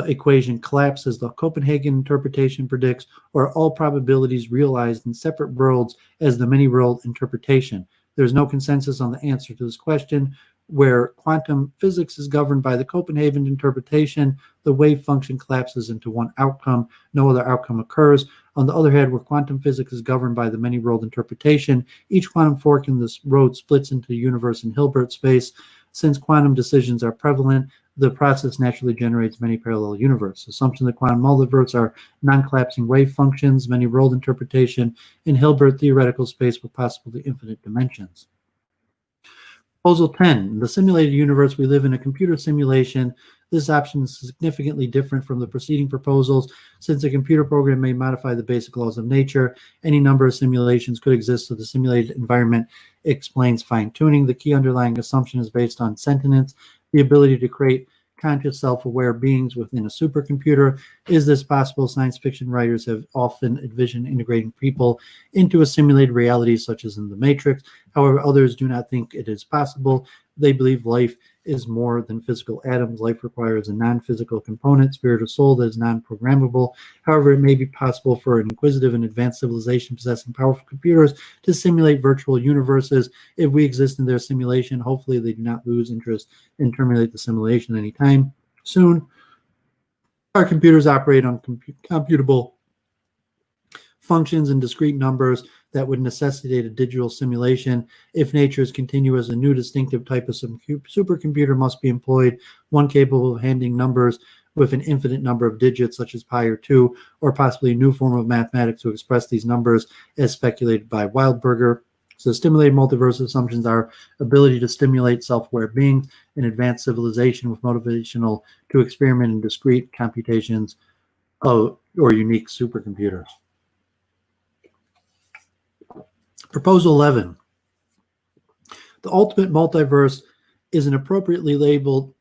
equation collapse as the Copenhagen interpretation predicts, or all probabilities realized in separate worlds as the many-world interpretation? There's no consensus on the answer to this question. Where quantum physics is governed by the Copenhagen interpretation, the wave function collapses into one outcome. No other outcome occurs. On the other hand, where quantum physics is governed by the many-world interpretation, each quantum fork in this road splits into the universe in Hilbert space. Since quantum decisions are prevalent, the process naturally generates many parallel universes. Assumption that quantum multiverses are non-collapsing wave functions, many-world interpretation, in Hilbert theoretical space with possibly infinite dimensions. Proposal 10. In the simulated universe, we live in a computer simulation. This option is significantly different from the preceding proposals. Since a computer program may modify the basic laws of nature, any number of simulations could exist, so the simulated environment explains fine-tuning. The key underlying assumption is based on sentience, the ability to create conscious, self-aware beings within a supercomputer. Is this possible? Science fiction writers have often envisioned integrating people into a simulated reality, such as in The Matrix. However, others do not think it is possible. They believe life is more than physical atoms. Life requires a non-physical component, spirit or soul, that is non-programmable. However, it may be possible for an inquisitive and advanced civilization possessing powerful computers to simulate virtual universes. If we exist in their simulation, hopefully they do not lose interest and terminate the simulation anytime soon. Our computers operate on computable functions and discrete numbers that would necessitate a digital simulation. If nature is continuous, a new distinctive type of supercomputer must be employed, one capable of handling numbers with an infinite number of digits, such as pi or 2, or possibly a new form of mathematics to express these numbers, as speculated by Wildberger. So stimulated multiverse assumptions are ability to stimulate self-aware beings and advanced civilization with motivational to experiment in discrete computations or unique supercomputers. Proposal 11. The ultimate multiverse is appropriately labeled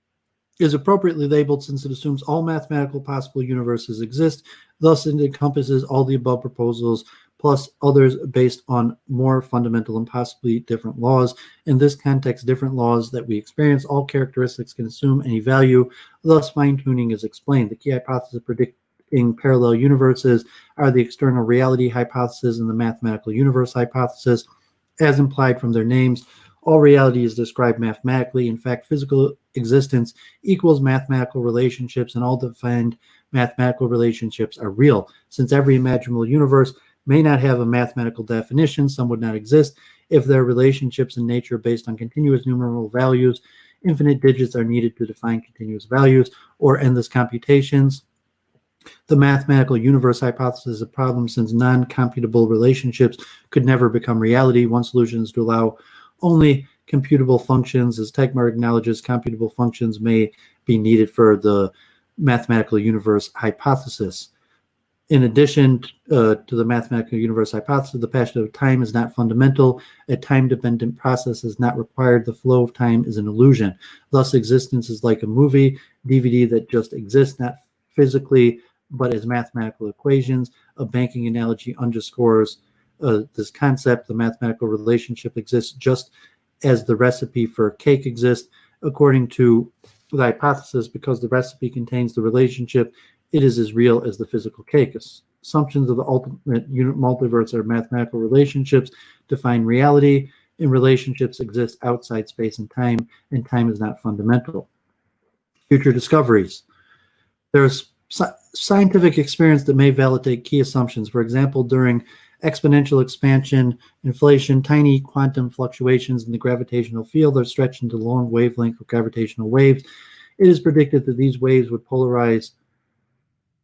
since it assumes all mathematical possible universes exist. Thus, it encompasses all the above proposals plus others based on more fundamental and possibly different laws. In this context, different laws that we experience, all characteristics can assume any value. Thus, fine-tuning is explained. The key hypothesis predicting parallel universes are the external reality hypothesis and the mathematical universe hypothesis. As implied from their names, all reality is described mathematically. In fact, physical existence equals mathematical relationships, and all defined mathematical relationships are real. Since every imaginable universe may not have a mathematical definition, some would not exist. If their relationships in nature are based on continuous numeral values, infinite digits are needed to define continuous values or endless computations. The mathematical universe hypothesis is a problem since non-computable relationships could never become reality. One solution is to allow only computable functions. As Tegmark acknowledges, computable functions may be needed for the mathematical universe hypothesis. In addition to the mathematical universe hypothesis, the passage of time is not fundamental. A time-dependent process is not required. The flow of time is an illusion. Thus, existence is like a movie DVD that just exists, not physically, but as mathematical equations. A banking analogy underscores this concept. The mathematical relationship exists just as the recipe for cake exists. According to the hypothesis, because the recipe contains the relationship, it is as real as the physical cake. Assumptions of the ultimate multiverse are mathematical relationships define reality, and relationships exist outside space and time is not fundamental. Future discoveries. There's scientific experience that may validate key assumptions. For example, during exponential expansion, inflation, tiny quantum fluctuations in the gravitational field are stretched into long wavelength of gravitational waves. It is predicted that these waves would polarize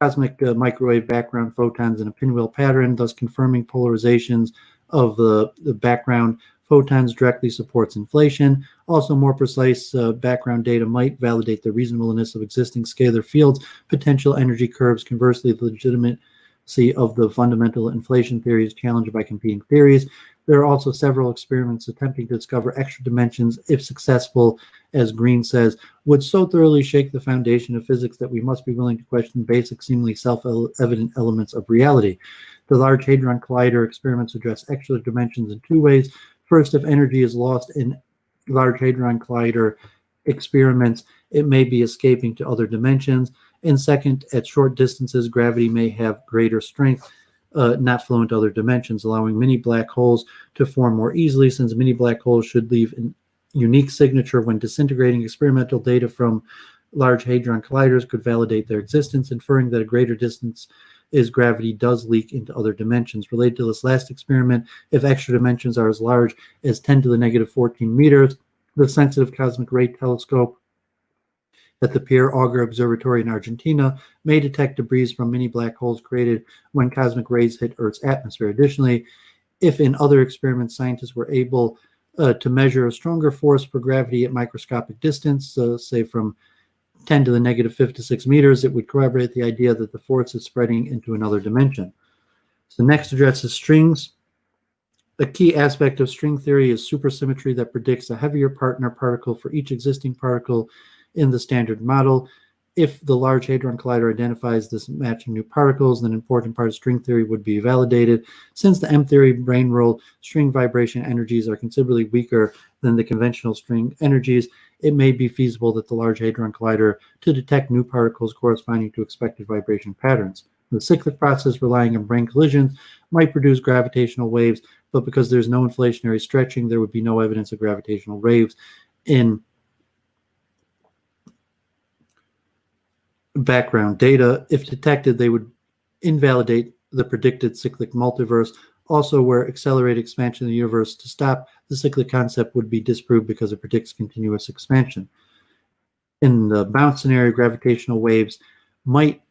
cosmic microwave background photons in a pinwheel pattern, thus confirming polarizations of the background photons directly supports inflation. Also, more precise background data might validate the reasonableness of existing scalar fields, potential energy curves. Conversely, the legitimacy of the fundamental inflation theory is challenged by competing theories. There are also several experiments attempting to discover extra dimensions, if successful, as Green says, would so thoroughly shake the foundation of physics that we must be willing to question basic, seemingly self-evident elements of reality. The Large Hadron Collider experiments address extra dimensions in two ways. First, if energy is lost in Large Hadron Collider experiments, it may be escaping to other dimensions. And second, at short distances, gravity may have greater strength, not flow into other dimensions, allowing mini black holes to form more easily, since mini black holes should leave a unique signature when disintegrating. Experimental data from Large Hadron Colliders could validate their existence, inferring that a greater distance is gravity does leak into other dimensions. Related to this last experiment, if extra dimensions are as large as 10 to the negative 14 meters, the Sensitive Cosmic Ray Telescope at the Pierre Auger Observatory in Argentina may detect debris from mini black holes created when cosmic rays hit Earth's atmosphere. Additionally, if in other experiments scientists were able to measure a stronger force for gravity at microscopic distance, say from 10 to the negative 56 meters, it would corroborate the idea that the force is spreading into another dimension. So next addresses strings. A key aspect of string theory is supersymmetry that predicts a heavier partner particle for each existing particle in the standard model. If the Large Hadron Collider identifies this matching new particles, then an important part of string theory would be validated. Since the M-theory brane world string vibration energies are considerably weaker than the conventional string energies, it may be feasible that the Large Hadron Collider to detect new particles corresponding to expected vibration patterns. The cyclic process relying on brane collisions might produce gravitational waves, but because there's no inflationary stretching, there would be no evidence of gravitational waves in background data. If detected, they would invalidate the predicted cyclic multiverse. Also, where accelerated expansion of the universe to stop, the cyclic concept would be disproved because it predicts continuous expansion. In the bounce scenario, gravitational waves might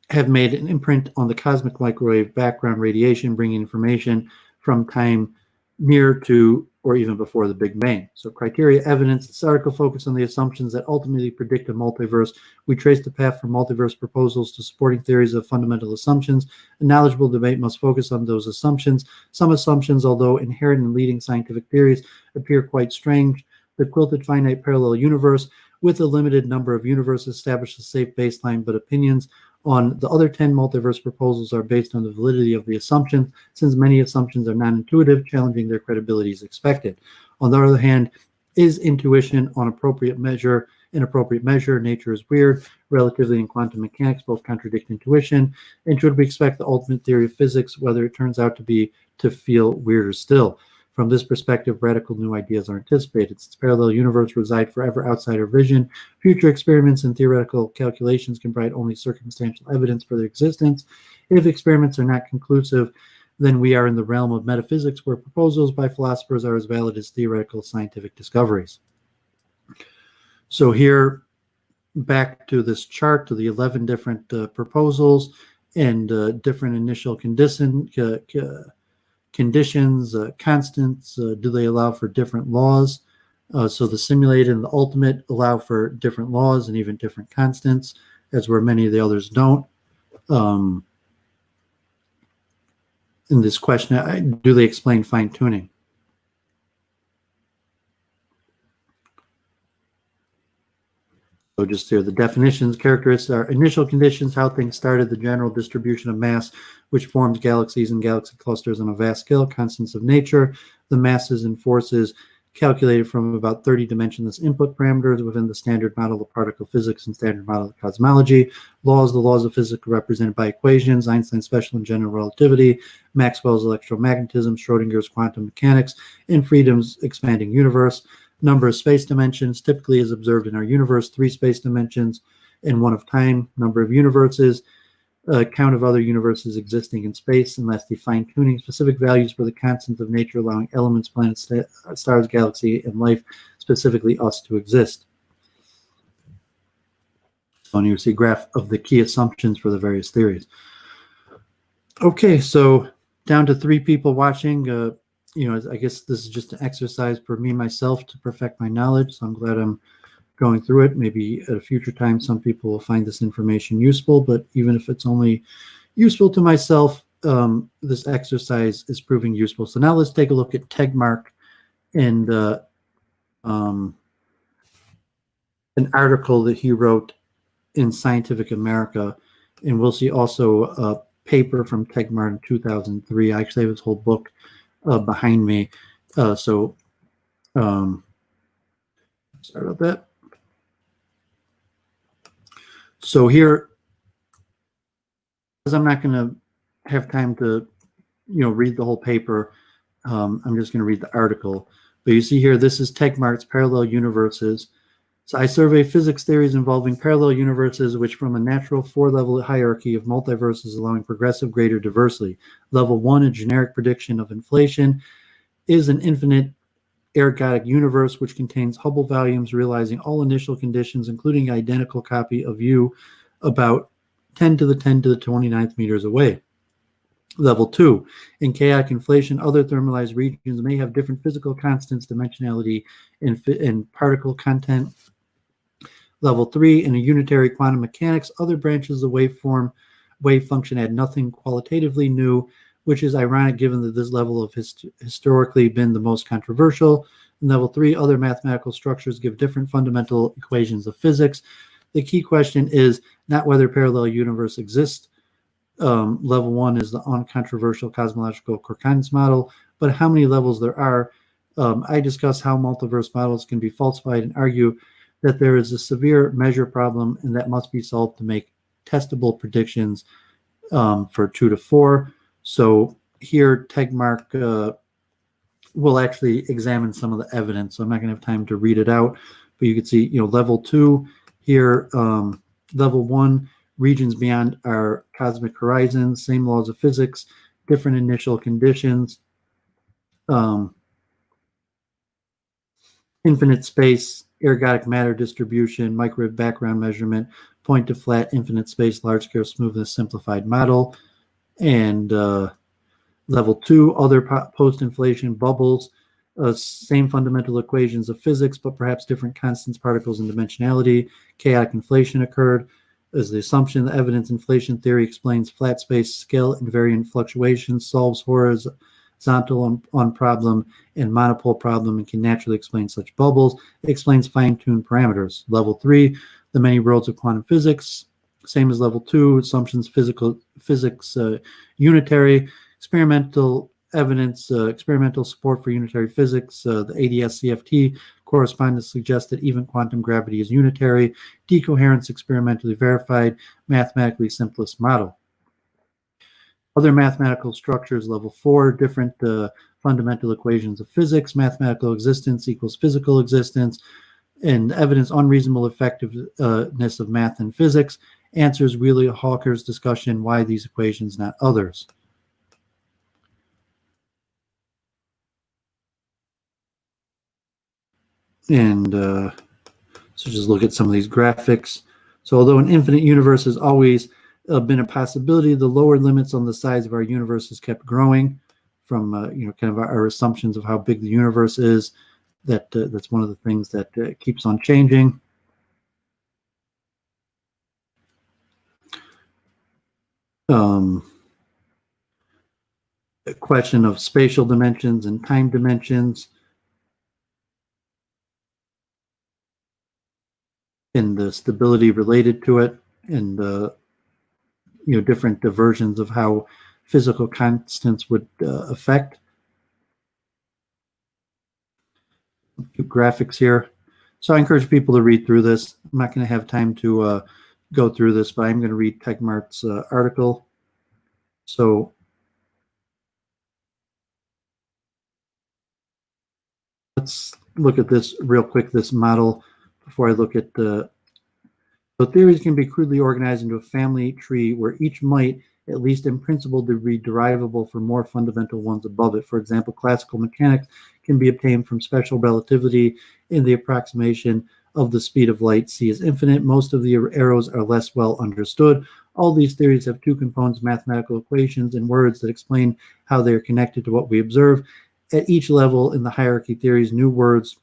have made an imprint on the cosmic microwave background radiation, bringing information from time near to or even before the Big Bang. So criteria evidence. This article focused on the assumptions that ultimately predict a multiverse. We trace the path from multiverse proposals to supporting theories of fundamental assumptions. A knowledgeable debate must focus on those assumptions. Some assumptions, although inherent in leading scientific theories, appear quite strange. The quilted finite parallel universe with a limited number of universes established a safe baseline, but opinions on the other 10 multiverse proposals are based on the validity of the assumptions, since many assumptions are non-intuitive, challenging their credibility as expected. On the other hand, is intuition on appropriate measure, inappropriate measure, nature is weird, relativity and quantum mechanics both contradict intuition, and should we expect the ultimate theory of physics, whether it turns out to feel weirder still? From this perspective, radical new ideas are anticipated. Since parallel universe reside forever outside our vision, future experiments and theoretical calculations can provide only circumstantial evidence for their existence. If experiments are not conclusive, then we are in the realm of metaphysics, where proposals by philosophers are as valid as theoretical scientific discoveries. So here, back to this chart, to the 11 different proposals and different initial conditions, constants, do they allow for different laws? So the simulated and the ultimate allow for different laws and even different constants, as where many of the others don't. In this question, do they explain fine-tuning? So just here, the definitions, characteristics are initial conditions, how things started, the general distribution of mass, which forms galaxies and galaxy clusters on a vast scale, constants of nature, the masses and forces calculated from about 30 dimensionless input parameters within the standard model of particle physics and standard model of cosmology, laws, the laws of physics represented by equations, Einstein's special and general relativity, Maxwell's electromagnetism, Schrodinger's quantum mechanics, and freedom's expanding universe. Number of space dimensions typically is observed in our universe, 3 space dimensions and 1 of time. Number of universes, count of other universes existing in space, and lastly, fine-tuning specific values for the constants of nature, allowing elements, planets, stars, galaxy, and life, specifically us, to exist. So you see a graph of the key assumptions for the various theories. Okay, so down to 3 people watching. I guess this is just an exercise for me, myself, to perfect my knowledge. So I'm glad I'm going through it. Maybe at a future time, some people will find this information useful, but even if it's only useful to myself, this exercise is proving useful. So now let's take a look at Tegmark and an article that he wrote in Scientific America. And we'll see also a paper from Tegmark in 2003. I actually have his whole book behind me. Sorry about that. So here, because I'm not going to have time to, read the whole paper, I'm just going to read the article. But you see here, this is Tegmark's Parallel Universes. So I survey physics theories involving parallel universes, which from a natural 4-level hierarchy of multiverses allowing progressive greater diversity. Level 1, a generic prediction of inflation, is an infinite ergodic universe which contains Hubble volumes realizing all initial conditions, including an identical copy of U about 10 to the 10 to the 29th meters away. Level 2, in chaotic inflation, other thermalized regions may have different physical constants, dimensionality, and particle content. Level 3, in a unitary quantum mechanics, other branches of the wave function add nothing qualitatively new, which is ironic given that this level of historically been the most controversial. In level 3, other mathematical structures give different fundamental equations of physics. The key question is not whether parallel universe exists. Level 1 is the uncontroversial cosmological concordance model, but how many levels there are. I discuss how multiverse models can be falsified and argue that there is a severe measure problem and that must be solved to make testable predictions for 2 to 4. So here, Tegmark will actually examine some of the evidence. So I'm not going to have time to read it out, but you can see, level 2 here, Level 1, regions beyond our cosmic horizon, same laws of physics, different initial conditions, infinite space, ergodic matter distribution, microwave background measurement, point to flat, infinite space, large scale smoothness, simplified model. And level 2, other post-inflation bubbles, same fundamental equations of physics, but perhaps different constants, particles, and dimensionality. Chaotic inflation occurred as the assumption. The evidence inflation theory explains flat space scale invariant fluctuations, solves horizontal on problem and monopole problem, and can naturally explain such bubbles. It explains fine-tuned parameters. Level 3, the many worlds of quantum physics, same as level 2, assumptions, physics unitary, experimental evidence, experimental support for unitary physics. The ADS-CFT correspondence suggests that even quantum gravity is unitary. Decoherence experimentally verified, mathematically simplest model. Other mathematical structures, level 4, different fundamental equations of physics, mathematical existence equals physical existence, and evidence unreasonable effectiveness of math and physics. Answers Wheeler-Hawker's discussion, why these equations, not others. And so just look at some of these graphics. So although an infinite universe has always been a possibility, the lower limits on the size of our universe has kept growing from kind of our assumptions of how big the universe is. That's one of the things that keeps on changing. A question of spatial dimensions and time dimensions, and the stability related to it, and different versions of how physical constants would affect. Graphics here. So I encourage people to read through this. I'm not going to have time to go through this, but I'm going to read Tegmark's article. So let's look at this real quick, this model, before I look at the... So theories can be crudely organized into a family tree where each might, at least in principle, be derivable for more fundamental ones above it. For example, classical mechanics can be obtained from special relativity in the approximation of the speed of light. C is infinite. Most of the arrows are less well understood. All these theories have two components, mathematical equations and words that explain how they are connected to what we observe. At each level in the hierarchy theories, new words,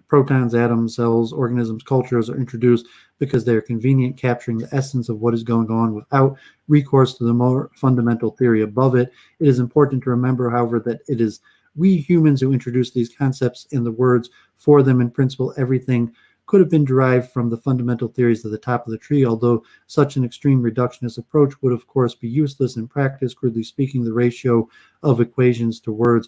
protons, atoms, cells, organisms, cultures are introduced because they are convenient, capturing the essence of what is going on without recourse to the more fundamental theory above it. It is important to remember, however, that it is we humans who introduce these concepts and the words for them. In principle, everything could have been derived from the fundamental theories at the top of the tree, although such an extreme reductionist approach would, of course, be useless in practice. Crudely speaking, the ratio of equations to words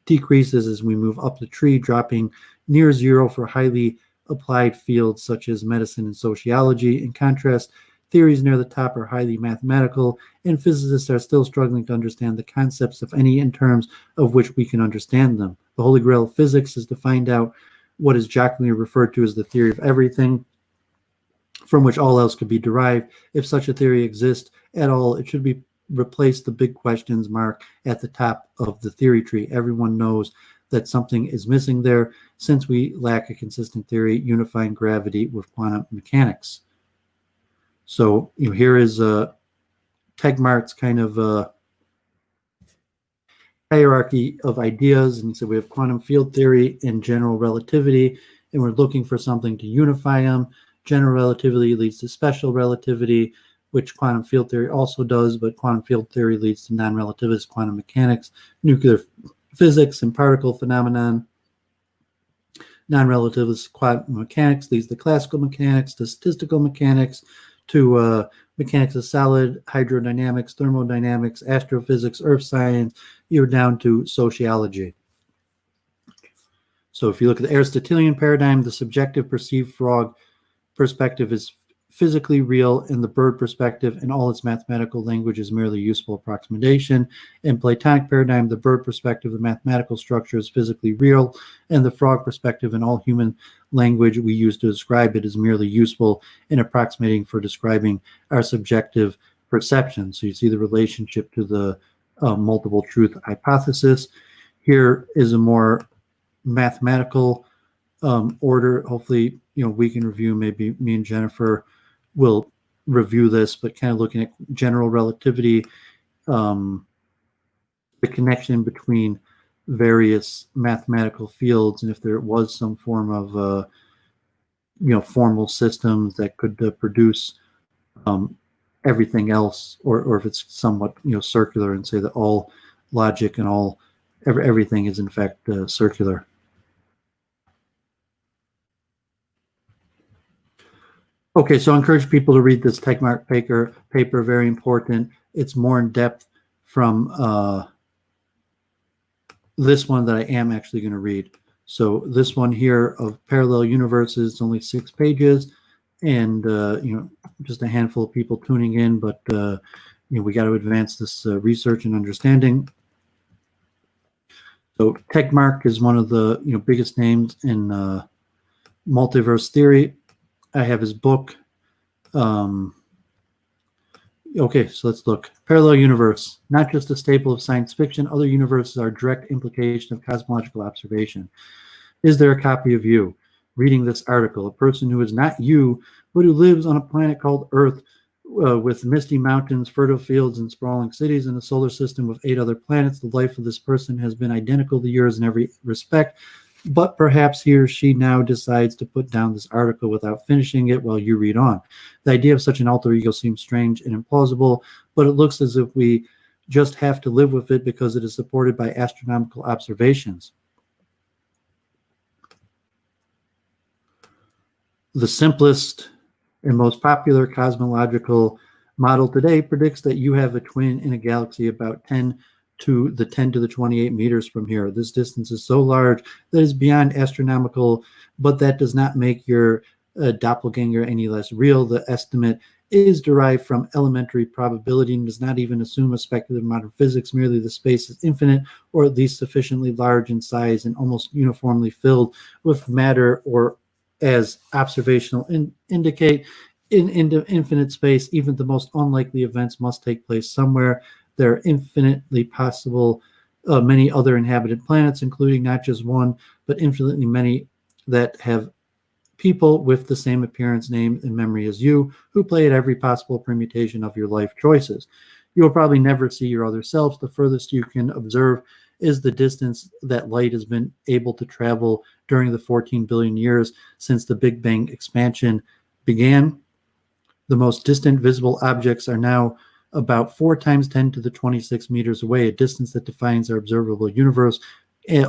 decreases as we move up the tree, dropping near zero for highly applied fields such as medicine and sociology. In contrast, theories near the top are highly mathematical, and physicists are still struggling to understand the concepts, if any, in terms of which we can understand them. The holy grail of physics is to find out what is jocundly referred to as the theory of everything, from which all else could be derived. If such a theory exists at all, it should be replace the big questions mark at the top of the theory tree. Everyone knows that something is missing there, since we lack a consistent theory unifying gravity with quantum mechanics. So here is Tegmark's kind of hierarchy of ideas, and so we have quantum field theory and general relativity, and we're looking for something to unify them. General relativity leads to special relativity, which quantum field theory also does, but quantum field theory leads to non-relativist quantum mechanics, nuclear physics, and particle phenomenon. Non-relativist quantum mechanics leads to classical mechanics, to statistical mechanics, to mechanics of solid, hydrodynamics, thermodynamics, astrophysics, earth science, you're down to sociology. So if you look at the Aristotelian paradigm, the subjective perceived frog perspective is physically real, and the bird perspective in all its mathematical language is merely useful approximation. In Platonic paradigm, the bird perspective, the mathematical structure, is physically real, and the frog perspective in all human language we use to describe it is merely useful in approximating for describing our subjective perception. So you see the relationship to the multiple truth hypothesis. Here is a more mathematical order. Hopefully, we can review, maybe me and Jennifer will review this, but kind of looking at general relativity, the connection between various mathematical fields, and if there was some form of formal systems that could produce everything else, or if it's somewhat circular, and say that all logic and everything is in fact circular. Okay, so I encourage people to read this Tegmark paper, very important. It's more in depth from this one that I am actually going to read. So this one here of parallel universes, only 6 pages, and just a handful of people tuning in, but we got to advance this research and understanding. So Tegmark is one of the biggest names in multiverse theory. I have his book. Okay, so let's look. Parallel universe, not just a staple of science fiction. Other universes are a direct implication of cosmological observation. Is there a copy of you reading this article? A person who is not you, but who lives on a planet called Earth with misty mountains, fertile fields, and sprawling cities in a solar system with 8 other planets. The life of this person has been identical to yours in every respect. But perhaps he or she now decides to put down this article without finishing it while you read on. The idea of such an alter ego seems strange and implausible, but it looks as if we just have to live with it because it is supported by astronomical observations. The simplest and most popular cosmological model today predicts that you have a twin in a galaxy about 10 to the 28 meters from here. This distance is so large that it's beyond astronomical, but that does not make your doppelganger any less real. The estimate is derived from elementary probability and does not even assume a speculative modern physics. Merely the space is infinite, or at least sufficiently large in size and almost uniformly filled with matter, or as observational indicate, in infinite space, even the most unlikely events must take place somewhere. There are infinitely possible many other inhabited planets, including not just one, but infinitely many that have people with the same appearance, name, and memory as you, who play at every possible permutation of your life choices. You will probably never see your other selves. The furthest you can observe is the distance that light has been able to travel during the 14 billion years since the Big Bang expansion began. The most distant visible objects are now about 4 times 10 to the 26 meters away, a distance that defines our observable universe,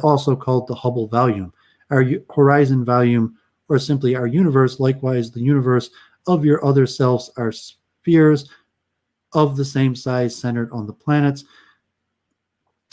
also called the Hubble volume. Our horizon volume, or simply our universe, likewise the universe of your other selves, are spheres of the same size centered on the planets.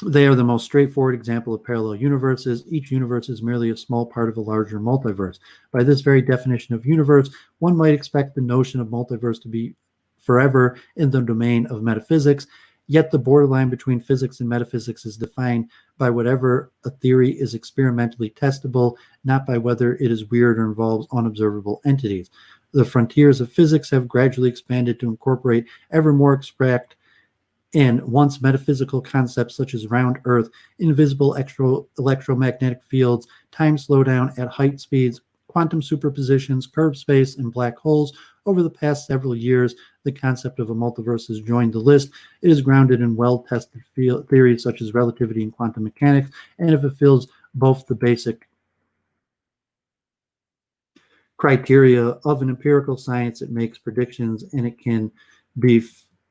They are the most straightforward example of parallel universes. Each universe is merely a small part of a larger multiverse. By this very definition of universe, one might expect the notion of multiverse to be forever in the domain of metaphysics, yet the borderline between physics and metaphysics is defined by whatever a theory is experimentally testable, not by whether it is weird or involves unobservable entities. The frontiers of physics have gradually expanded to incorporate ever more abstract and once metaphysical concepts such as round Earth, invisible electromagnetic fields, time slowdown at height speeds, quantum superpositions, curved space, and black holes. Over the past several years, the concept of a multiverse has joined the list. It is grounded in well-tested theories such as relativity and quantum mechanics, and it fulfills both the basic criteria of an empirical science. It makes predictions, and it can be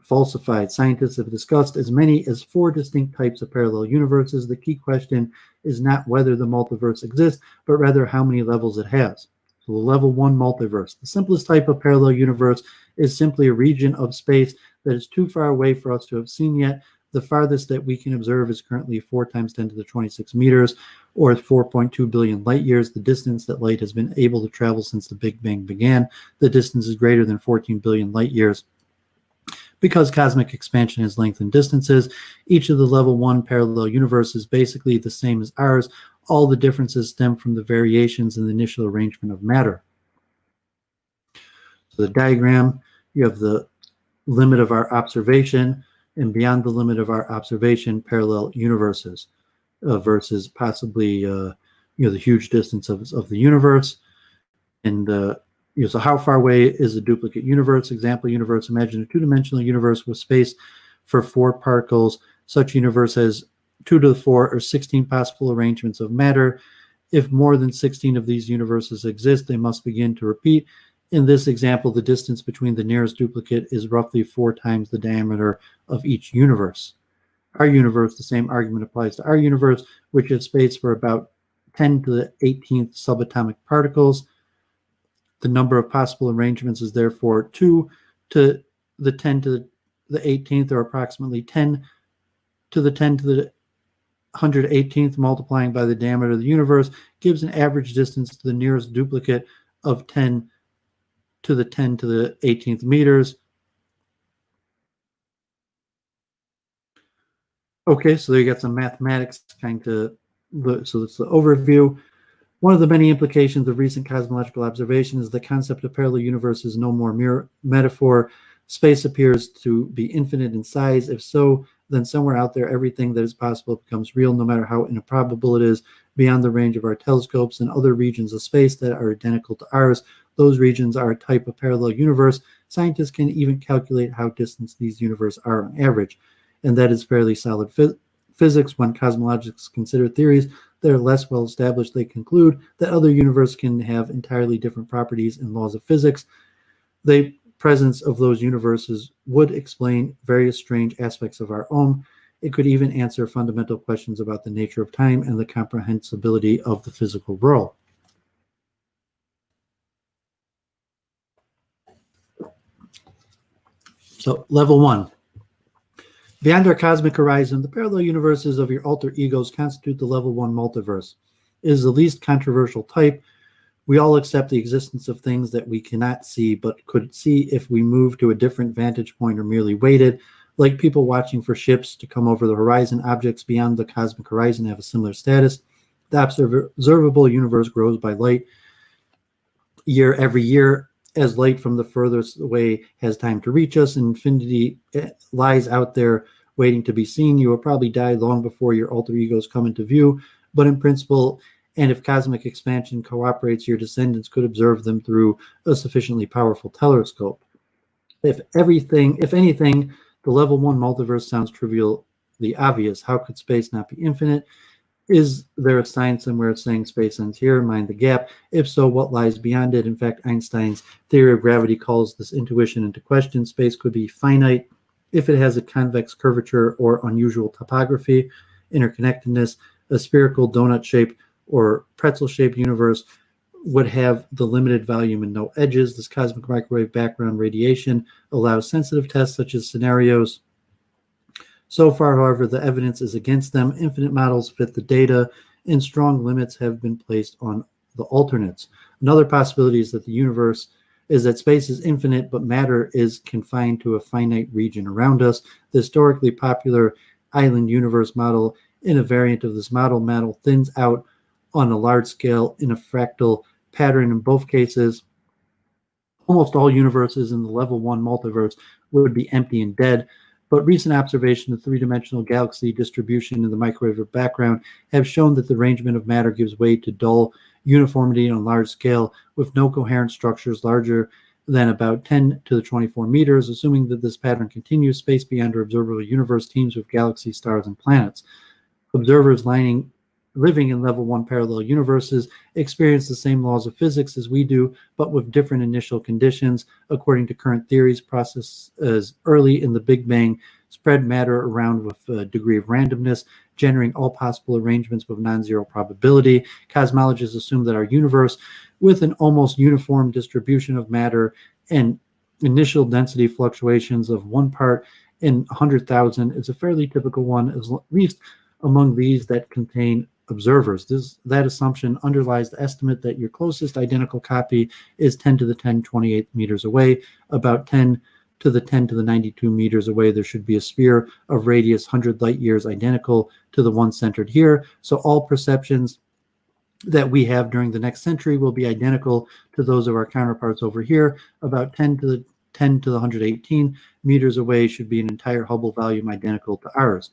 falsified. Scientists have discussed as many as 4 distinct types of parallel universes. The key question is not whether the multiverse exists, but rather how many levels it has. So the level 1 multiverse. The simplest type of parallel universe is simply a region of space that is too far away for us to have seen yet, The farthest that we can observe is currently 4 times 10 to the 26 meters, or 4.2 billion light years, the distance that light has been able to travel since the Big Bang began. The distance is greater than 14 billion light years. Because cosmic expansion has lengthened distances, each of the level 1 parallel universes is basically the same as ours. All the differences stem from the variations in the initial arrangement of matter. So the diagram, you have the limit of our observation, and beyond the limit of our observation, parallel universes versus possibly the huge distance of the universe. And so how far away is a duplicate universe? Example universe: imagine a two-dimensional universe with space for 4 particles. Such universe has 2 to the 4 or 16 possible arrangements of matter. If more than 16 of these universes exist, they must begin to repeat. In this example, the distance between the nearest duplicate is roughly 4 times the diameter of each universe. Our universe, the same argument applies to our universe, which has space for about 10 to the 18th subatomic particles. The number of possible arrangements is therefore 2 to the 10 to the 18th, or approximately 10 to the 10 to the 118th, multiplying by the diameter of the universe, gives an average distance to the nearest duplicate of 10 to the 10 to the 18th meters. Okay, so there you got some mathematics kind of, so that's the overview. One of the many implications of recent cosmological observation is the concept of parallel universes no more mere metaphor. Space appears to be infinite in size. If so, then somewhere out there, everything that is possible becomes real, no matter how improbable it is, beyond the range of our telescopes and other regions of space that are identical to ours. Those regions are a type of parallel universe. Scientists can even calculate how distant these universes are on average, and that is fairly solid physics. When cosmologists consider theories that are less well established, they conclude that other universes can have entirely different properties and laws of physics. The presence of those universes would explain various strange aspects of our own. It could even answer fundamental questions about the nature of time and the comprehensibility of the physical world. So, level 1. Beyond our cosmic horizon, the parallel universes of your alter egos constitute the level 1 multiverse. It is the least controversial type. We all accept the existence of things that we cannot see, but could see if we move to a different vantage point or merely waited. Like people watching for ships to come over the horizon, objects beyond the cosmic horizon have a similar status. The observable universe grows by light every year. As light from the furthest away has time to reach us, and infinity lies out there waiting to be seen. You will probably die long before your alter egos come into view, but in principle, and if cosmic expansion cooperates, your descendants could observe them through a sufficiently powerful telescope. If anything, the level 1 multiverse sounds trivially obvious. How could space not be infinite? Is there a sign somewhere saying space ends here, mind the gap? If so, what lies beyond it? In fact, Einstein's theory of gravity calls this intuition into question. Space could be finite if it has a convex curvature or unusual topography, interconnectedness. A spherical, donut-shaped, or pretzel-shaped universe would have the limited volume and no edges. This cosmic microwave background radiation allows sensitive tests such as scenarios. So far, however, the evidence is against them. Infinite models fit the data, and strong limits have been placed on the alternates. Another possibility is that space is infinite, but matter is confined to a finite region around us. The historically popular island universe model, in a variant of this model thins out on a large scale in a fractal pattern. In both cases, almost all universes in the level 1 multiverse would be empty and dead. But recent observation of three-dimensional galaxy distribution in the microwave background have shown that the arrangement of matter gives way to dull uniformity on a large scale, with no coherent structures larger than about 10 to the 24 meters. Assuming that this pattern continues, space beyond our observable universe teems with galaxies, stars, and planets. Observers living in level 1 parallel universes experience the same laws of physics as we do, but with different initial conditions. According to current theories, processes early in the Big Bang spread matter around with a degree of randomness, generating all possible arrangements with non-zero probability. Cosmologists assume that our universe, with an almost uniform distribution of matter and initial density fluctuations of 1 part in 100,000 is a fairly typical one, at least among these that contain observers. That assumption underlies the estimate that your closest identical copy is 10 to the 1028 meters away. About 10 to the 10 to the 92 meters away, there should be a sphere of radius 100 light years identical to the one centered here. So all perceptions that we have during the next century will be identical to those of our counterparts over here. About 10 to the 118 meters away should be an entire Hubble volume identical to ours.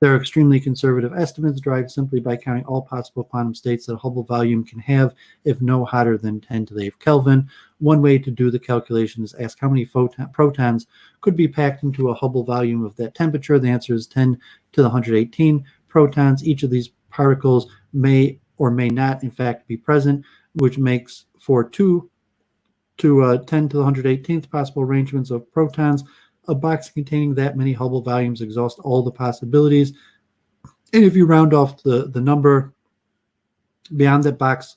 There are extremely conservative estimates derived simply by counting all possible quantum states that a Hubble volume can have if no hotter than 10 to the 8th Kelvin. One way to do the calculation is ask how many protons could be packed into a Hubble volume of that temperature. The answer is 10 to the 118 protons. Each of these particles may or may not, in fact, be present, which makes for 2 to 10 to the 118th possible arrangements of protons. A box containing that many Hubble volumes exhausts all the possibilities. And if you round off the number beyond that box,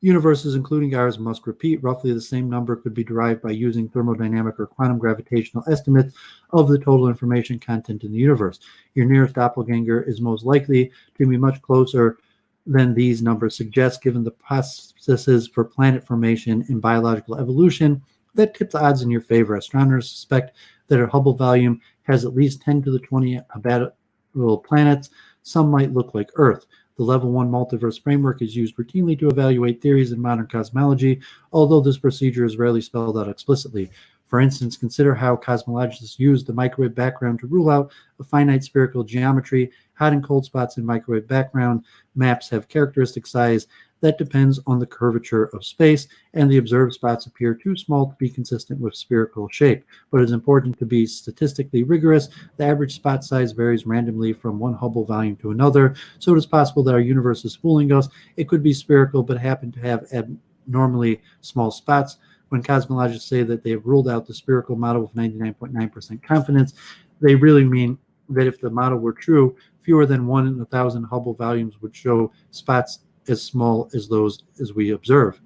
universes, including ours, must repeat. Roughly the same number could be derived by using thermodynamic or quantum gravitational estimates of the total information content in the universe. Your nearest doppelganger is most likely to be much closer than these numbers suggest, given the processes for planet formation and biological evolution that tip the odds in your favor. Astronomers suspect that a Hubble volume has at least 10 to the 20 habitable planets. Some might look like Earth. The level 1 multiverse framework is used routinely to evaluate theories in modern cosmology, although this procedure is rarely spelled out explicitly. For instance, consider how cosmologists use the microwave background to rule out a finite spherical geometry. Hot and cold spots in microwave background maps have characteristic size that depends on the curvature of space, and the observed spots appear too small to be consistent with spherical shape. But it's important to be statistically rigorous. The average spot size varies randomly from one Hubble volume to another, so it is possible that our universe is fooling us. It could be spherical, but happen to have abnormally small spots. When cosmologists say that they have ruled out the spherical model with 99.9% confidence, they really mean that if the model were true, fewer than 1 in 1,000 Hubble volumes would show spots as small as those as we observe.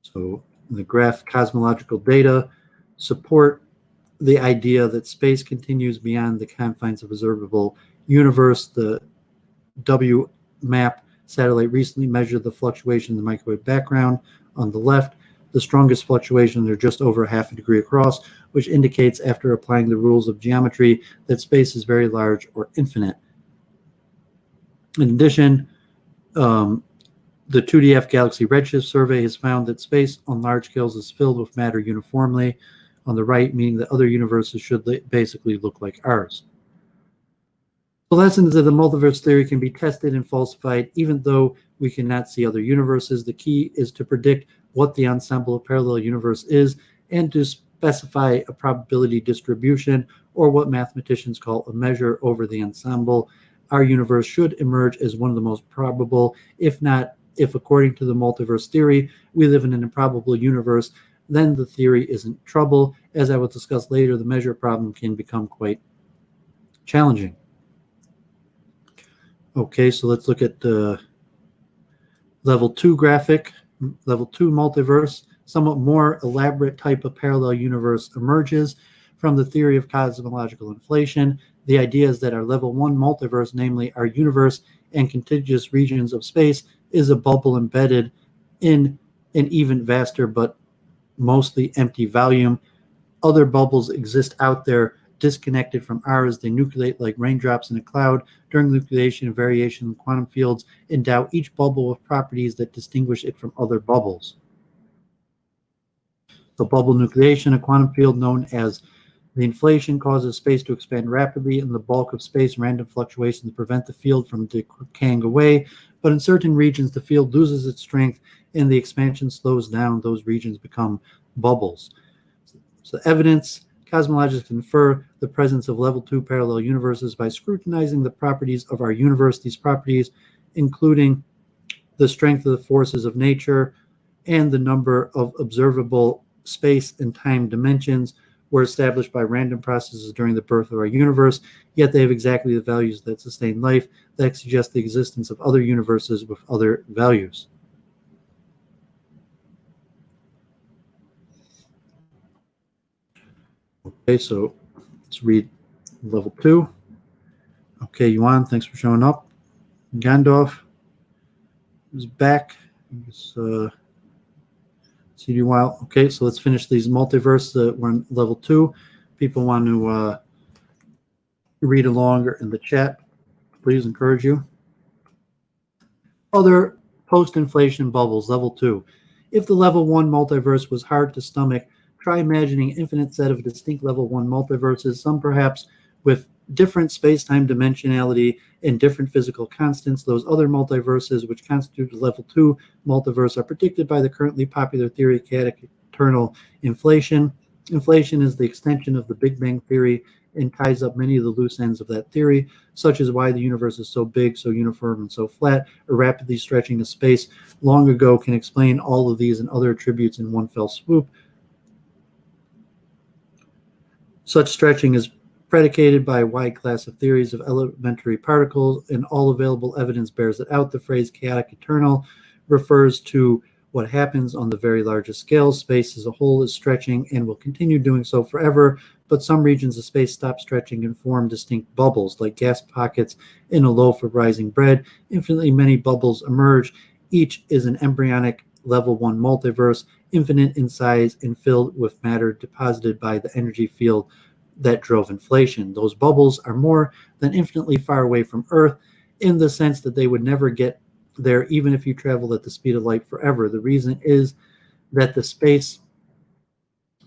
So the graph cosmological data support the idea that space continues beyond the confines of observable universe. The WMAP satellite recently measured the fluctuation in the microwave background on the left. The strongest fluctuations are just over half a degree across, which indicates, after applying the rules of geometry, that space is very large or infinite. In addition, the 2DF Galaxy Redshift survey has found that space on large scales is filled with matter uniformly on the right, meaning that other universes should basically look like ours. The lesson is that the multiverse theory can be tested and falsified even though we cannot see other universes. The key is to predict what the ensemble of parallel universe is and to specify a probability distribution, or what mathematicians call a measure over the ensemble. Our universe should emerge as one of the most probable. If according to the multiverse theory, we live in an improbable universe, then the theory isn't trouble. As I will discuss later, the measure problem can become quite challenging. Okay, so let's look at the level 2 graphic. Level 2 multiverse, somewhat more elaborate type of parallel universe emerges from the theory of cosmological inflation. The idea is that our level 1 multiverse, namely our universe and contiguous regions of space, is a bubble embedded in an even vaster but mostly empty volume. Other bubbles exist out there disconnected from ours. They nucleate like raindrops in a cloud. During nucleation and variation in quantum fields endow each bubble with properties that distinguish it from other bubbles. The bubble nucleation, a quantum field known as the inflation, causes space to expand rapidly. In the bulk of space, random fluctuations prevent the field from decaying away, but in certain regions the field loses its strength and the expansion slows down. Those regions become bubbles. So evidence: cosmologists infer the presence of level 2 parallel universes by scrutinizing the properties of our universe. These properties, including the strength of the forces of nature and the number of observable space and time dimensions, were established by random processes during the birth of our universe, yet they have exactly the values that sustain life, that suggest the existence of other universes with other values. Okay, so let's read level 2. Okay, Yuan, thanks for showing up. Gandalf is back. See you while. Okay, so let's finish these multiverse. We're on level 2. People want to read along in the chat. Please encourage you. Other post-inflation bubbles, level 2. If the level 1 multiverse was hard to stomach, try imagining an infinite set of distinct level 1 multiverses, some perhaps with different space-time dimensionality and different physical constants. Those other multiverses, which constitute the level 2 multiverse, are predicted by the currently popular theory of chaotic eternal inflation. Inflation is the extension of the Big Bang theory and ties up many of the loose ends of that theory, such as why the universe is so big, so uniform, and so flat. A rapidly stretching of space long ago can explain all of these and other attributes in one fell swoop. Such stretching is predicated by a wide class of theories of elementary particles, and all available evidence bears it out. The phrase chaotic eternal refers to what happens on the very largest scale. Space as a whole is stretching and will continue doing so forever, but some regions of space stop stretching and form distinct bubbles, like gas pockets in a loaf of rising bread. Infinitely many bubbles emerge. Each is an embryonic level 1 multiverse, infinite in size and filled with matter deposited by the energy field that drove inflation. Those bubbles are more than infinitely far away from Earth, in the sense that they would never get there even if you traveled at the speed of light forever. The reason is that the space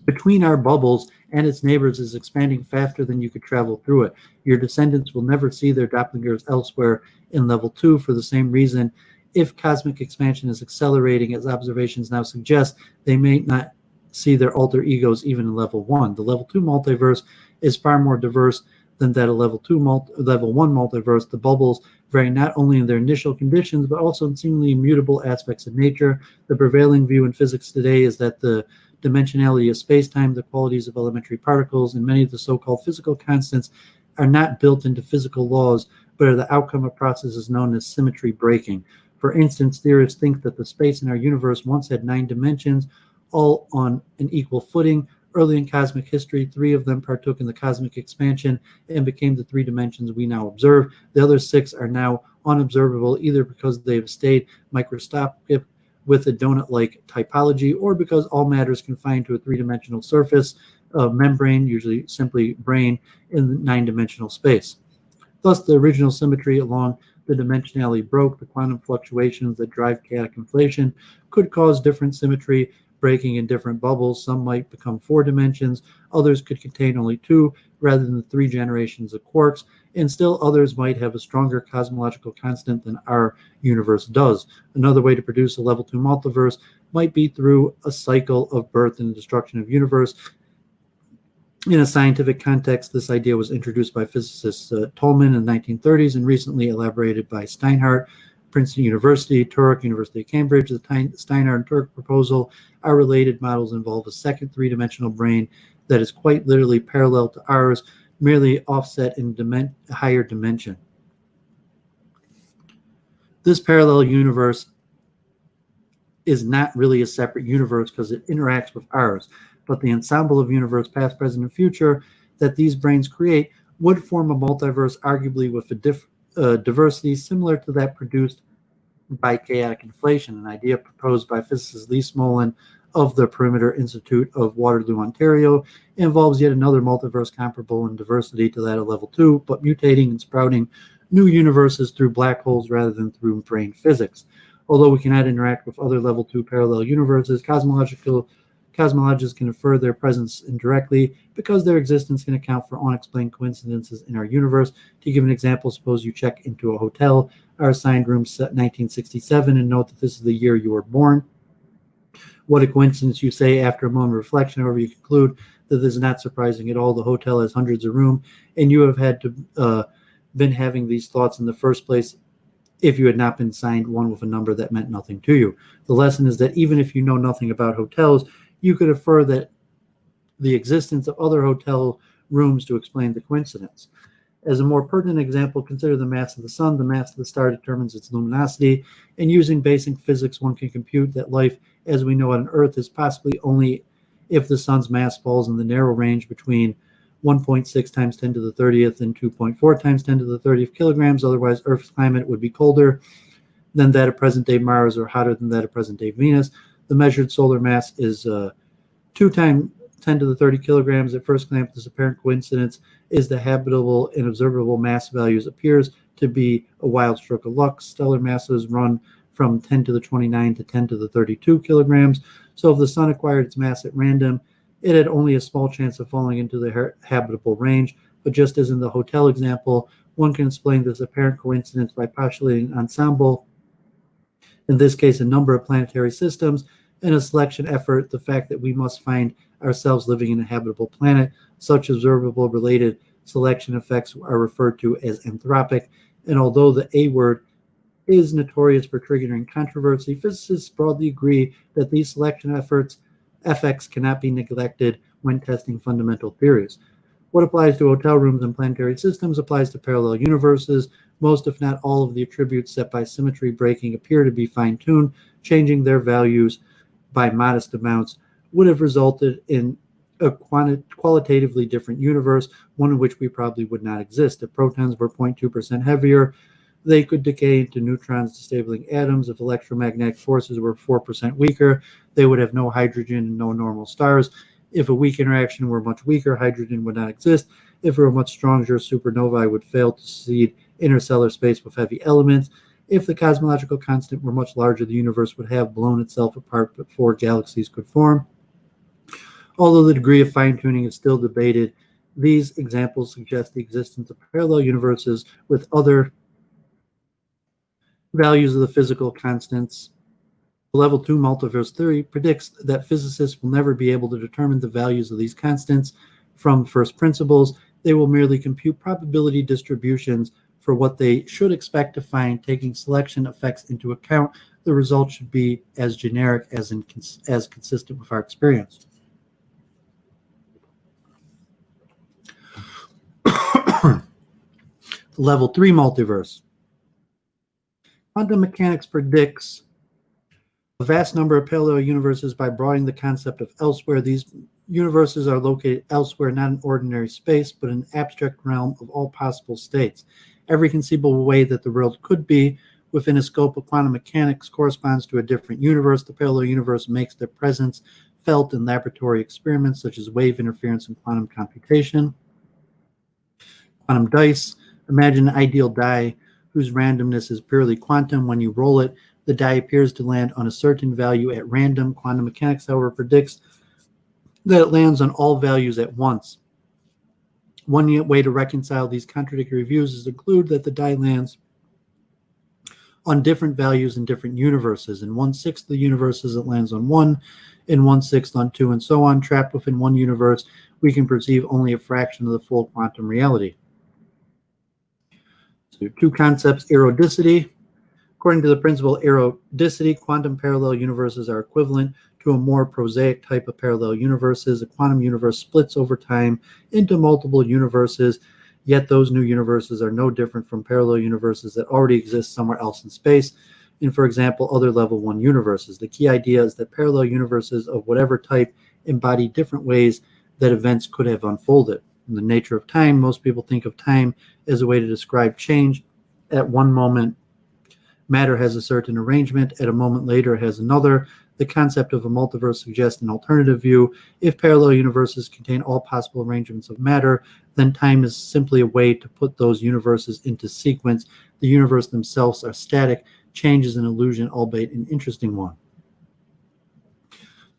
between our bubbles and its neighbors is expanding faster than you could travel through it. Your descendants will never see their doppelgangers elsewhere in level 2 for the same reason. If cosmic expansion is accelerating, as observations now suggest, they may not see their alter egos even in level 1. The level 2 multiverse is far more diverse than that of level 1 multiverse. The bubbles vary not only in their initial conditions, but also in seemingly immutable aspects of nature. The prevailing view in physics today is that the dimensionality of space-time, the qualities of elementary particles, and many of the so-called physical constants are not built into physical laws, but are the outcome of processes known as symmetry breaking. For instance, theorists think that the space in our universe once had 9 dimensions, all on an equal footing. Early in cosmic history, 3 of them partook in the cosmic expansion and became the 3 dimensions we now observe. The other 6 are now unobservable, either because they have stayed microscopic with a donut-like typology, or because all matter is confined to a 3-dimensional surface, a membrane, usually simply brain, in 9-dimensional space. Thus, the original symmetry along the dimensionality broke. The quantum fluctuations that drive chaotic inflation could cause different symmetry breaking in different bubbles. Some might become 4 dimensions, others could contain only 2 rather than the 3 generations of quarks, and still others might have a stronger cosmological constant than our universe does. Another way to produce a level 2 multiverse might be through a cycle of birth and destruction of universe. In a scientific context, this idea was introduced by physicist Tolman in the 1930s and recently elaborated by Steinhardt, Princeton University, Turk, University of Cambridge. The Steinhardt and Turk proposal are related models involve a second 3-dimensional brain that is quite literally parallel to ours, merely offset in a higher dimension. This parallel universe is not really a separate universe because it interacts with ours, but the ensemble of universe, past, present, and future that these brains create would form a multiverse, arguably with a diversity similar to that produced by chaotic inflation, an idea proposed by physicist Lee Smolin of the Perimeter Institute of Waterloo, Ontario. It involves yet another multiverse comparable in diversity to that of level 2, but mutating and sprouting new universes through black holes rather than through brain physics. Although we cannot interact with other level 2 parallel universes, cosmologists can infer their presence indirectly because their existence can account for unexplained coincidences in our universe. To give an example, suppose you check into a hotel, are assigned room 1967, and note that this is the year you were born. What a coincidence, you say. After a moment of reflection, however, you conclude that this is not surprising at all. The hotel has hundreds of rooms, and you have had to been having these thoughts in the first place if you had not been assigned one with a number that meant nothing to you. The lesson is that even if you know nothing about hotels, you could infer that the existence of other hotel rooms to explain the coincidence. As a more pertinent example, consider the mass of the sun. The mass of the star determines its luminosity, and using basic physics, one can compute that life as we know it on Earth is possibly only if the sun's mass falls in the narrow range between 1.6 times 10 to the 30th and 2.4 times 10 to the 30th kilograms. Otherwise, Earth's climate would be colder than that of present-day Mars or hotter than that of present-day Venus. The measured solar mass is 2 times 10 to the 30 kilograms. At first glance, this apparent coincidence is the habitable and observable mass values appears to be a wild stroke of luck. Stellar masses run from 10 to the 29 to 10 to the 32 kilograms. So if the sun acquired its mass at random, it had only a small chance of falling into the habitable range. But just as in the hotel example, one can explain this apparent coincidence by postulating an ensemble, in this case a number of planetary systems, and a selection effort, the fact that we must find ourselves living in a habitable planet. Such observable related selection effects are referred to as anthropic, and although the A word is notorious for triggering controversy, physicists broadly agree that these selection effects cannot be neglected when testing fundamental theories. What applies to hotel rooms and planetary systems applies to parallel universes. Most, if not all, of the attributes set by symmetry breaking appear to be fine-tuned. Changing their values by modest amounts would have resulted in a qualitatively different universe, one in which we probably would not exist. If protons were 0.2% heavier, they could decay into neutrons, disabling atoms. If electromagnetic forces were 4% weaker, they would have no hydrogen and no normal stars. If a weak interaction were much weaker, hydrogen would not exist. If it were much stronger, supernovae would fail to seed interstellar space with heavy elements. If the cosmological constant were much larger, the universe would have blown itself apart before galaxies could form. Although the degree of fine-tuning is still debated, these examples suggest the existence of parallel universes with other values of the physical constants. Level 2 multiverse theory predicts that physicists will never be able to determine the values of these constants from first principles. They will merely compute probability distributions for what they should expect to find, taking selection effects into account. The result should be as generic as consistent with our experience. Level 3 multiverse. Quantum mechanics predicts a vast number of parallel universes by broadening the concept of elsewhere. These universes are located elsewhere, not in ordinary space, but in an abstract realm of all possible states. Every conceivable way that the world could be within a scope of quantum mechanics corresponds to a different universe. The parallel universe makes their presence felt in laboratory experiments such as wave interference and quantum computation. Quantum dice. Imagine an ideal die whose randomness is purely quantum. When you roll it, the die appears to land on a certain value at random. Quantum mechanics, however, predicts that it lands on all values at once. One way to reconcile these contradictory views is to conclude that the die lands on different values in different universes. In 1/6 of the universes, it lands on 1, in 1/6 on 2, and so on. Trapped within one universe, we can perceive only a fraction of the full quantum reality. So 2 concepts, erodicity. According to the principle of erodicity, quantum parallel universes are equivalent to a more prosaic type of parallel universes. A quantum universe splits over time into multiple universes, yet those new universes are no different from parallel universes that already exist somewhere else in space, in, for example, other level 1 universes. The key idea is that parallel universes of whatever type embody different ways that events could have unfolded. In the nature of time, most people think of time as a way to describe change. At one moment, matter has a certain arrangement. At a moment later, it has another. The concept of a multiverse suggests an alternative view. If parallel universes contain all possible arrangements of matter, then time is simply a way to put those universes into sequence. The universe themselves are static. Change is an illusion, albeit an interesting one.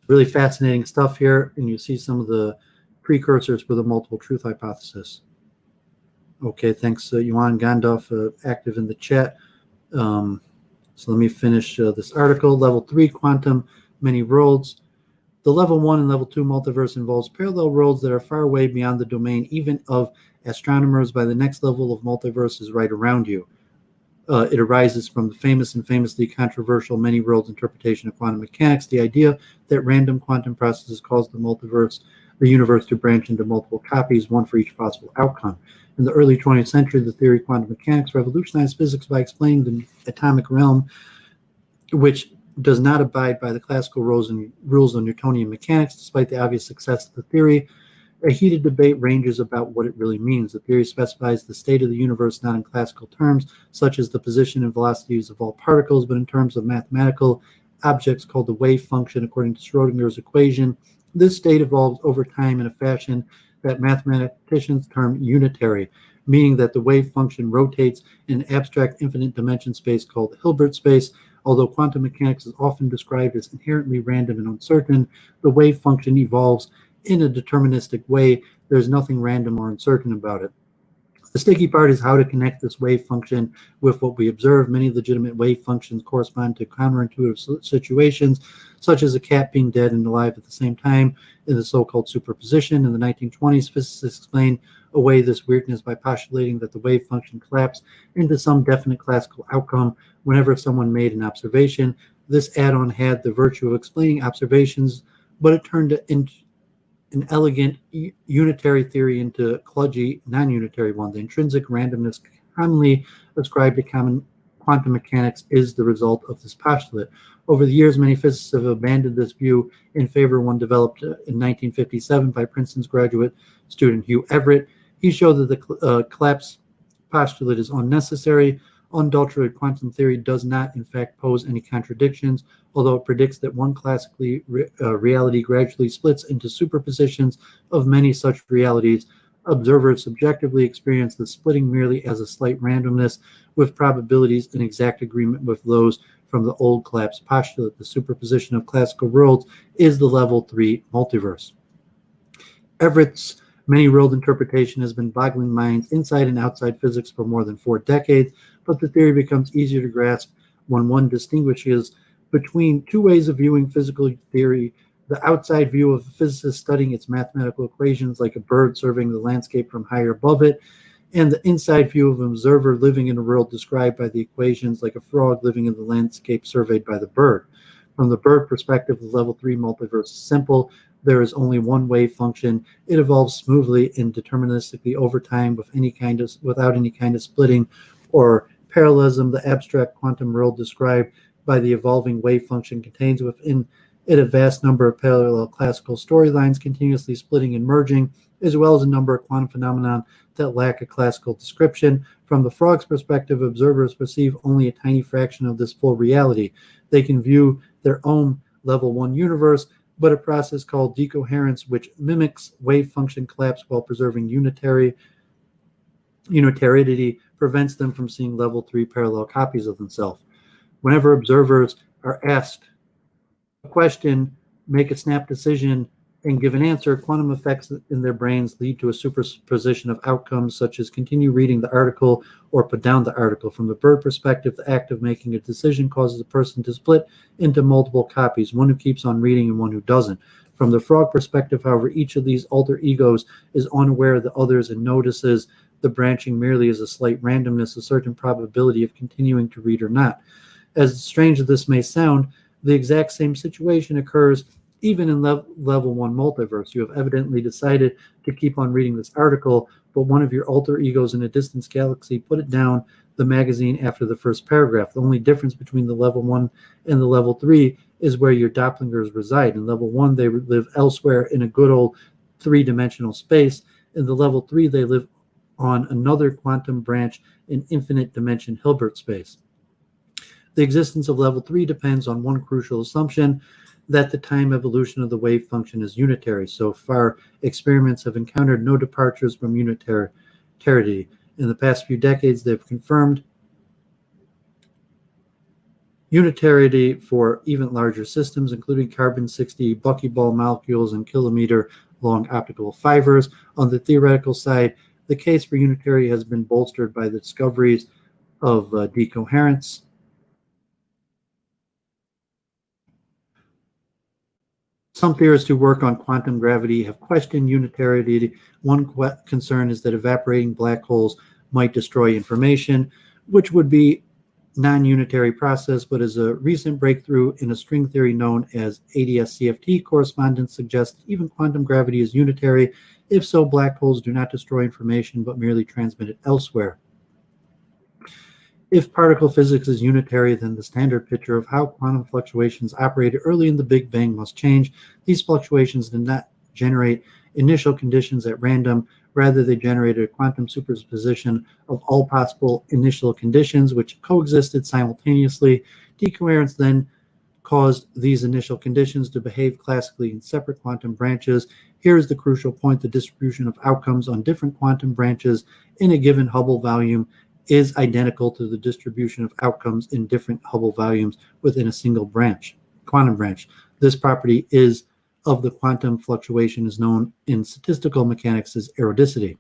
Really fascinating stuff here, and you see some of the precursors for the multiple truth hypothesis. Okay, thanks, Yuan Gandalf, active in the chat. So let me finish this article. Level 3 quantum many worlds. The level 1 and level 2 multiverse involves parallel worlds that are far away beyond the domain even of astronomers. By the next level of multiverse is right around you. It arises from the famous and famously controversial many worlds interpretation of quantum mechanics, the idea that random quantum processes cause the universe to branch into multiple copies, one for each possible outcome. In the early 20th century, the theory of quantum mechanics revolutionized physics by explaining the atomic realm, which does not abide by the classical rules of Newtonian mechanics, despite the obvious success of the theory. A heated debate ranges about what it really means. The theory specifies the state of the universe not in classical terms, such as the position and velocities of all particles, but in terms of mathematical objects called the wave function according to Schrodinger's equation. This state evolves over time in a fashion that mathematicians term unitary, meaning that the wave function rotates in an abstract infinite dimension space called Hilbert space. Although quantum mechanics is often described as inherently random and uncertain, the wave function evolves in a deterministic way. There's nothing random or uncertain about it. The sticky part is how to connect this wave function with what we observe. Many legitimate wave functions correspond to counterintuitive situations, such as a cat being dead and alive at the same time in the so-called superposition. In the 1920s, physicists explained away this weirdness by postulating that the wave function collapsed into some definite classical outcome whenever someone made an observation. This add-on had the virtue of explaining observations, but it turned into an elegant unitary theory into a kludgy non-unitary one. The intrinsic randomness commonly ascribed to common quantum mechanics is the result of this postulate. Over the years, many physicists have abandoned this view in favor of one developed in 1957 by Princeton's graduate student Hugh Everett. He showed that the collapse postulate is unnecessary. Unadulterated quantum theory does not, in fact, pose any contradictions, although it predicts that one classically reality gradually splits into superpositions of many such realities. Observers subjectively experience the splitting merely as a slight randomness, with probabilities in exact agreement with those from the old collapse postulate. The superposition of classical worlds is the level 3 multiverse. Everett's many-world interpretation has been boggling minds inside and outside physics for more than 4 decades, but the theory becomes easier to grasp when one distinguishes between two ways of viewing physical theory: the outside view of a physicist studying its mathematical equations like a bird surveying the landscape from higher above it, and the inside view of an observer living in a world described by the equations like a frog living in the landscape surveyed by the bird. From the bird perspective, the level 3 multiverse is simple. There is only one wave function. It evolves smoothly and deterministically over time without any kind of splitting or parallelism. The abstract quantum world described by the evolving wave function contains within it a vast number of parallel classical storylines continuously splitting and merging, as well as a number of quantum phenomena that lack a classical description. From the frog's perspective, observers perceive only a tiny fraction of this full reality. They can view their own level 1 universe, but a process called decoherence, which mimics wave function collapse while preserving unitarity, prevents them from seeing level 3 parallel copies of themselves. Whenever observers are asked a question, make a snap decision, and give an answer, quantum effects in their brains lead to a superposition of outcomes, such as continue reading the article or put down the article. From the bird perspective, the act of making a decision causes a person to split into multiple copies, one who keeps on reading and one who doesn't. From the frog perspective, however, each of these alter egos is unaware of the others and notices the branching merely as a slight randomness, a certain probability of continuing to read or not. As strange as this may sound, the exact same situation occurs even in level 1 multiverse. You have evidently decided to keep on reading this article, but one of your alter egos in a distant galaxy put it down the magazine after the first paragraph. The only difference between the level 1 and the level 3 is where your doppelgangers reside. In level 1, they live elsewhere in a good old 3-dimensional space. In the level 3, they live on another quantum branch in infinite dimension Hilbert space. The existence of level 3 depends on one crucial assumption, that the time evolution of the wave function is unitary. So far, experiments have encountered no departures from unitarity. In the past few decades, they've confirmed unitarity for even larger systems, including carbon-60 buckyball molecules and kilometer-long optical fibers. On the theoretical side, the case for unitary has been bolstered by the discoveries of decoherence. Some theorists who work on quantum gravity have questioned unitarity. One concern is that evaporating black holes might destroy information, which would be a non-unitary process, but as a recent breakthrough in a string theory known as ADS-CFT correspondence suggests even quantum gravity is unitary. If so, black holes do not destroy information, but merely transmit it elsewhere. If particle physics is unitary, then the standard picture of how quantum fluctuations operated early in the Big Bang must change. These fluctuations did not generate initial conditions at random. Rather, they generated a quantum superposition of all possible initial conditions which coexisted simultaneously. Decoherence then caused these initial conditions to behave classically in separate quantum branches. Here is the crucial point: the distribution of outcomes on different quantum branches in a given Hubble volume is identical to the distribution of outcomes in different Hubble volumes within a single quantum branch. This property of the quantum fluctuation is known in statistical mechanics as erodicity.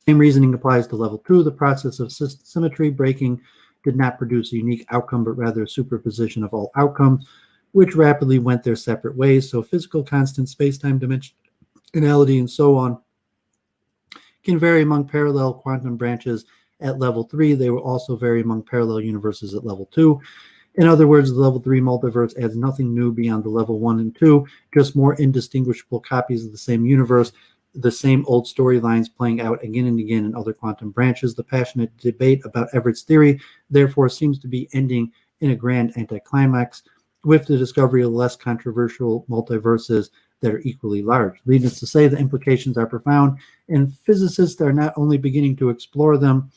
Same reasoning applies to level 2. The process of symmetry breaking did not produce a unique outcome, but rather a superposition of all outcomes, which rapidly went their separate ways. So physical constants, space-time dimensionality, and so on can vary among parallel quantum branches at level 3. They will also vary among parallel universes at level 2. In other words, the level 3 multiverse adds nothing new beyond the level 1 and 2, just more indistinguishable copies of the same universe, the same old storylines playing out again and again in other quantum branches. The passionate debate about Everett's theory, therefore, seems to be ending in a grand anticlimax with the discovery of less controversial multiverses that are equally large. Needless to say, the implications are profound, and physicists are not only beginning to explore them.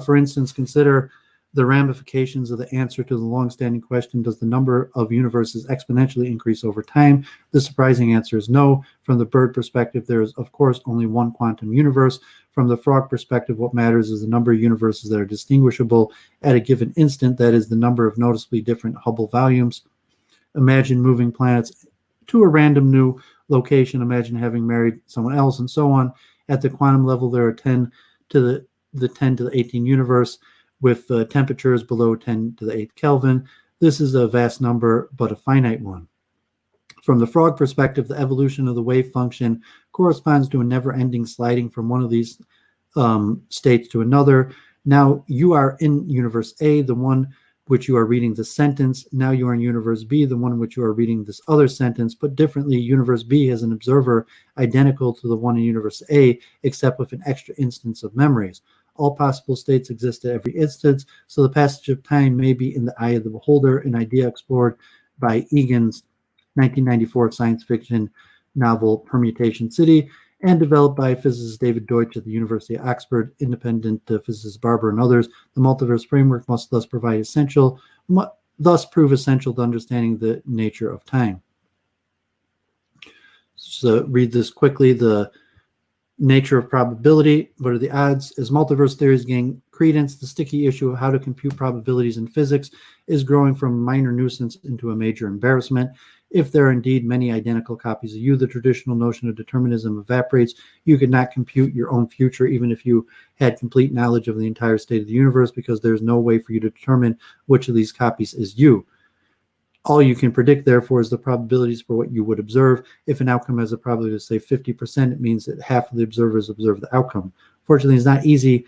For instance, consider the ramifications of the answer to the long-standing question, does the number of universes exponentially increase over time? The surprising answer is no. From the bird perspective, there is, of course, only one quantum universe. From the frog perspective, what matters is the number of universes that are distinguishable at a given instant, that is, the number of noticeably different Hubble volumes. Imagine moving planets to a random new location. Imagine having married someone else, and so on. At the quantum level, there are 10 to the 10 to the 18 universe, with temperatures below 10 to the 8th Kelvin. This is a vast number, but a finite one. From the frog perspective, the evolution of the wave function corresponds to a never-ending sliding from one of these states to another. Now you are in universe A, the one which you are reading this sentence. Now you are in universe B, the one in which you are reading this other sentence. But differently, universe B has an observer identical to the one in universe A, except with an extra instance of memories. All possible states exist at every instance, so the passage of time may be in the eye of the beholder, an idea explored by Egan's 1994 science fiction novel Permutation City, and developed by physicist David Deutsch at the University of Oxford, independent physicist Barber, and others. The multiverse framework must thus prove essential to understanding the nature of time. So read this quickly. The nature of probability. What are the odds? As multiverse theories gain credence, the sticky issue of how to compute probabilities in physics is growing from a minor nuisance into a major embarrassment. If there are indeed many identical copies of you, the traditional notion of determinism evaporates. You could not compute your own future even if you had complete knowledge of the entire state of the universe, because there's no way for you to determine which of these copies is you. All you can predict, therefore, is the probabilities for what you would observe. If an outcome has a probability of, say, 50%, it means that half of the observers observe the outcome. Fortunately, it's not easy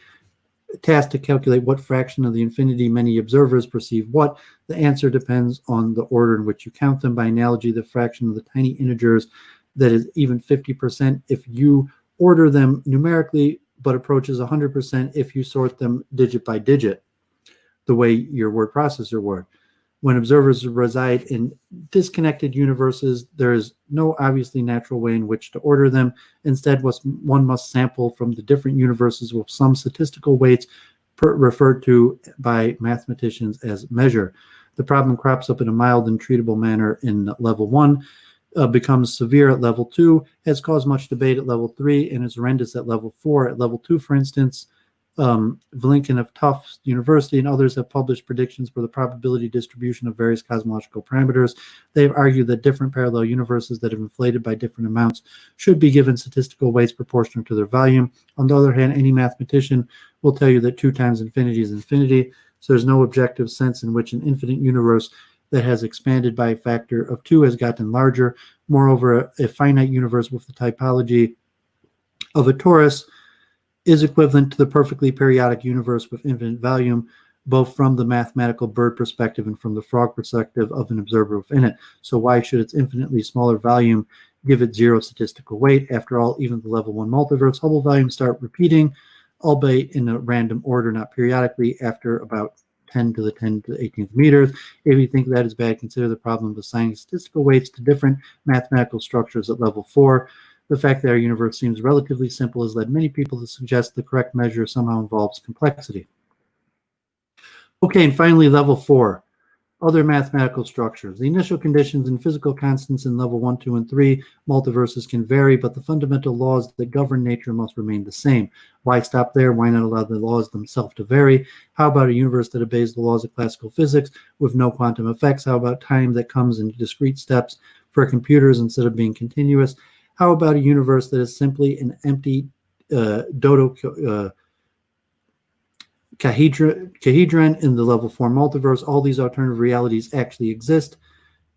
task to calculate what fraction of the infinity many observers perceive what. The answer depends on the order in which you count them. By analogy, the fraction of the tiny integers that is even 50% if you order them numerically, but approaches 100% if you sort them digit by digit, the way your word processor would. When observers reside in disconnected universes, there is no obviously natural way in which to order them. Instead, one must sample from the different universes with some statistical weights referred to by mathematicians as measure. The problem crops up in a mild and treatable manner in level 1, becomes severe at level 2, has caused much debate at level 3, and is horrendous at level 4. At level 2, for instance, Vlinken of Tufts University and others have published predictions for the probability distribution of various cosmological parameters. They have argued that different parallel universes that have inflated by different amounts should be given statistical weights proportional to their volume. On the other hand, any mathematician will tell you that 2 times infinity is infinity, so there's no objective sense in which an infinite universe that has expanded by a factor of 2 has gotten larger. Moreover, a finite universe with the typology of a torus is equivalent to the perfectly periodic universe with infinite volume, both from the mathematical bird perspective and from the frog perspective of an observer within it. So why should its infinitely smaller volume give it 0 statistical weight? After all, even the level 1 multiverse Hubble volumes start repeating albeit in a random order, not periodically, after about 10 to the 10 to the 18th meters. If you think that is bad, consider the problem of assigning statistical weights to different mathematical structures at level 4. The fact that our universe seems relatively simple has led many people to suggest the correct measure somehow involves complexity. Okay, and finally, level 4. Other mathematical structures. The initial conditions and physical constants in level 1, 2, and 3 multiverses can vary, but the fundamental laws that govern nature must remain the same. Why stop there? Why not allow the laws themselves to vary? How about a universe that obeys the laws of classical physics with no quantum effects? How about time that comes in discrete steps for computers instead of being continuous? How about a universe that is simply an empty Cahedron in the level 4 multiverse? All these alternative realities actually exist.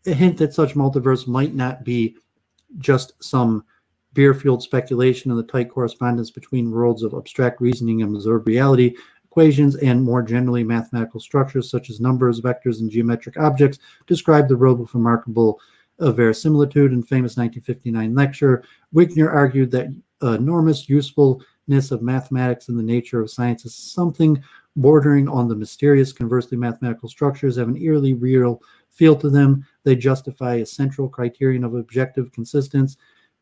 A hint that such multiverse might not be just some beer-fueled speculation of the tight correspondence between worlds of abstract reasoning and observed reality, equations, and more generally mathematical structures such as numbers, vectors, and geometric objects describe the world with remarkable verisimilitude. In famous 1959 lecture, Wigner argued that enormous usefulness of mathematics and the nature of science is something bordering on the mysterious. Conversely, mathematical structures have an eerily real feel to them. They justify a central criterion of objective consistence.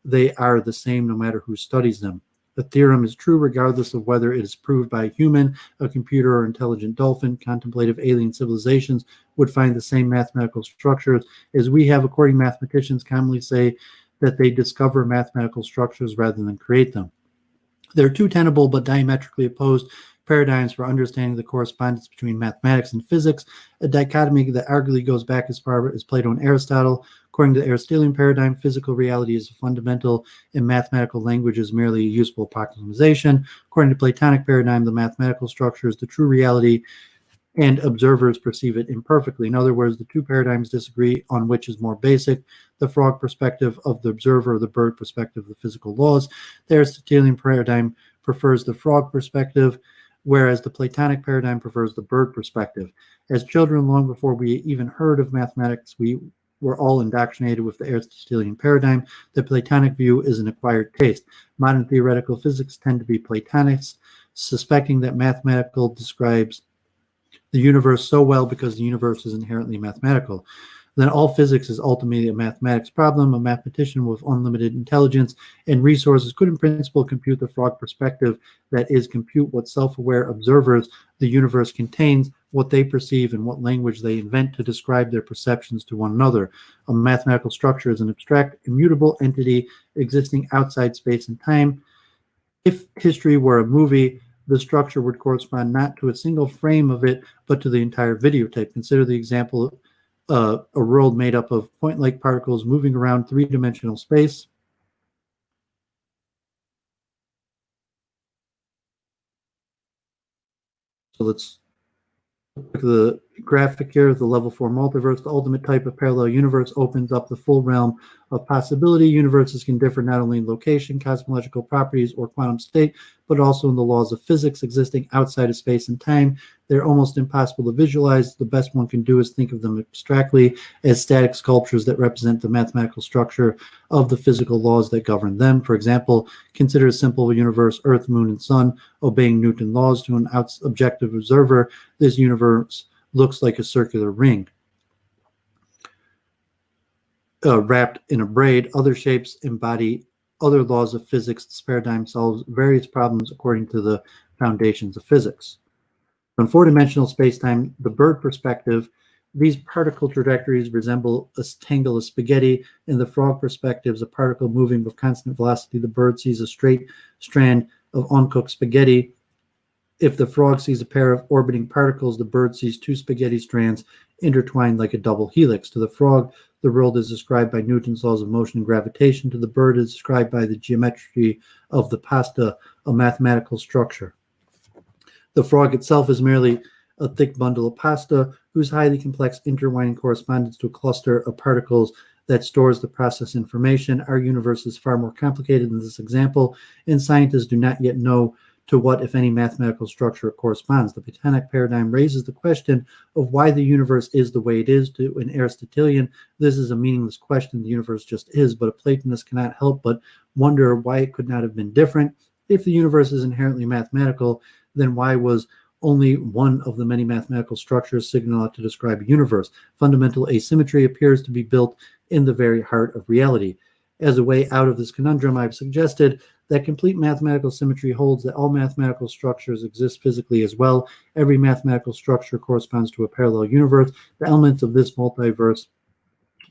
They are the same no matter who studies them. The theorem is true regardless of whether it is proved by a human, a computer, or intelligent dolphin. Contemplative alien civilizations would find the same mathematical structures as we have. According, mathematicians commonly say that they discover mathematical structures rather than create them. There are two tenable but diametrically opposed paradigms for understanding the correspondence between mathematics and physics, a dichotomy that arguably goes back as far as Plato and Aristotle. According to the Aristotelian paradigm, physical reality is fundamental and mathematical language is merely a useful approximation. According to Platonic paradigm, the mathematical structure is the true reality and observers perceive it imperfectly. In other words, the two paradigms disagree on which is more basic, the frog perspective of the observer or the bird perspective of the physical laws. The Aristotelian paradigm prefers the frog perspective, whereas the Platonic paradigm prefers the bird perspective. As children, long before we even heard of mathematics, we were all indoctrinated with the Aristotelian paradigm. The Platonic view is an acquired taste. Modern theoretical physics tend to be Platonists, suspecting that mathematical describes the universe so well because the universe is inherently mathematical. Then all physics is ultimately a mathematics problem. A mathematician with unlimited intelligence and resources could in principle compute the frog perspective, that is, compute what self-aware observers the universe contains, what they perceive, and what language they invent to describe their perceptions to one another. A mathematical structure is an abstract, immutable entity existing outside space and time. If history were a movie, the structure would correspond not to a single frame of it, but to the entire videotape. Consider the example of a world made up of point-like particles moving around three-dimensional space. So let's look at the graphic here, the level 4 multiverse. The ultimate type of parallel universe opens up the full realm of possibility. Universes can differ not only in location, cosmological properties, or quantum state, but also in the laws of physics existing outside of space and time. They're almost impossible to visualize. The best one can do is think of them abstractly as static sculptures that represent the mathematical structure of the physical laws that govern them. For example, consider a simple universe, Earth, Moon, and Sun, obeying Newton's laws. To an objective observer, this universe looks like a circular ring wrapped in a braid. Other shapes embody other laws of physics. This paradigm solves various problems according to the foundations of physics. In four-dimensional space-time, the bird perspective, these particle trajectories resemble a tangle of spaghetti. In the frog perspectives, a particle moving with constant velocity, the bird sees a straight strand of uncooked spaghetti. If the frog sees a pair of orbiting particles, the bird sees two spaghetti strands intertwined like a double helix. To the frog, the world is described by Newton's laws of motion and gravitation. To the bird, it is described by the geometry of the pasta, a mathematical structure. The frog itself is merely a thick bundle of pasta whose highly complex intertwining corresponds to a cluster of particles that stores the process information. Our universe is far more complicated than this example, and scientists do not yet know to what, if any, mathematical structure it corresponds. The Platonic paradigm raises the question of why the universe is the way it is. To an Aristotelian, this is a meaningless question. The universe just is, but a Platonist cannot help but wonder why it could not have been different. If the universe is inherently mathematical, then why was only one of the many mathematical structures signaled out to describe a universe? Fundamental asymmetry appears to be built in the very heart of reality. As a way out of this conundrum, I've suggested that complete mathematical symmetry holds that all mathematical structures exist physically as well. Every mathematical structure corresponds to a parallel universe. The elements of this multiverse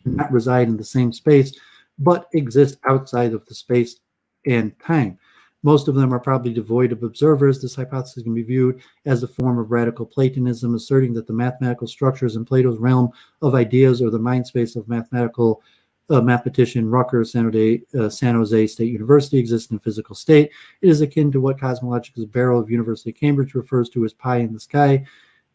do not reside in the same space, but exist outside of the space and time. Most of them are probably devoid of observers. This hypothesis can be viewed as a form of radical Platonism, asserting that the mathematical structures in Plato's realm of ideas or the mind space of mathematician Rutgers San Jose State University exist in a physical state. It is akin to what cosmologic's Barrow of University of Cambridge refers to as pie in the sky,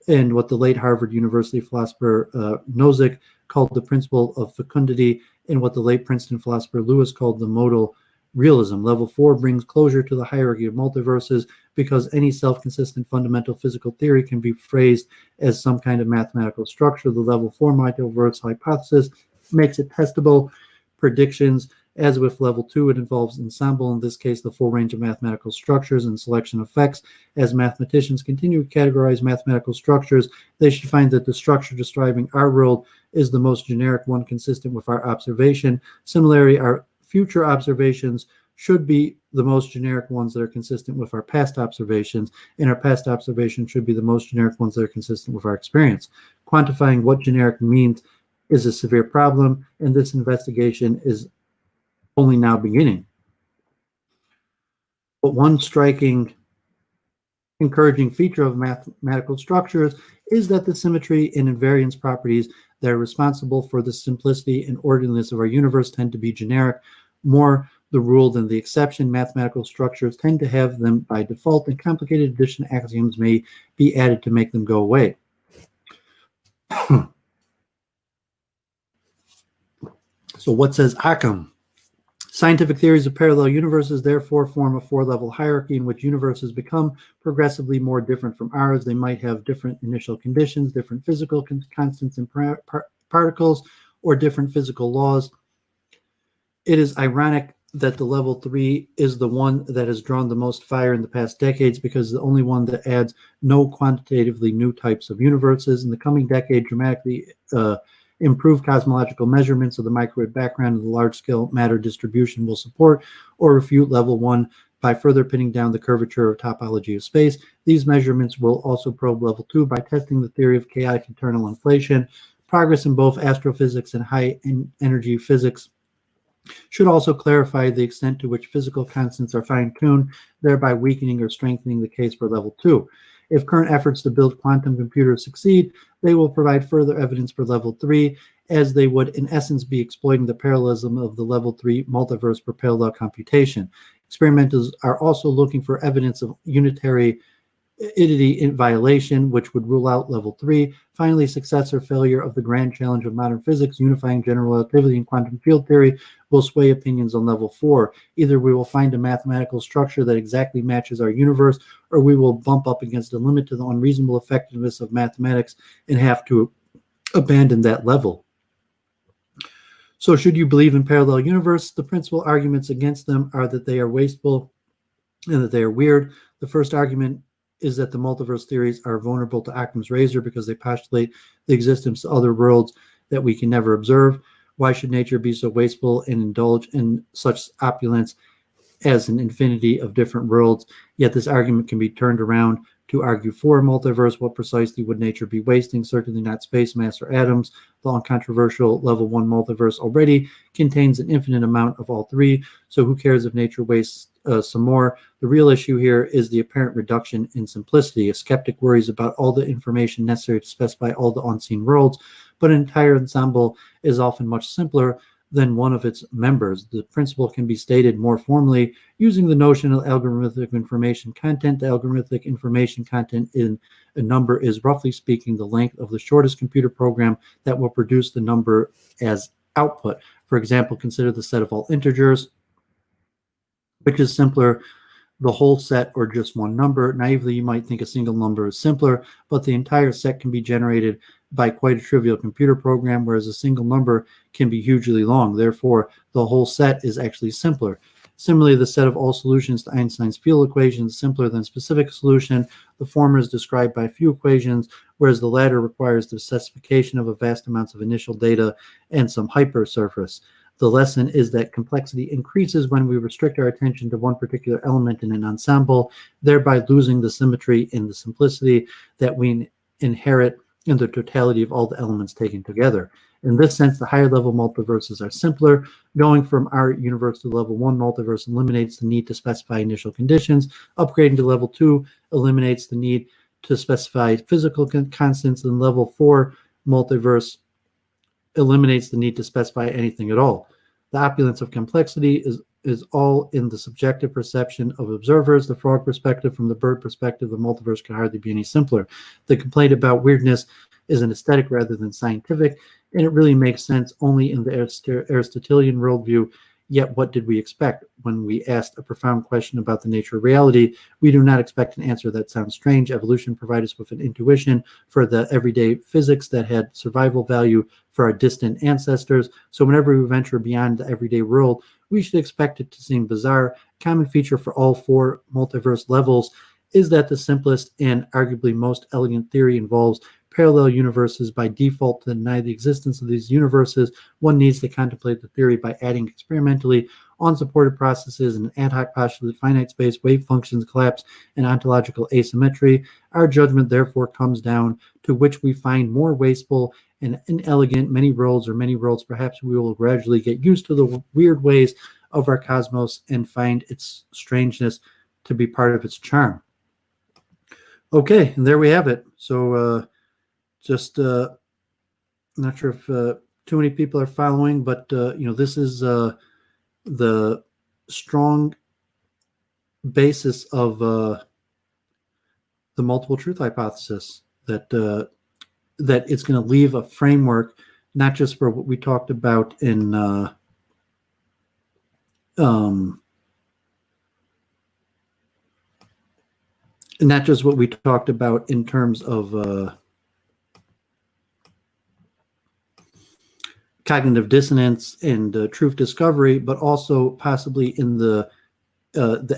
and what the late Harvard University philosopher Nozick called the principle of fecundity, and what the late Princeton philosopher Lewis called the modal realism. Level 4 brings closure to the hierarchy of multiverses because any self-consistent fundamental physical theory can be phrased as some kind of mathematical structure. The level 4 multiverse hypothesis makes it testable predictions. As with level 2, it involves ensemble, in this case the full range of mathematical structures and selection effects. As mathematicians continue to categorize mathematical structures, they should find that the structure describing our world is the most generic one consistent with our observation. Similarly, our future observations should be the most generic ones that are consistent with our past observations, and our past observations should be the most generic ones that are consistent with our experience. Quantifying what generic means is a severe problem, and this investigation is only now beginning. But one striking, encouraging feature of mathematical structures is that the symmetry and invariance properties that are responsible for the simplicity and orderliness of our universe tend to be generic, more the rule than the exception. Mathematical structures tend to have them by default, and complicated addition axioms may be added to make them go away. So what says Occam? Scientific theories of parallel universes therefore form a four-level hierarchy in which universes become progressively more different from ours. They might have different initial conditions, different physical constants and particles, or different physical laws. It is ironic that the level 3 is the one that has drawn the most fire in the past decades, because it's the only one that adds no quantitatively new types of universes. In the coming decade, dramatically improved cosmological measurements of the microwave background and the large-scale matter distribution will support or refute level 1 by further pinning down the curvature of topology of space. These measurements will also probe level 2 by testing the theory of chaotic internal inflation. Progress in both astrophysics and high-energy physics should also clarify the extent to which physical constants are fine-tuned, thereby weakening or strengthening the case for level 2. If current efforts to build quantum computers succeed, they will provide further evidence for level 3, as they would in essence be exploiting the parallelism of the level 3 multiverse for parallel computation. Experimenters are also looking for evidence of unitary in violation, which would rule out level 3. Finally, success or failure of the grand challenge of modern physics, unifying general relativity and quantum field theory, will sway opinions on level 4. Either we will find a mathematical structure that exactly matches our universe, or we will bump up against a limit to the unreasonable effectiveness of mathematics and have to abandon that level. So should you believe in parallel universe? The principal arguments against them are that they are wasteful and that they are weird. The first argument is that the multiverse theories are vulnerable to Occam's razor because they postulate the existence of other worlds that we can never observe. Why should nature be so wasteful and indulge in such opulence as an infinity of different worlds? Yet this argument can be turned around to argue for a multiverse. What precisely would nature be wasting? Certainly not space, mass, or atoms. The uncontroversial level 1 multiverse already contains an infinite amount of all three, so who cares if nature wastes some more? The real issue here is the apparent reduction in simplicity. A skeptic worries about all the information necessary to specify all the unseen worlds, but an entire ensemble is often much simpler than one of its members. The principle can be stated more formally using the notion of algorithmic information content. The algorithmic information content in a number is, roughly speaking, the length of the shortest computer program that will produce the number as output. For example, consider the set of all integers, which is simpler, the whole set or just one number. Naively, you might think a single number is simpler, but the entire set can be generated by quite a trivial computer program, whereas a single number can be hugely long. Therefore, the whole set is actually simpler. Similarly, the set of all solutions to Einstein's field equations is simpler than specific solution. The former is described by a few equations, whereas the latter requires the specification of a vast amounts of initial data and some hypersurface. The lesson is that complexity increases when we restrict our attention to one particular element in an ensemble, thereby losing the symmetry and the simplicity that we inherit in the totality of all the elements taken together. In this sense, the higher level multiverses are simpler. Going from our universe to level 1 multiverse eliminates the need to specify initial conditions. Upgrading to level 2 eliminates the need to specify physical constants, and level 4 multiverse eliminates the need to specify anything at all. The opulence of complexity is all in the subjective perception of observers. The frog perspective, from the bird perspective, the multiverse can hardly be any simpler. The complaint about weirdness is an aesthetic rather than scientific, and it really makes sense only in the Aristotelian worldview. Yet what did we expect? When we asked a profound question about the nature of reality, we do not expect an answer that sounds strange. Evolution provided us with an intuition for the everyday physics that had survival value for our distant ancestors. So whenever we venture beyond the everyday world, we should expect it to seem bizarre. Common feature for all 4 multiverse levels is that the simplest and arguably most elegant theory involves parallel universes. By default, to deny the existence of these universes, one needs to contemplate the theory by adding experimentally unsupported processes in an ad hoc postulated finite space, wave functions, collapse, and ontological asymmetry. Our judgment therefore comes down to which we find more wasteful and inelegant, many worlds or many worlds. Perhaps we will gradually get used to the weird ways of our cosmos and find its strangeness to be part of its charm. Okay, and there we have it. So just not sure if too many people are following, but this is the strong basis of the multiple truth hypothesis, that it's going to leave a framework not just for what we talked about in not just what we talked about in terms of cognitive dissonance and truth discovery, but also possibly in the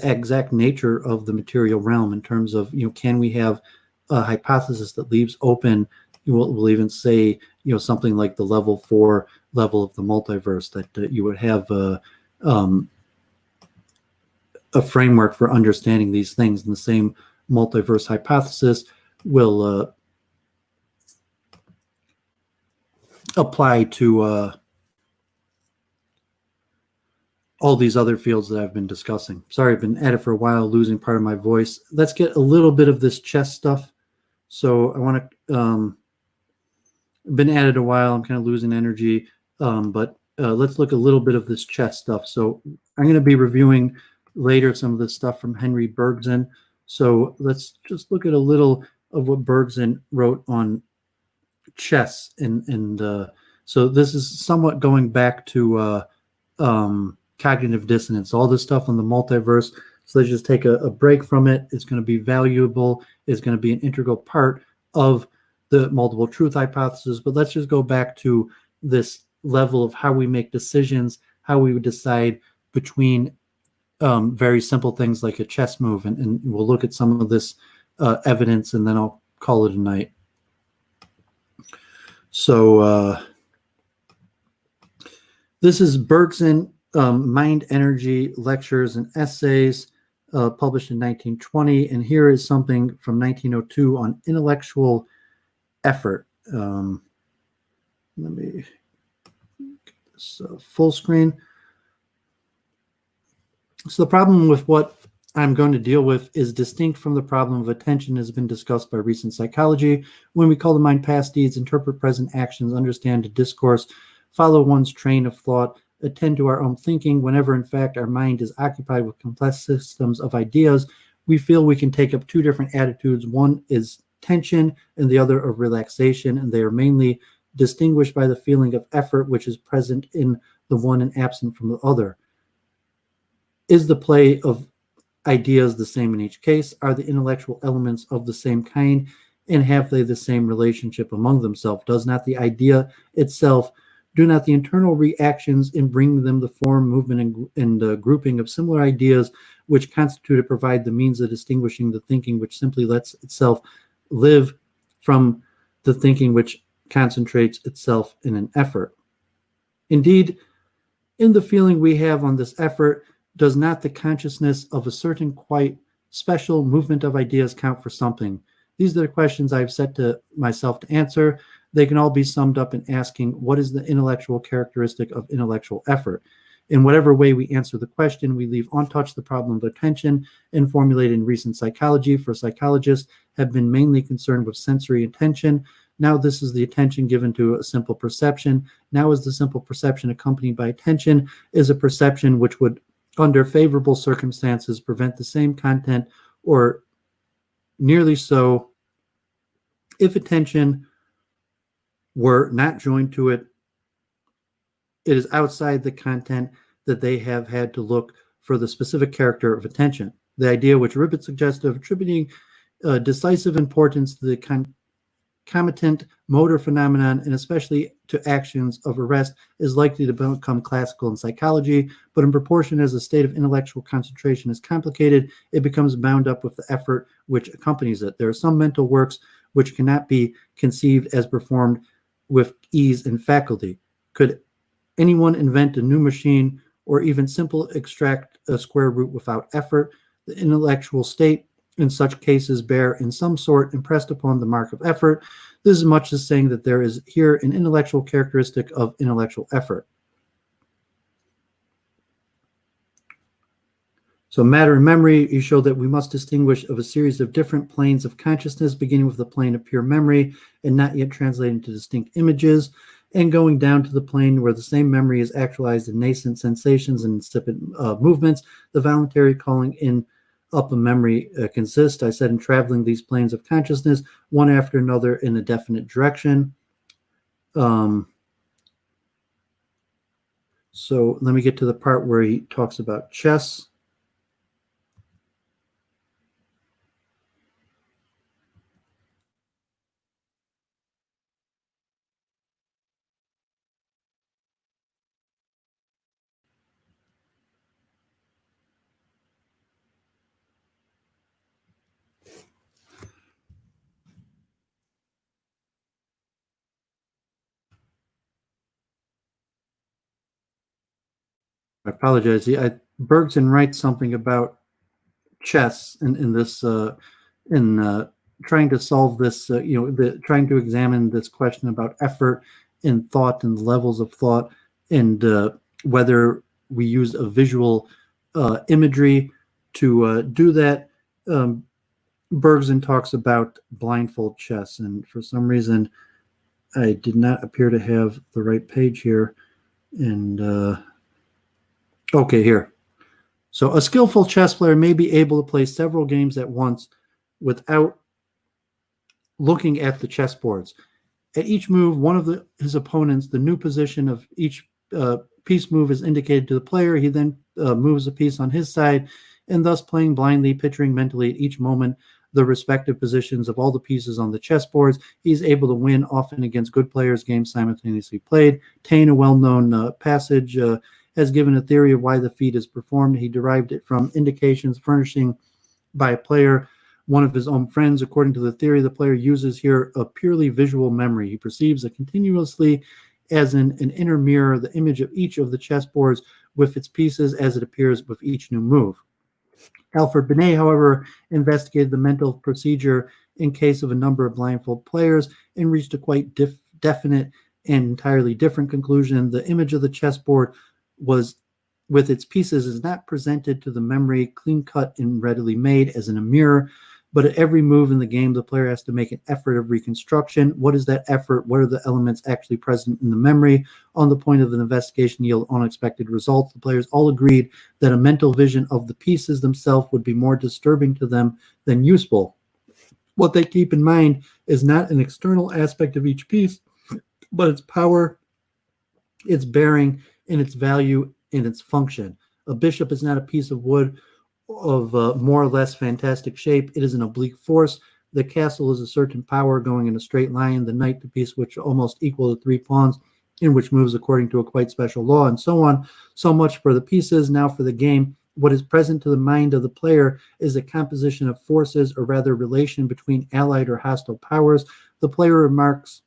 exact nature of the material realm, in terms of, can we have a hypothesis that leaves open, we'll even say, something like the level 4 level of the multiverse, that you would have a framework for understanding these things, and the same multiverse hypothesis will apply to all these other fields that I've been discussing. Sorry, I've been at it for a while, losing part of my voice. Let's get a little bit of this chess stuff. So I want to, been at it a while, I'm kind of losing energy, but let's look a little bit of this chess stuff. So I'm going to be reviewing later some of the stuff from Henri Bergson. So let's just look at a little of what Bergson wrote on chess, and so this is somewhat going back to cognitive dissonance, all this stuff on the multiverse. So let's just take a break from it. It's going to be valuable. It's going to be an integral part of the multiple truth hypothesis. But let's just go back to this level of how we make decisions, how we would decide between very simple things like a chess move, and we'll look at some of this evidence, and then I'll call it a night. So this is Bergson, Mind, Energy, Lectures and Essays, published in 1920. And here is something from 1902 on intellectual effort. Let me get this full screen. So the problem with what I'm going to deal with is distinct from the problem of attention, has been discussed by recent psychology. When we call the mind past deeds, interpret present actions, understand a discourse, follow one's train of thought, attend to our own thinking, whenever in fact our mind is occupied with complex systems of ideas, we feel we can take up 2 different attitudes. One is tension and the other of relaxation, and they are mainly distinguished by the feeling of effort, which is present in the one and absent from the other. Is the play of ideas the same in each case? Are the intellectual elements of the same kind, and have they the same relationship among themselves? Does not the idea itself Do not the internal reactions in bringing them the form, movement, and grouping of similar ideas which constitute it provide the means of distinguishing the thinking which simply lets itself live from the thinking which concentrates itself in an effort? Indeed, in the feeling we have on this effort, does not the consciousness of a certain quite special movement of ideas count for something? These are the questions I've set to myself to answer. They can all be summed up in asking, what is the intellectual characteristic of intellectual effort? In whatever way we answer the question, we leave untouched the problem of attention and formulated in recent psychology, for psychologists have been mainly concerned with sensory attention. Now this is the attention given to a simple perception. Now is the simple perception accompanied by attention is a perception which would, under favorable circumstances, prevent the same content or nearly so if attention were not joined to it. It is outside the content that they have had to look for the specific character of attention. The idea which Ribbett suggested of attributing decisive importance to the concomitant motor phenomenon, and especially to actions of arrest, is likely to become classical in psychology, but in proportion as the state of intellectual concentration is complicated, it becomes bound up with the effort which accompanies it. There are some mental works which cannot be conceived as performed with ease and faculty. Could anyone invent a new machine or even simple extract a square root without effort? The intellectual state in such cases bear in some sort impressed upon the mark of effort. This is much as saying that there is here an intellectual characteristic of intellectual effort. So matter and memory, you show that we must distinguish of a series of different planes of consciousness, beginning with the plane of pure memory and not yet translated into distinct images, and going down to the plane where the same memory is actualized in nascent sensations and insipid movements. The voluntary calling in up a memory consists, I said, in traveling these planes of consciousness, one after another in a definite direction. So let me get to the part where he talks about chess. I apologize. Bergson writes something about chess in this trying to solve this. Trying to examine this question about effort and thought and levels of thought, and whether we use a visual imagery to do that. Bergson talks about blindfold chess, and for some reason, I did not appear to have the right page here. And okay, here. So a skillful chess player may be able to play several games at once without looking at the chessboards. At each move, one of his opponents, the new position of each piece move is indicated to the player. He then moves a piece on his side, and thus playing blindly, picturing mentally at each moment the respective positions of all the pieces on the chessboards. He's able to win, often against good players, games simultaneously played. Taine, a well-known passage, has given a theory of why the feat is performed. He derived it from indications furnishing by a player, one of his own friends. According to the theory, the player uses here a purely visual memory. He perceives it continuously as in an inner mirror, the image of each of the chessboards with its pieces as it appears with each new move. Alfred Binet, however, investigated the mental procedure in case of a number of blindfold players and reached a quite definite and entirely different conclusion. The image of the chessboard was, with its pieces, is not presented to the memory clean cut and readily made as in a mirror, but at every move in the game, the player has to make an effort of reconstruction. What is that effort? What are the elements actually present in the memory? On the point of an investigation yield unexpected results. The players all agreed that a mental vision of the pieces themselves would be more disturbing to them than useful. What they keep in mind is not an external aspect of each piece, but its power, its bearing, and its value and its function. A bishop is not a piece of wood of more or less fantastic shape. It is an oblique force. The castle is a certain power going in a straight line. The knight, the piece which almost equal to 3 pawns, in which moves according to a quite special law, and so on. So much for the pieces. Now for the game. What is present to the mind of the player is a composition of forces, or rather relation between allied or hostile powers. The player remarks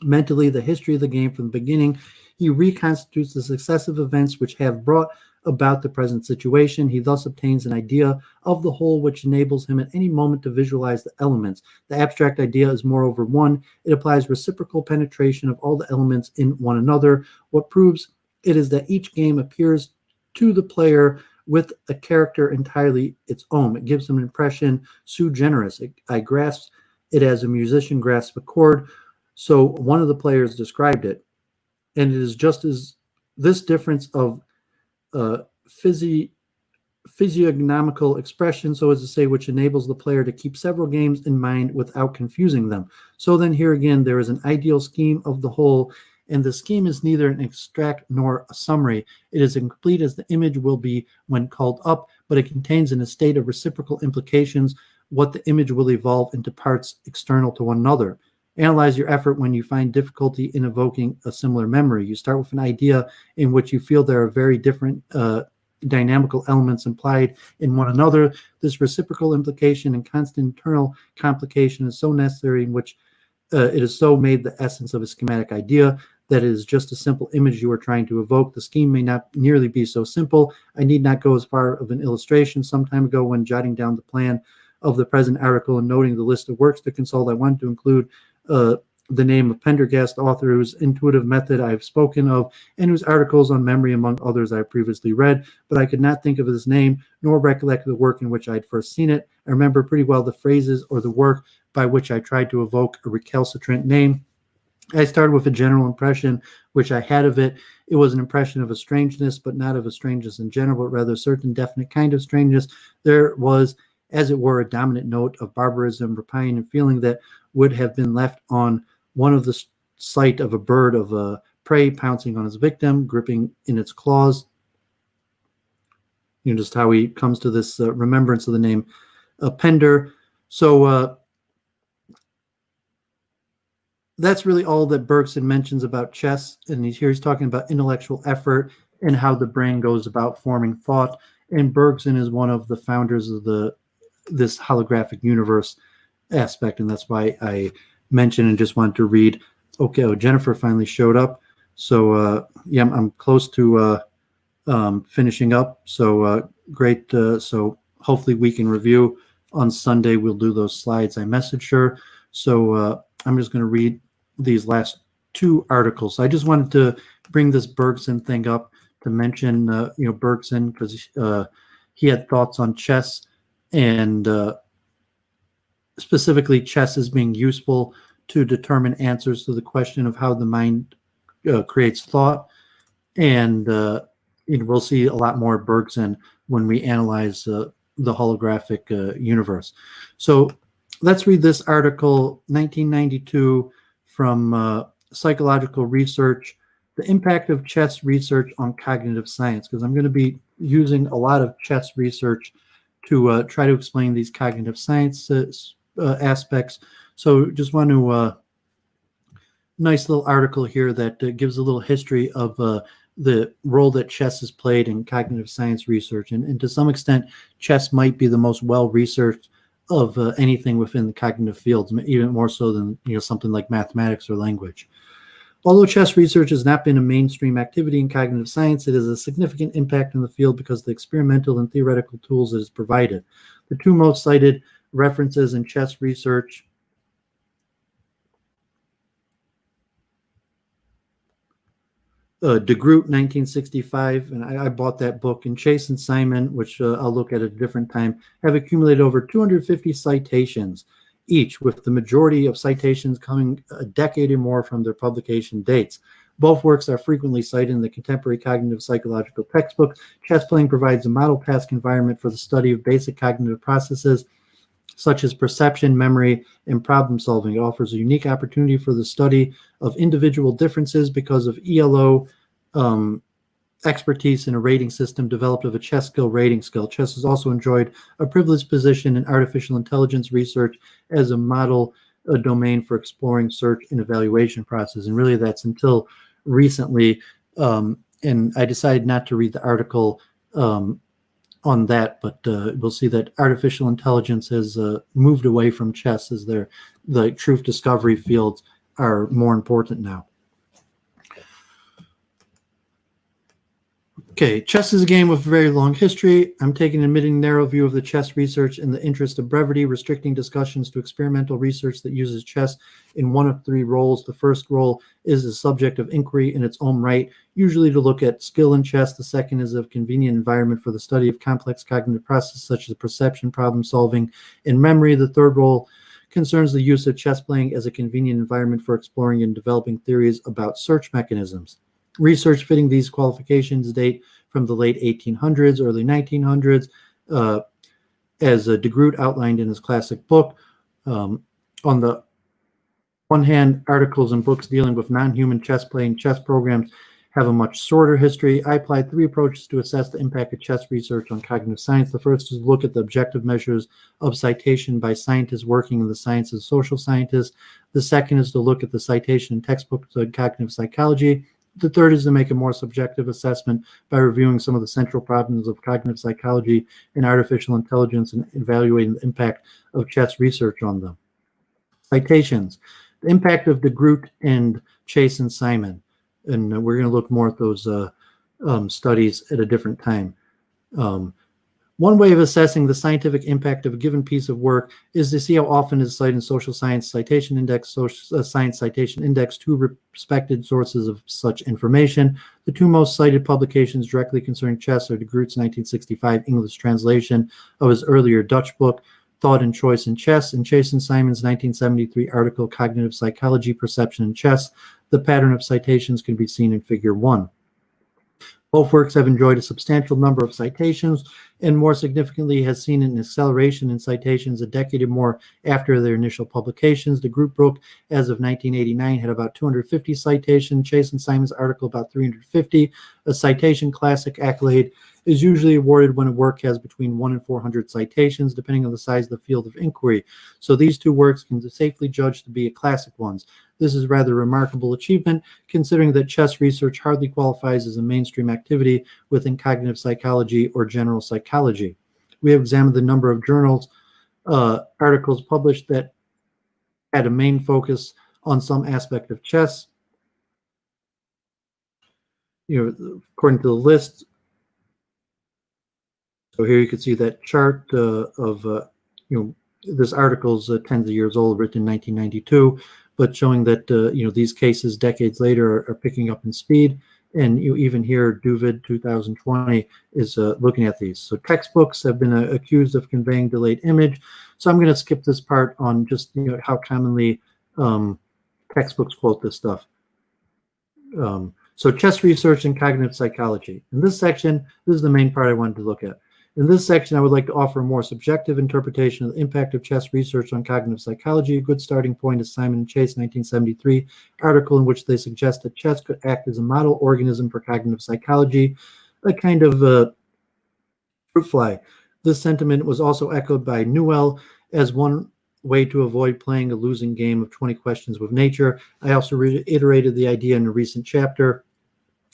mentally the history of the game from the beginning. He reconstitutes the successive events which have brought about the present situation. He thus obtains an idea of the whole, which enables him at any moment to visualize the elements. The abstract idea is moreover one. It applies reciprocal penetration of all the elements in one another. What proves it is that each game appears to the player with a character entirely its own. It gives him an impression sui generis. I grasp it as a musician grasps a chord. So one of the players described it, and it is just as this difference of physiognomical expression, so as to say, which enables the player to keep several games in mind without confusing them. So then here again, there is an ideal scheme of the whole, and the scheme is neither an extract nor a summary. It is incomplete as the image will be when called up, but it contains in a state of reciprocal implications what the image will evolve into parts external to one another. Analyze your effort when you find difficulty in evoking a similar memory. You start with an idea in which you feel there are very different dynamical elements implied in one another. This reciprocal implication and constant internal complication is so necessary, in which it is so made the essence of a schematic idea that it is just a simple image you are trying to evoke. The scheme may not nearly be so simple. I need not go as far of an illustration. Some time ago, when jotting down the plan of the present article and noting the list of works to consult, I wanted to include the name of Pendergast, author whose intuitive method I have spoken of, and whose articles on memory, among others, I have previously read, but I could not think of his name, nor recollect the work in which I had first seen it. I remember pretty well the phrases or the work by which I tried to evoke a recalcitrant name. I started with a general impression which I had of it. It was an impression of a strangeness, but not of a strangeness in general, but rather a certain definite kind of strangeness. There was, as it were, a dominant note of barbarism, rapine, and feeling that would have been left on one of the sight of a bird of a prey pouncing on its victim, gripping in its claws. You know, just how he comes to this remembrance of the name Pender. So that's really all that Bergson mentions about chess. And he's talking about intellectual effort and how the brain goes about forming thought. And Bergson is one of the founders of this holographic universe aspect, and that's why I mentioned and just wanted to read. Okay, Jennifer finally showed up, so yeah, I'm close to finishing up. So great. So hopefully we can review on Sunday. We'll do those slides I messaged her. So I'm just going to read these last two articles. I just wanted to bring this Bergson thing up to mention, Bergson, because he had thoughts on chess, and specifically chess as being useful to determine answers to the question of how the mind creates thought. And we'll see a lot more Bergson when we analyze the holographic universe. So let's read this article, 1992, from Psychological Research, The Impact of Chess Research on Cognitive Science, because I'm going to be using a lot of chess research to try to explain these cognitive science aspects. So just want to, nice little article here that gives a little history of the role that chess has played in cognitive science research. And to some extent, chess might be the most well-researched of anything within the cognitive fields, even more so than something like mathematics or language. Although chess research has not been a mainstream activity in cognitive science, it has a significant impact in the field because of the experimental and theoretical tools it has provided. The two most cited references in chess research De Groot, 1965, and I bought that book, and Chase and Simon, which I'll look at a different time, have accumulated over 250 citations each, with the majority of citations coming a decade or more from their publication dates. Both works are frequently cited in the contemporary cognitive psychological textbooks. Chess playing provides a model task environment for the study of basic cognitive processes such as perception, memory, and problem solving. It offers a unique opportunity for the study of individual differences because of ELO expertise in a rating system developed of a chess skill rating skill. Chess has also enjoyed a privileged position in artificial intelligence research as a model, a domain for exploring search and evaluation process. And really that's until recently, and I decided not to read the article on that, but we'll see that artificial intelligence has moved away from chess as the truth discovery fields are more important now. Okay, chess is a game with a very long history. I'm taking an admitting narrow view of the chess research in the interest of brevity, restricting discussions to experimental research that uses chess in one of three roles. The first role is a subject of inquiry in its own right, usually to look at skill in chess. The second is a convenient environment for the study of complex cognitive processes such as perception, problem solving, and memory. The third role concerns the use of chess playing as a convenient environment for exploring and developing theories about search mechanisms. Research fitting these qualifications date from the late 1800s, early 1900s, as de Groot outlined in his classic book. On the one hand, articles and books dealing with non-human chess playing chess programs have a much shorter history. I applied three approaches to assess the impact of chess research on cognitive science. The first is to look at the objective measures of citation by scientists working in the sciences of social scientists. The second is to look at the citation in textbooks on cognitive psychology. The third is to make a more subjective assessment by reviewing some of the central problems of cognitive psychology and artificial intelligence and evaluating the impact of chess research on them. Citations. The impact of de Groot and Chase and Simon. And we're going to look more at those studies at a different time. One way of assessing the scientific impact of a given piece of work is to see how often is cited in Social Science Citation Index, Science Citation Index, two respected sources of such information. The two most cited publications directly concerning chess are de Groot's 1965 English translation of his earlier Dutch book, Thought and Choice in Chess, and Chase and Simon's 1973 article, Cognitive Psychology, Perception in Chess. The pattern of citations can be seen in Figure 1. Both works have enjoyed a substantial number of citations, and more significantly has seen an acceleration in citations a decade or more after their initial publications. The Groot book, as of 1989, had about 250 citations. Chase and Simon's article, about 350. A citation classic accolade is usually awarded when a work has between 1 and 400 citations, depending on the size of the field of inquiry. So these two works can safely judged to be classic ones. This is a rather remarkable achievement, considering that chess research hardly qualifies as a mainstream activity within cognitive psychology or general psychology. We have examined the number of journals, articles published that had a main focus on some aspect of chess. According to the list, so here you can see that chart of this article is tens of years old, written in 1992, but showing that these cases decades later are picking up in speed. And even here, Duvid 2020 is looking at these. So textbooks have been accused of conveying delayed image. So I'm going to skip this part on just how commonly textbooks quote this stuff. So chess research and cognitive psychology. In this section, this is the main part I wanted to look at. In this section, I would like to offer a more subjective interpretation of the impact of chess research on cognitive psychology. A good starting point is Simon and Chase 1973 article in which they suggest that chess could act as a model organism for cognitive psychology, a kind of fruit fly. This sentiment was also echoed by Newell as one way to avoid playing a losing game of 20 questions with nature. I also reiterated the idea in a recent chapter.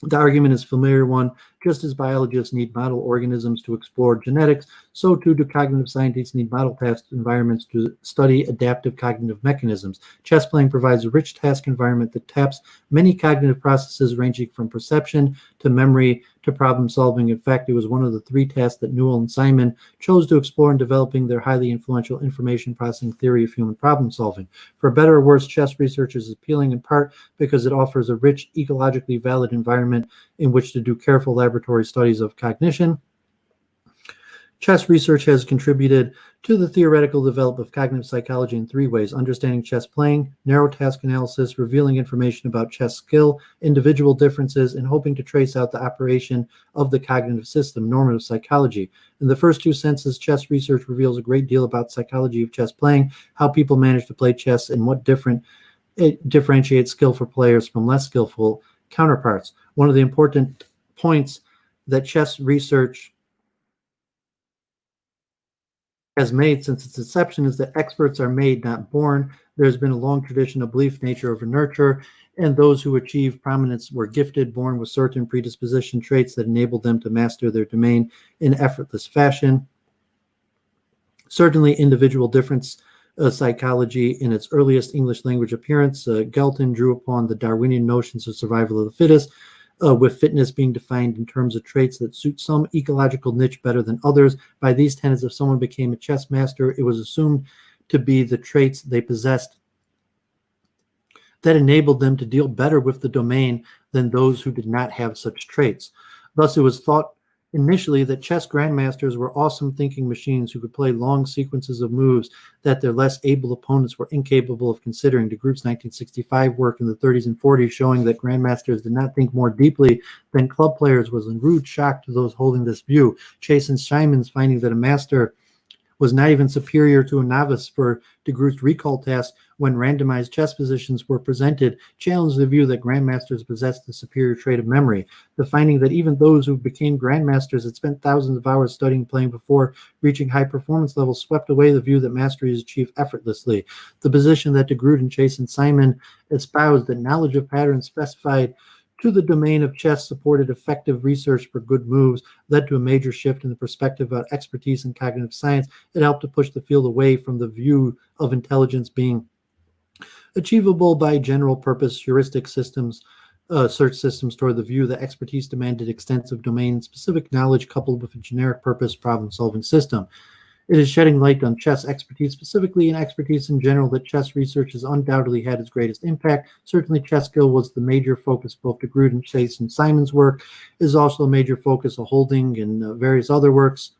The argument is a familiar one. Just as biologists need model organisms to explore genetics, so too do cognitive scientists need model task environments to study adaptive cognitive mechanisms. Chess playing provides a rich task environment that taps many cognitive processes ranging from perception to memory to problem solving. In fact, it was one of the three tasks that Newell and Simon chose to explore in developing their highly influential information processing theory of human problem solving. For better or worse, chess research is appealing in part because it offers a rich, ecologically valid environment in which to do careful laboratory studies of cognition. Chess research has contributed to the theoretical development of cognitive psychology in three ways: understanding chess playing, narrow task analysis, revealing information about chess skill, individual differences, and hoping to trace out the operation of the cognitive system, normative psychology. In the first two senses, chess research reveals a great deal about psychology of chess playing, how people manage to play chess, and what it differentiates skillful players from less skillful counterparts. One of the important points that chess research has made since its inception is that experts are made, not born. There's been a long tradition of belief, nature over nurture, and those who achieve prominence were gifted, born with certain predisposition traits that enabled them to master their domain in effortless fashion. Certainly, individual difference psychology in its earliest English language appearance, Galton drew upon the Darwinian notions of survival of the fittest, with fitness being defined in terms of traits that suit some ecological niche better than others. By these tenets, if someone became a chess master, it was assumed to be the traits they possessed that enabled them to deal better with the domain than those who did not have such traits. Thus, it was thought initially that chess grandmasters were awesome thinking machines who could play long sequences of moves that their less able opponents were incapable of considering. The group's 1965 work in the 30s and 40s showing that grandmasters did not think more deeply than club players was in rude shock to those holding this view. Chase and Simon's finding that a master was not even superior to a novice for de Groot's recall test when randomized chess positions were presented challenged the view that grandmasters possessed the superior trait of memory. The finding that even those who became grandmasters had spent thousands of hours studying playing before reaching high performance levels swept away the view that mastery is achieved effortlessly. The position that de Groot and Chase and Simon espoused that knowledge of patterns specified to the domain of chess supported effective research for good moves, led to a major shift in the perspective about expertise in cognitive science. It helped to push the field away from the view of intelligence being achievable by general purpose heuristic systems, search systems, toward the view that expertise demanded extensive domain-specific knowledge coupled with a generic purpose problem-solving system. It is shedding light on chess expertise specifically and expertise in general that chess research has undoubtedly had its greatest impact. Certainly, chess skill was the major focus both de Groot and Chase and Simon's work. It is also a major focus of Holding and various other works,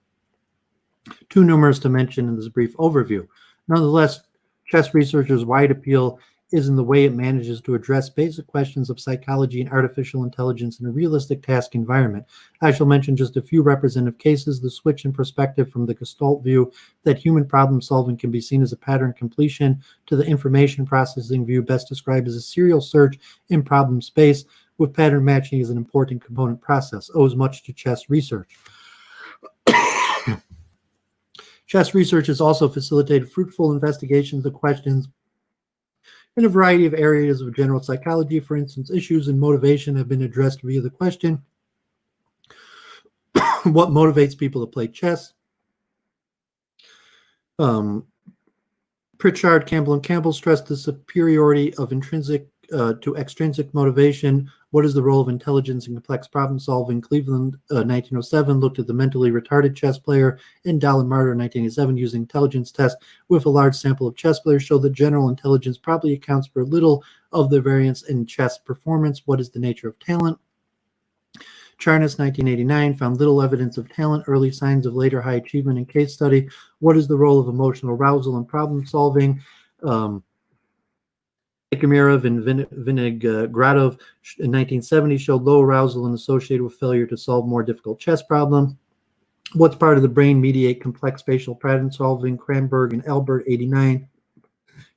too numerous to mention in this brief overview. Nonetheless, chess research's wide appeal is in the way it manages to address basic questions of psychology and artificial intelligence in a realistic task environment. I shall mention just a few representative cases. The switch in perspective from the Gestalt view that human problem solving can be seen as a pattern completion to the information processing view best described as a serial search in problem space with pattern matching as an important component process owes much to chess research. Chess research has also facilitated fruitful investigations of questions in a variety of areas of general psychology. For instance, issues in motivation have been addressed via the question, what motivates people to play chess? Pritchard, Campbell, and Campbell stressed the superiority of intrinsic to extrinsic motivation. What is the role of intelligence in complex problem solving? Cleveland, 1907, looked at the mentally retarded chess player, and Dahl and Marder, 1987, using intelligence test with a large sample of chess players, showed that general intelligence probably accounts for little of the variance in chess performance. What is the nature of talent? Charnas, 1989, found little evidence of talent, early signs of later high achievement in case study. What is the role of emotional arousal in problem solving? Nikomirov and Vinogradov in 1970 showed low arousal and associated with failure to solve more difficult chess problem. What's part of the brain mediate complex spatial pattern solving? Kramberg and Albert, 89,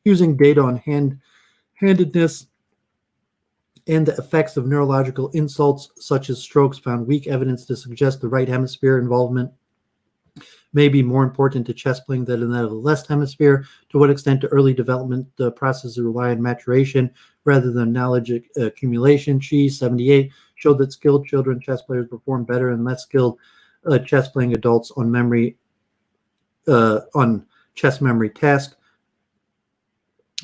using data on handedness and the effects of neurological insults such as strokes, found weak evidence to suggest the right hemisphere involvement may be more important to chess playing than that of the left hemisphere. To what extent do early development processes rely on maturation rather than knowledge accumulation? Chi, 78, showed that skilled children chess players perform better than less skilled chess playing adults on chess memory task,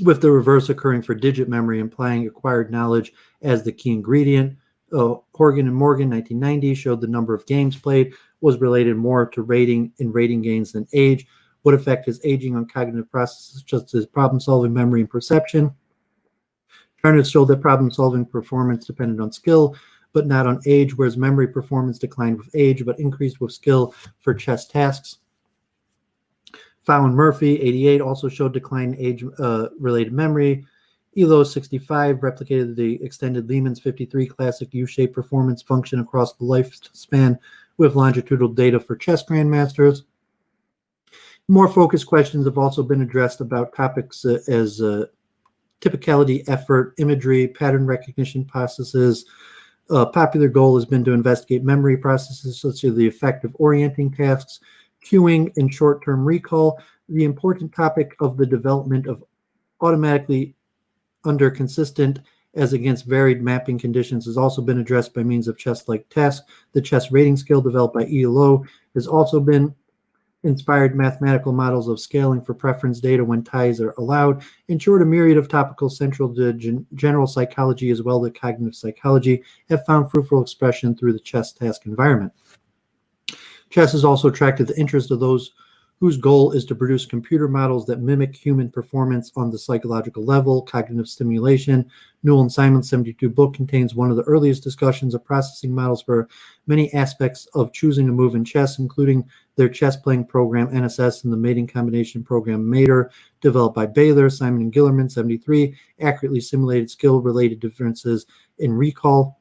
with the reverse occurring for digit memory, implying acquired knowledge as the key ingredient. Horgan and Morgan, 1990, showed the number of games played was related more to rating gains than age. What effect is aging on cognitive processes such as problem-solving, memory, and perception? Charnas showed that problem-solving performance depended on skill, but not on age, whereas memory performance declined with age, but increased with skill for chess tasks. Fow and Murphy, 88, also showed decline in age-related memory. Elo, 65, replicated the extended Lehman's 53 classic U-shaped performance function across the lifespan with longitudinal data for chess grandmasters. More focused questions have also been addressed about topics as typicality, effort, imagery, pattern recognition processes. Popular goal has been to investigate memory processes such as the effect of orienting tasks, queuing and short-term recall. The important topic of the development of automatically under consistent as against varied mapping conditions has also been addressed by means of chess-like tasks. The chess rating scale developed by ELO has also been inspired mathematical models of scaling for preference data when ties are allowed. In short, a myriad of topics central to general psychology as well as cognitive psychology have found fruitful expression through the chess task environment. Chess has also attracted the interest of those whose goal is to produce computer models that mimic human performance on the psychological level. Cognitive Stimulation, Newell and Simon's 72 book contains one of the earliest discussions of processing models for many aspects of choosing a move in chess, including their chess-playing program NSS and the mating combination program Mater, developed by Baylor. Simon and Gillerman, 73, accurately simulated skill-related differences in recall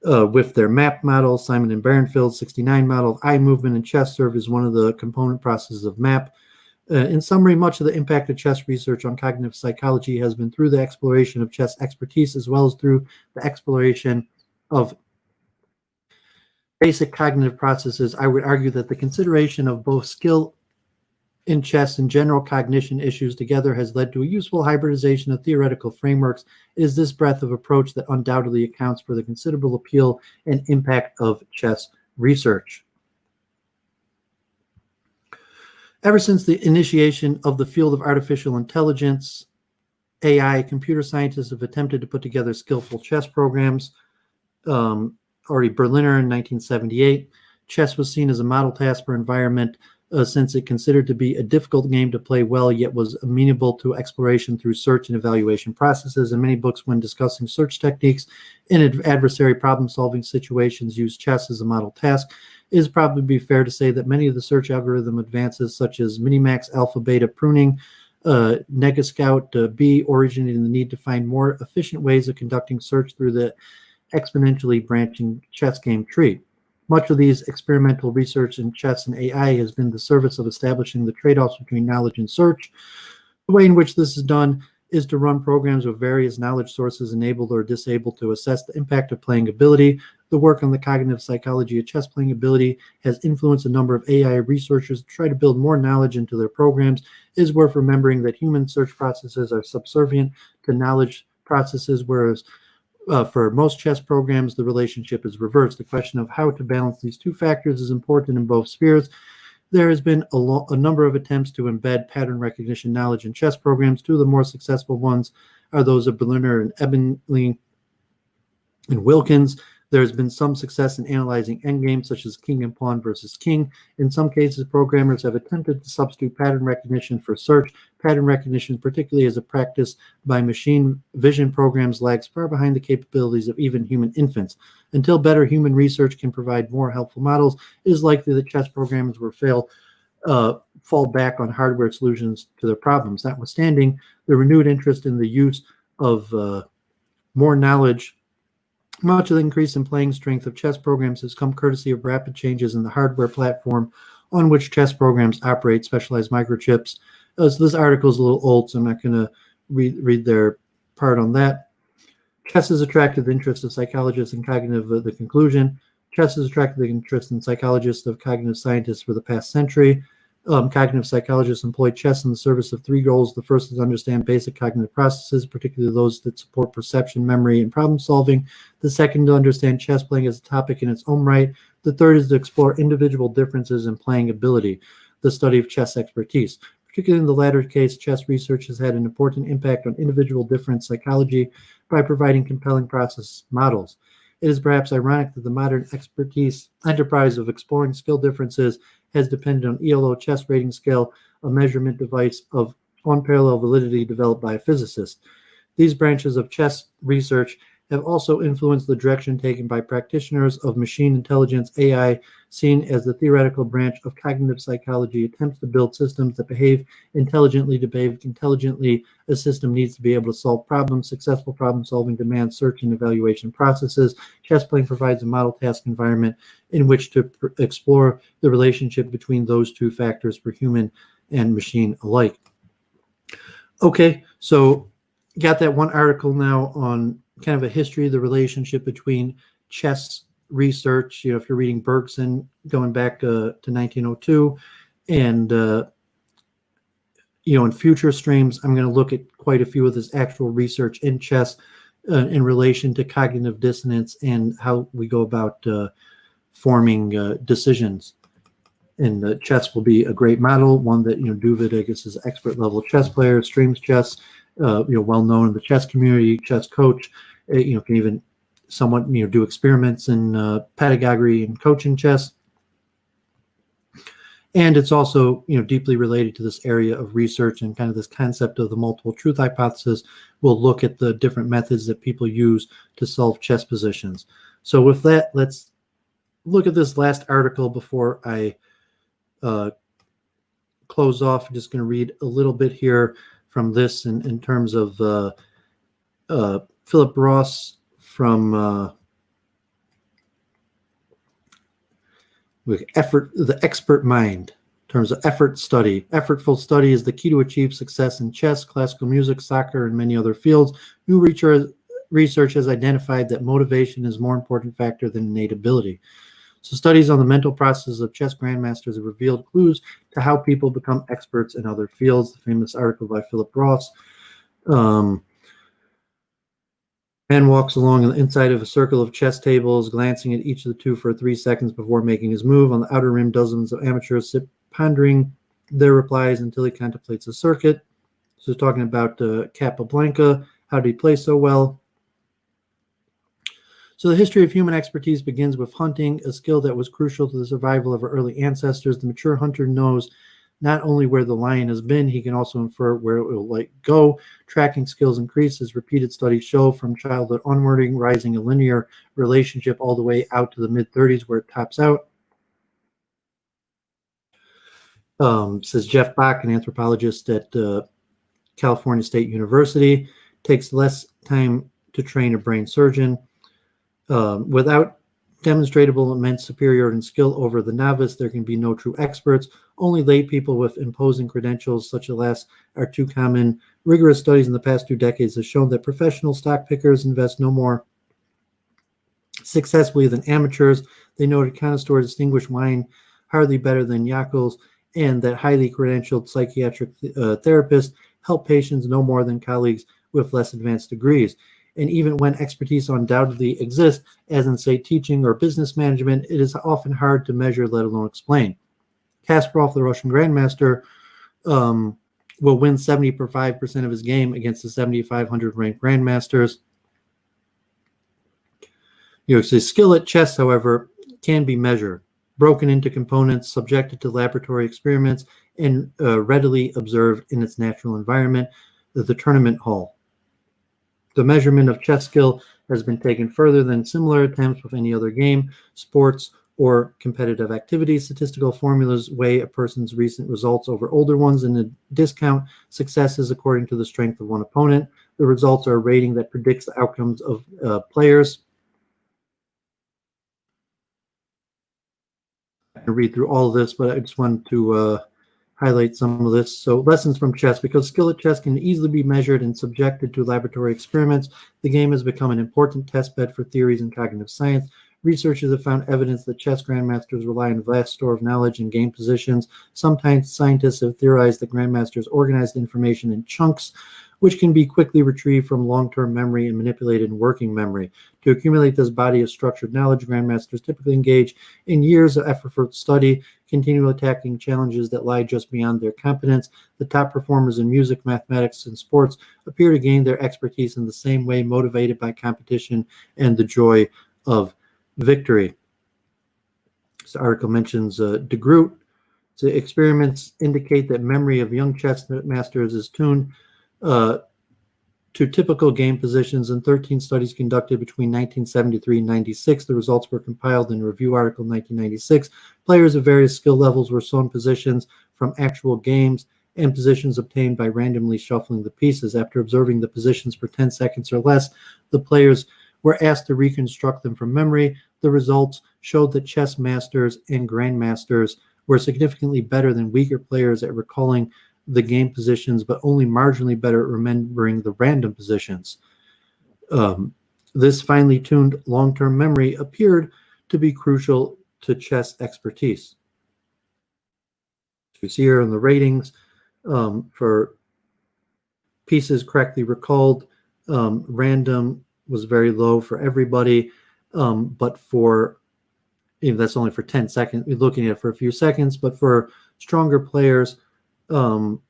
with their map model. Simon and Barenfield, 69, model of eye movement in chess served as one of the component processes of map. In summary, much of the impact of chess research on cognitive psychology has been through the exploration of chess expertise as well as through the exploration of basic cognitive processes. I would argue that the consideration of both skill in chess and general cognition issues together has led to a useful hybridization of theoretical frameworks. It is this breadth of approach that undoubtedly accounts for the considerable appeal and impact of chess research. Ever since the initiation of the field of artificial intelligence, AI, computer scientists have attempted to put together skillful chess programs. Already Berliner in 1978. Chess was seen as a model task for environment since it considered to be a difficult game to play well, yet was amenable to exploration through search and evaluation processes. And many books, when discussing search techniques in adversary problem-solving situations, use chess as a model task. It is probably fair to say that many of the search algorithm advances, such as minimax, alpha, beta pruning, Negascout B, originated in the need to find more efficient ways of conducting search through the exponentially branching chess game tree. Much of these experimental research in chess and AI has been the service of establishing the trade-offs between knowledge and search. The way in which this is done is to run programs with various knowledge sources enabled or disabled to assess the impact of playing ability. The work on the cognitive psychology of chess playing ability has influenced a number of AI researchers to try to build more knowledge into their programs. It is worth remembering that human search processes are subservient to knowledge processes, whereas for most chess programs, the relationship is reversed. The question of how to balance these two factors is important in both spheres. There has been a number of attempts to embed pattern recognition knowledge in chess programs. Two of the more successful ones are those of Berliner and Ebenly and Wilkins. There has been some success in analyzing endgames, such as king and pawn versus king. In some cases, programmers have attempted to substitute pattern recognition for search. Pattern recognition, particularly as a practice by machine vision programs, lags far behind the capabilities of even human infants. Until better human research can provide more helpful models, it is likely that chess programmers will fall back on hardware solutions to their problems. Notwithstanding the renewed interest in the use of more knowledge, much of the increase in playing strength of chess programs has come courtesy of rapid changes in the hardware platform on which chess programs operate, specialized microchips. So this article is a little old, so I'm not going to read their part on that. Chess has attracted the interest of psychologists and cognitive. The conclusion: chess has attracted the interest in psychologists of cognitive scientists for the past century. Cognitive psychologists employ chess in the service of three goals. The first is to understand basic cognitive processes, particularly those that support perception, memory, and problem solving. The second, to understand chess playing as a topic in its own right. The third is to explore individual differences in playing ability, the study of chess expertise. Particularly in the latter case, chess research has had an important impact on individual difference psychology by providing compelling process models. It is perhaps ironic that the modern expertise enterprise of exploring skill differences has depended on ELO chess rating scale, a measurement device of unparalleled validity developed by a physicist. These branches of chess research have also influenced the direction taken by practitioners of machine intelligence, AI, seen as the theoretical branch of cognitive psychology, attempts to build systems that behave intelligently. To behave intelligently, a system needs to be able to solve problems. Successful problem-solving demands search and evaluation processes. Chess playing provides a model task environment in which to explore the relationship between those two factors for human and machine alike. Okay, so got that one article now on kind of a history of the relationship between chess research. If you're reading Bergson going back to 1902, and in future streams, I'm going to look at quite a few of this actual research in chess in relation to cognitive dissonance and how we go about forming decisions. And chess will be a great model, one that Duvid, I guess, is an expert level chess player, streams chess, well known in the chess community, chess coach, can even somewhat do experiments in pedagogy and coaching chess. And it's also deeply related to this area of research and kind of this concept of the multiple truth hypothesis. We'll look at the different methods that people use to solve chess positions. So with that, let's look at this last article before I close off. I'm just going to read a little bit here from this in terms of Philip Ross from the expert mind. In terms of effort study, effortful study is the key to achieve success in chess, classical music, soccer, and many other fields. New research has identified that motivation is a more important factor than innate ability. So studies on the mental processes of chess grandmasters have revealed clues to how people become experts in other fields. The famous article by Philip Ross. Man walks along the inside of a circle of chess tables, glancing at each of the two for 3 seconds before making his move. On the outer rim, dozens of amateurs sit pondering their replies until he contemplates the circuit. So talking about Capablanca, how did he play so well? So the history of human expertise begins with hunting, a skill that was crucial to the survival of our early ancestors. The mature hunter knows not only where the lion has been, he can also infer where it will go. Tracking skills increase as repeated studies show from childhood onwarding, rising a linear relationship all the way out to the mid-30s where it tops out. Says Jeff Bach, an anthropologist at California State University, takes less time to train a brain surgeon. Without demonstrable immense superiority in skill over the novice, there can be no true experts. Only lay people with imposing credentials such as are too common. Rigorous studies in the past 2 decades have shown that professional stock pickers invest no more successfully than amateurs. They know to connoisseurs distinguish wine hardly better than Yakels, and that highly credentialed psychiatric therapists help patients no more than colleagues with less advanced degrees. And even when expertise undoubtedly exists, as in, say, teaching or business management, it is often hard to measure, let alone explain. Kasparov, the Russian grandmaster, will win 75% of his game against the 7,500 ranked grandmasters. His skill at chess, however, can be measured, broken into components, subjected to laboratory experiments, and readily observed in its natural environment, the tournament hall. The measurement of chess skill has been taken further than similar attempts with any other game, sports, or competitive activities. Statistical formulas weigh a person's recent results over older ones and discount successes according to the strength of one opponent. The results are a rating that predicts the outcomes of players. I can read through all of this, but I just wanted to highlight some of this. So lessons from chess. Because skill at chess can easily be measured and subjected to laboratory experiments, the game has become an important test bed for theories in cognitive science. Researchers have found evidence that chess grandmasters rely on a vast store of knowledge in game positions. Sometimes scientists have theorized that grandmasters organize information in chunks, which can be quickly retrieved from long-term memory and manipulated in working memory. To accumulate this body of structured knowledge, grandmasters typically engage in years of effortful study, continual attacking challenges that lie just beyond their competence. The top performers in music, mathematics, and sports appear to gain their expertise in the same way, motivated by competition and the joy of victory. This article mentions De Groot. The experiments indicate that memory of young chess masters is tuned to typical game positions. In 13 studies conducted between 1973 and 96, the results were compiled in a review article in 1996. Players of various skill levels were shown positions from actual games and positions obtained by randomly shuffling the pieces. After observing the positions for 10 seconds or less, the players were asked to reconstruct them from memory. The results showed that chess masters and grandmasters were significantly better than weaker players at recalling the game positions, but only marginally better at remembering the random positions. This finely tuned long-term memory appeared to be crucial to chess expertise. You see here in the ratings for pieces correctly recalled, random was very low for everybody, but for that's only for 10 seconds. We're looking at it for a few seconds, but for stronger players, it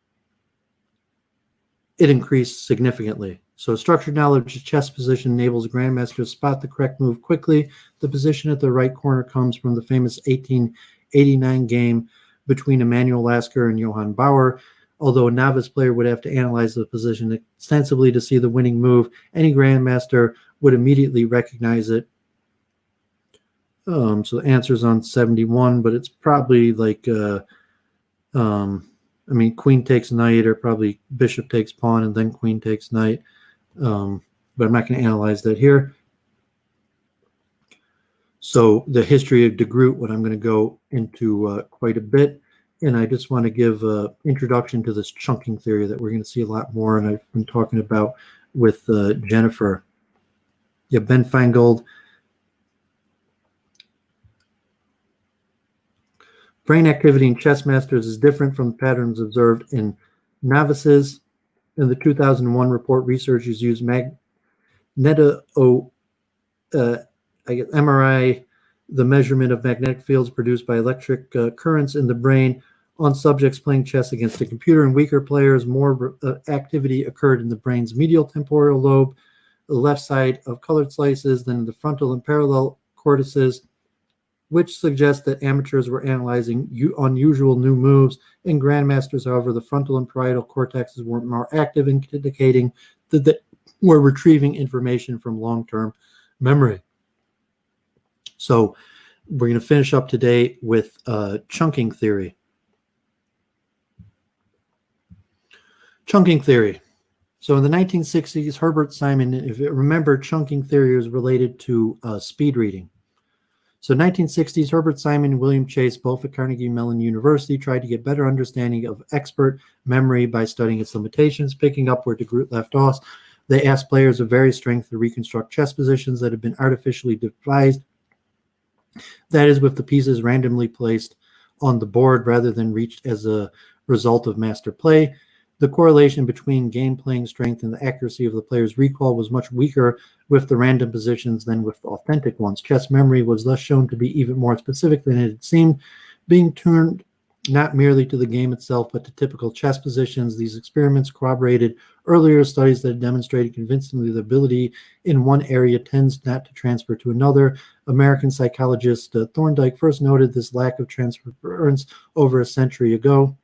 increased significantly. So structured knowledge of chess position enables a grandmaster to spot the correct move quickly. The position at the right corner comes from the famous 1889 game between Emanuel Lasker and Johann Bauer. Although a novice player would have to analyze the position extensively to see the winning move, any grandmaster would immediately recognize it. So the answer's on 71, but it's probably like, queen takes knight, or probably bishop takes pawn and then queen takes knight. But I'm not going to analyze that here. So the history of de Groot, what I'm going to go into quite a bit. And I just want to give an introduction to this chunking theory that we're going to see a lot more, and I've been talking about with Jennifer. Yeah, Ben Feingold. Brain activity in chess masters is different from the patterns observed in novices. In the 2001 report, researchers used MRI, the measurement of magnetic fields produced by electric currents in the brain, on subjects playing chess against a computer. In weaker players, more activity occurred in the brain's medial temporal lobe, the left side of colored slices, than the frontal and parallel cortices, which suggests that amateurs were analyzing unusual new moves. In grandmasters, however, the frontal and parietal cortexes were more active, indicating that they were retrieving information from long-term memory. So we're going to finish up today with chunking theory. Chunking theory. So in the 1960s, Herbert Simon, if you remember, chunking theory was related to speed reading. So 1960s, Herbert Simon and William Chase, both at Carnegie Mellon University, tried to get better understanding of expert memory by studying its limitations. Picking up where de Groot left off, they asked players of various strength to reconstruct chess positions that had been artificially devised. That is, with the pieces randomly placed on the board rather than reached as a result of master play. The correlation between game playing strength and the accuracy of the player's recall was much weaker with the random positions than with the authentic ones. Chess memory was thus shown to be even more specific than it had seemed, being tuned not merely to the game itself, but to typical chess positions. These experiments corroborated earlier studies that demonstrated convincingly the ability in one area tends not to transfer to another. American psychologist Thorndike first noted this lack of transference over a century ago,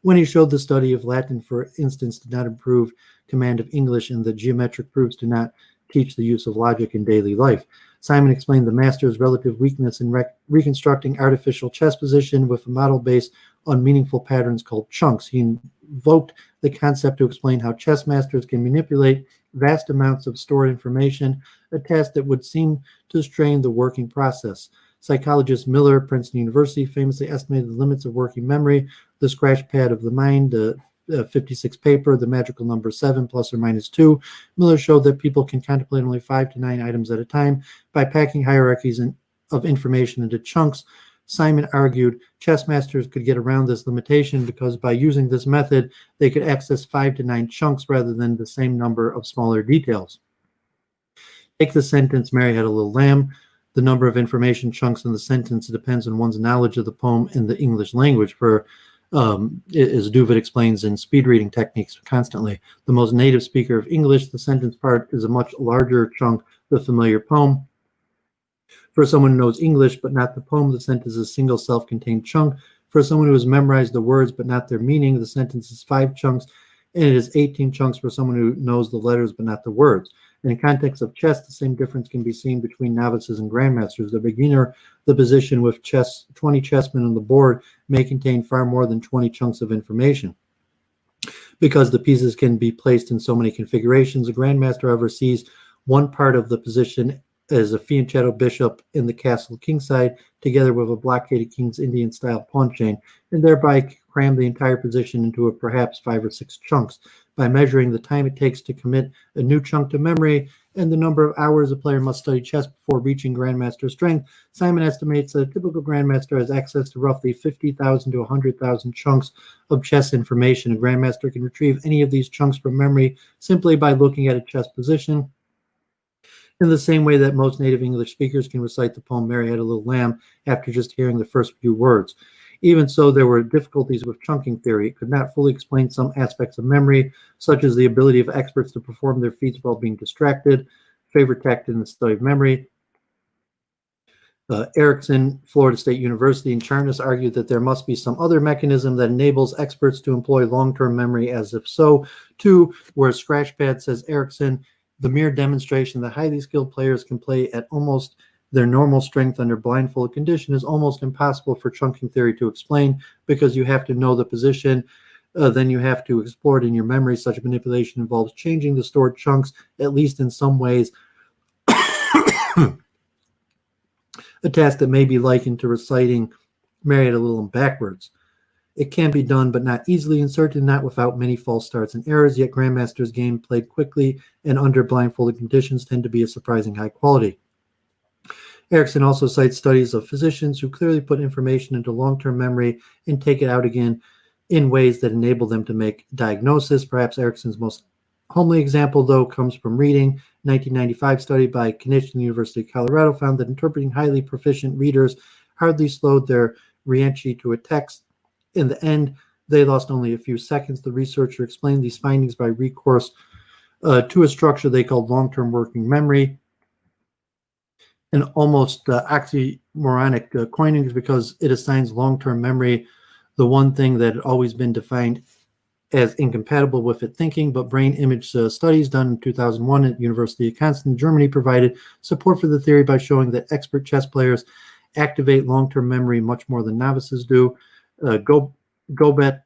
when he showed the study of Latin, for instance, did not improve command of English, and the geometric proofs do not teach the use of logic in daily life. Simon explained the master's relative weakness in reconstructing artificial chess position with a model based on meaningful patterns called chunks. He invoked the concept to explain how chess masters can manipulate vast amounts of stored information, a task that would seem to strain the working process. Psychologist Miller, Princeton University, famously estimated the limits of working memory, the scratch pad of the mind, 56 paper, the magical number 7 plus or minus 2. Miller showed that people can contemplate only 5 to 9 items at a time by packing hierarchies of information into chunks. Simon argued chess masters could get around this limitation because by using this method, they could access 5 to 9 chunks rather than the same number of smaller details. Take the sentence, Mary had a little lamb. The number of information chunks in the sentence depends on one's knowledge of the poem in the English language. For as Duvet explains in speed reading techniques constantly, the most native speaker of English, the sentence part is a much larger chunk, the familiar poem. For someone who knows English but not the poem, the sentence is a single self-contained chunk. For someone who has memorized the words but not their meaning, the sentence is 5 chunks, and it is 18 chunks for someone who knows the letters but not the words. In context of chess, the same difference can be seen between novices and grandmasters. The beginner, the position with 20 chessmen on the board, may contain far more than 20 chunks of information. Because the pieces can be placed in so many configurations, a grandmaster, however, sees one part of the position as a fianchetto bishop in the castle kingside, together with a blockaded king's Indian-style pawn chain, and thereby cram the entire position into a perhaps 5 or 6 chunks. by measuring the time it takes to commit a new chunk to memory and the number of hours a player must study chess before reaching grandmaster strength. Simon estimates that a typical grandmaster has access to roughly 50,000 to 100,000 chunks of chess information. A grandmaster can retrieve any of these chunks from memory simply by looking at a chess position, in the same way that most native English speakers can recite the poem Mary Had a Little Lamb after just hearing the first few words. Even so, there were difficulties with chunking theory. It could not fully explain some aspects of memory, such as the ability of experts to perform their feats while being distracted, favorite tactic in the study of memory. Erickson, Florida State University, and Charnas argued that there must be some other mechanism that enables experts to employ long-term memory, as if so, too, where Scratchpad, says Erickson, the mere demonstration that highly skilled players can play at almost their normal strength under blindfold condition is almost impossible for chunking theory to explain, because you have to know the position, then you have to explore it in your memory. Such manipulation involves changing the stored chunks, at least in some ways, a task that may be likened to reciting Mary Had a Little Lamb backwards. It can be done, but not easily, and certainly not without many false starts and errors, yet Grandmaster's game played quickly and under blindfolded conditions tend to be of surprising high quality. Erickson also cites studies of physicians who clearly put information into long-term memory and take it out again in ways that enable them to make diagnosis. Perhaps Erickson's most homely example, though, comes from reading. 1995 study by Knish in the University of Colorado found that interpreting highly proficient readers hardly slowed their re-entry to a text. In the end, they lost only a few seconds. The researcher explained these findings by recourse to a structure they called long-term working memory, an almost oxymoronic coining, because it assigns long-term memory the one thing that had always been defined as incompatible with it thinking. But brain image studies done in 2001 at the University of Wisconsin, Germany, provided support for the theory by showing that expert chess players activate long-term memory much more than novices do. Gobet,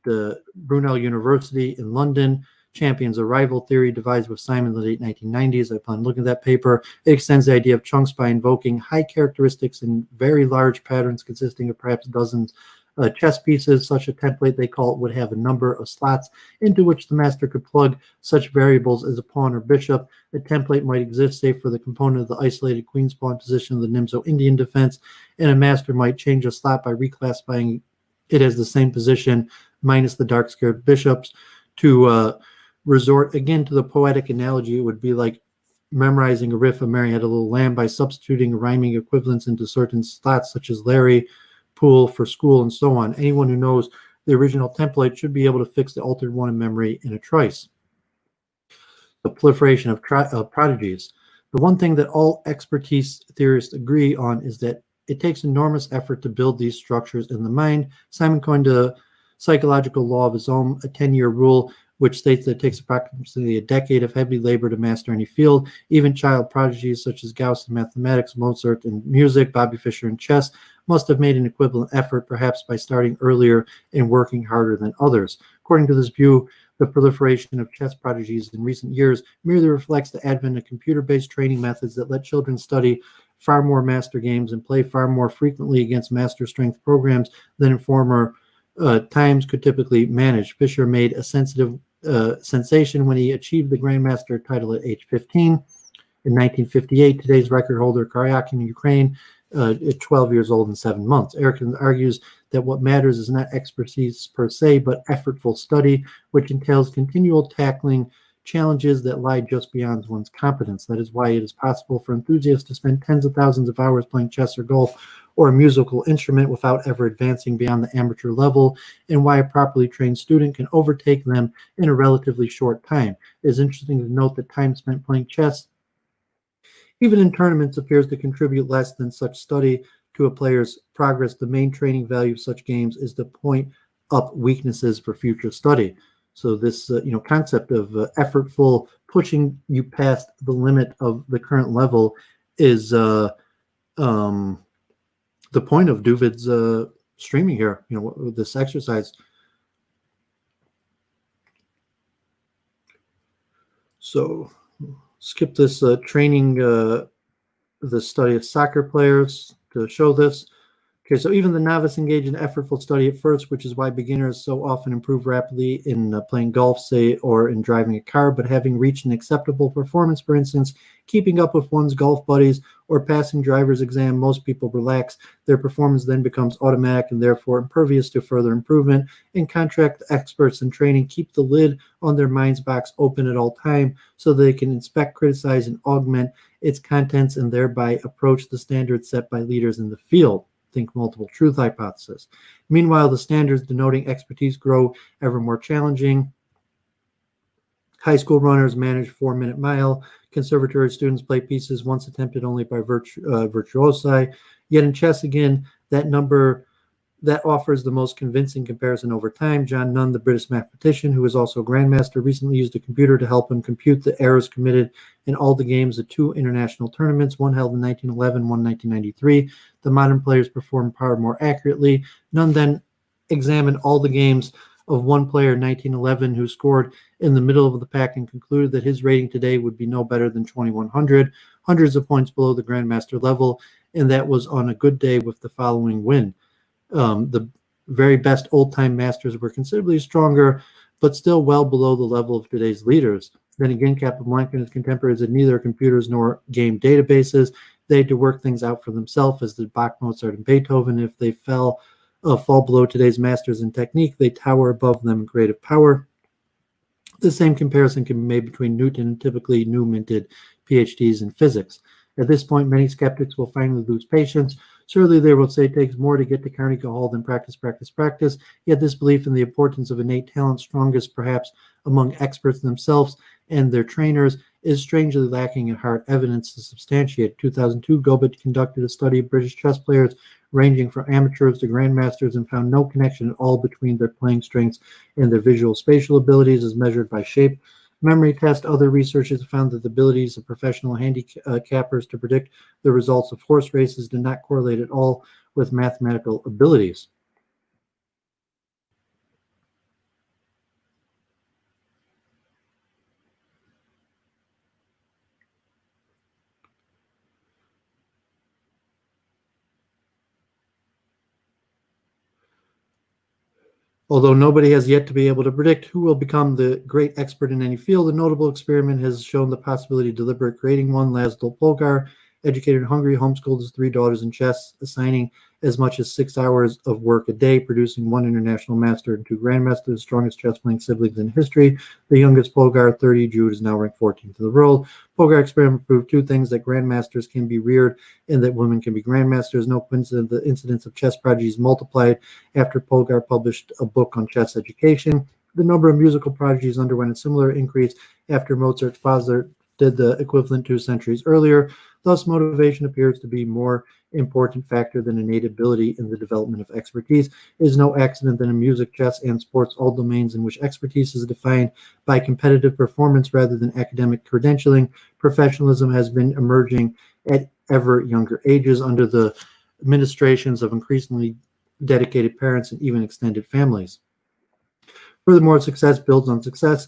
Brunel University in London, champions a rival theory devised with Simon in the late 1990s. Upon looking at that paper, it extends the idea of chunks by invoking high characteristics in very large patterns consisting of perhaps dozens chess pieces. Such a template, they call it, would have a number of slots into which the master could plug such variables as a pawn or bishop. The template might exist, say, for the component of the isolated queen's pawn position of the Nimzo Indian defense, and a master might change a slot by reclassifying it as the same position minus the dark scared bishops. To resort again to the poetic analogy, it would be like memorizing a riff of Mary Had a Little Lamb by substituting rhyming equivalents into certain slots, such as Larry, pool, for school, and so on. Anyone who knows the original template should be able to fix the altered one in memory in a trice. The proliferation of prodigies. The one thing that all expertise theorists agree on is that it takes enormous effort to build these structures in the mind. Simon coined a psychological law of his own, a 10-year rule, which states that it takes approximately a decade of heavy labor to master any field. Even child prodigies such as Gauss in mathematics, Mozart in music, Bobby Fischer in chess must have made an equivalent effort, perhaps by starting earlier and working harder than others. According to this view, the proliferation of chess prodigies in recent years merely reflects the advent of computer-based training methods that let children study far more master games and play far more frequently against master strength programs than in former times could typically manage. Fischer made a sensitive sensation when he achieved the grandmaster title at age 15. In 1958, today's record holder Karyak in Ukraine at 12 years old and 7 months. Erickson argues that what matters is not expertise per se, but effortful study, which entails continual tackling challenges that lie just beyond one's competence. That is why it is possible for enthusiasts to spend tens of thousands of hours playing chess or golf or a musical instrument without ever advancing beyond the amateur level, and why a properly trained student can overtake them in a relatively short time. It is interesting to note that time spent playing chess, even in tournaments, appears to contribute less than such study to a player's progress. The main training value of such games is to point up weaknesses for future study. So this concept of effortful, pushing you past the limit of the current level is the point of Duvid's streaming here, with this exercise. So skip this training, the study of soccer players to show this. Okay, so even the novice engage in effortful study at first, which is why beginners so often improve rapidly in playing golf, say, or in driving a car, but having reached an acceptable performance, for instance, keeping up with one's golf buddies or passing driver's exam, most people relax. Their performance then becomes automatic and therefore impervious to further improvement. In contrast, experts in training keep the lid on their mind's box open at all time so they can inspect, criticize, and augment its contents and thereby approach the standards set by leaders in the field. Think multiple truth hypothesis. Meanwhile, the standards denoting expertise grow ever more challenging. High school runners manage 4-minute mile. Conservatory students play pieces once attempted only by virtuosi. Yet in chess, again, that number that offers the most convincing comparison over time. John Nunn, the British mathematician, who is also a grandmaster, recently used a computer to help him compute the errors committed in all the games of 2 international tournaments, one held in 1911, one in 1993. The modern players performed far more accurately. Nunn then examined all the games of one player in 1911 who scored in the middle of the pack and concluded that his rating today would be no better than 2100, hundreds of points below the grandmaster level, and that was on a good day with the following win. The very best old-time masters were considerably stronger, but still well below the level of today's leaders. Then again, Capablanca and his contemporaries had neither computers nor game databases. They had to work things out for themselves, as did Bach, Mozart, and Beethoven. If they fall below today's masters in technique, they tower above them in creative power. The same comparison can be made between Newton and typically new minted PhDs in physics. At this point, many skeptics will finally lose patience. Surely they will say it takes more to get to Carnegie Hall than practice, practice, practice. Yet this belief in the importance of innate talent, strongest perhaps among experts themselves and their trainers, is strangely lacking in hard evidence to substantiate. In 2002, Gobet conducted a study of British chess players ranging from amateurs to grandmasters and found no connection at all between their playing strengths and their visual spatial abilities as measured by shape. Memory test. Other researchers found that the abilities of professional handicappers to predict the results of horse races did not correlate at all with mathematical abilities. Although nobody has yet to be able to predict who will become the great expert in any field, a notable experiment has shown the possibility of deliberate creating one. Laszlo Polgar, educated in Hungary, homeschooled his 3 daughters in chess, assigning as much as 6 hours of work a day, producing 1 international master and 2 grandmasters, the strongest chess-playing siblings in history. The youngest, Polgar, 30, Jude, is now ranked 14th in the world. Polgar experiment proved 2 things: that grandmasters can be reared and that women can be grandmasters. No coincidence the incidence of chess prodigies multiplied after Polgar published a book on chess education. The number of musical prodigies underwent a similar increase after Mozart's father did the equivalent 2 centuries earlier. Thus, motivation appears to be more important factor than innate ability in the development of expertise. It is no accident that in music, chess, and sports, all domains in which expertise is defined by competitive performance rather than academic credentialing, professionalism has been emerging at ever younger ages under the administrations of increasingly dedicated parents and even extended families. Furthermore, success builds on success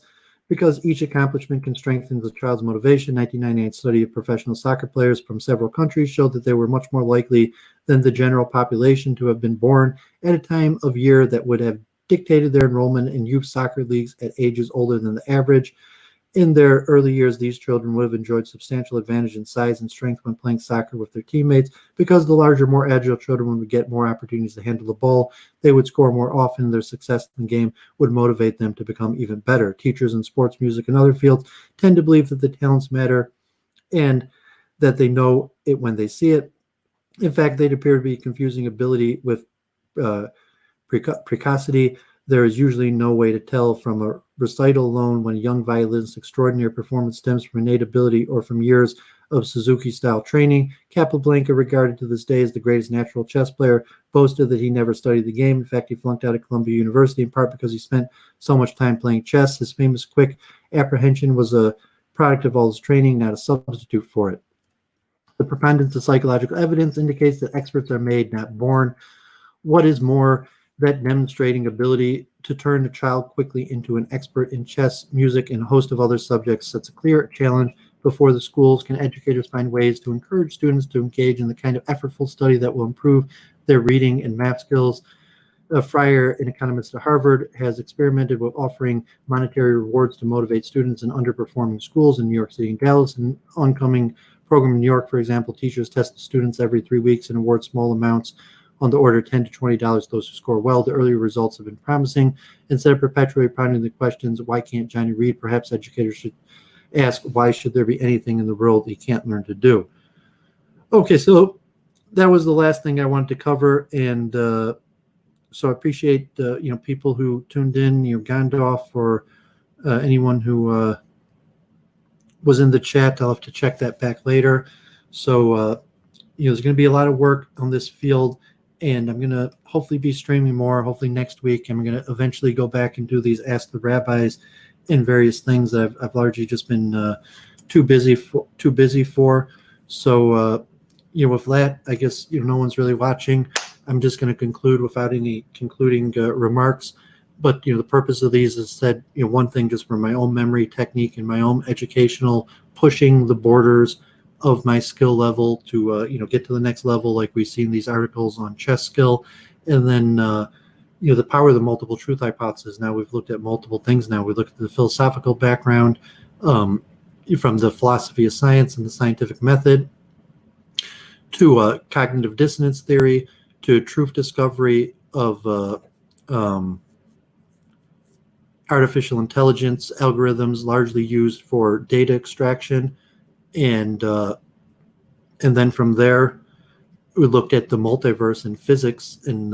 because each accomplishment can strengthen the child's motivation. 1998 study of professional soccer players from several countries showed that they were much more likely than the general population to have been born at a time of year that would have dictated their enrollment in youth soccer leagues at ages older than the average. In their early years, these children would have enjoyed substantial advantage in size and strength when playing soccer with their teammates because the larger, more agile children would get more opportunities to handle the ball. They would score more often. Their success in the game would motivate them to become even better. Teachers in sports, music, and other fields tend to believe that the talents matter and that they know it when they see it. In fact, they'd appear to be confusing ability with precocity. There is usually no way to tell from a recital alone when a young violinist's extraordinary performance stems from innate ability or from years of Suzuki-style training. Capablanca, regarded to this day as the greatest natural chess player, boasted that he never studied the game. In fact, he flunked out of Columbia University in part because he spent so much time playing chess. His famous quick apprehension was a product of all his training, not a substitute for it. The preponderance of psychological evidence indicates that experts are made, not born. What is more, that demonstrating ability to turn a child quickly into an expert in chess, music, and a host of other subjects sets a clear challenge before the schools. Can educators find ways to encourage students to engage in the kind of effortful study that will improve their reading and math skills. Fryer, an economist at Harvard, has experimented with offering monetary rewards to motivate students in underperforming schools in New York City and Dallas. An oncoming program in New York, for example, teachers test the students every 3 weeks and award small amounts on the order of $10 to $20 those who score well. The early results have been promising. Instead of perpetually pondering the questions, why can't Johnny read? Perhaps educators should ask, why should there be anything in the world he can't learn to do? Okay, so that was the last thing I wanted to cover, and so I appreciate people who tuned in, Gandalf, or anyone who was in the chat. I'll have to check that back later. So there's going to be a lot of work on this field, and I'm going to hopefully be streaming more. Hopefully next week, I'm going to eventually go back and do these Ask the Rabbis and various things that I've largely just been too busy for. So with that, I guess no one's really watching. I'm just going to conclude without any concluding remarks. But the purpose of these is said one thing just for my own memory technique and my own educational, pushing the borders of my skill level to get to the next level, like we've seen these articles on chess skill, and then the power of the multiple truth hypothesis. Now we've looked at multiple things. Now we look at the philosophical background from the philosophy of science and the scientific method to cognitive dissonance theory, to truth discovery of artificial intelligence algorithms largely used for data extraction, and then from there we looked at the multiverse and physics and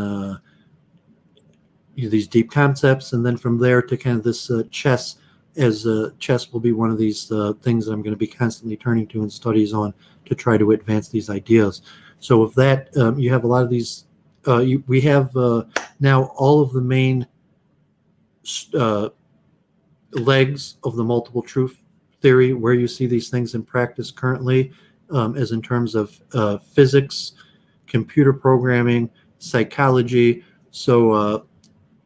these deep concepts, and then from there to kind of this chess, as chess will be one of these things that I'm going to be constantly turning to and studies on to try to advance these ideas. So with that, you have a lot of these. We have now all of the main legs of the multiple truth theory, where you see these things in practice currently, as in terms of physics, computer programming, psychology. So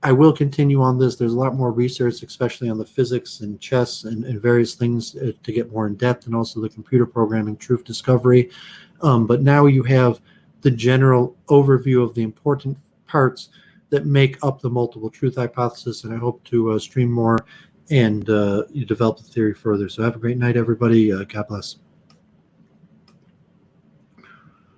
I will continue on this. There's a lot more research, especially on the physics and chess and various things to get more in depth, and also the computer programming, truth discovery. But now you have the general overview of the important parts that make up the multiple truth hypothesis, and I hope to stream more and develop the theory further. So have a great night, everybody. God bless.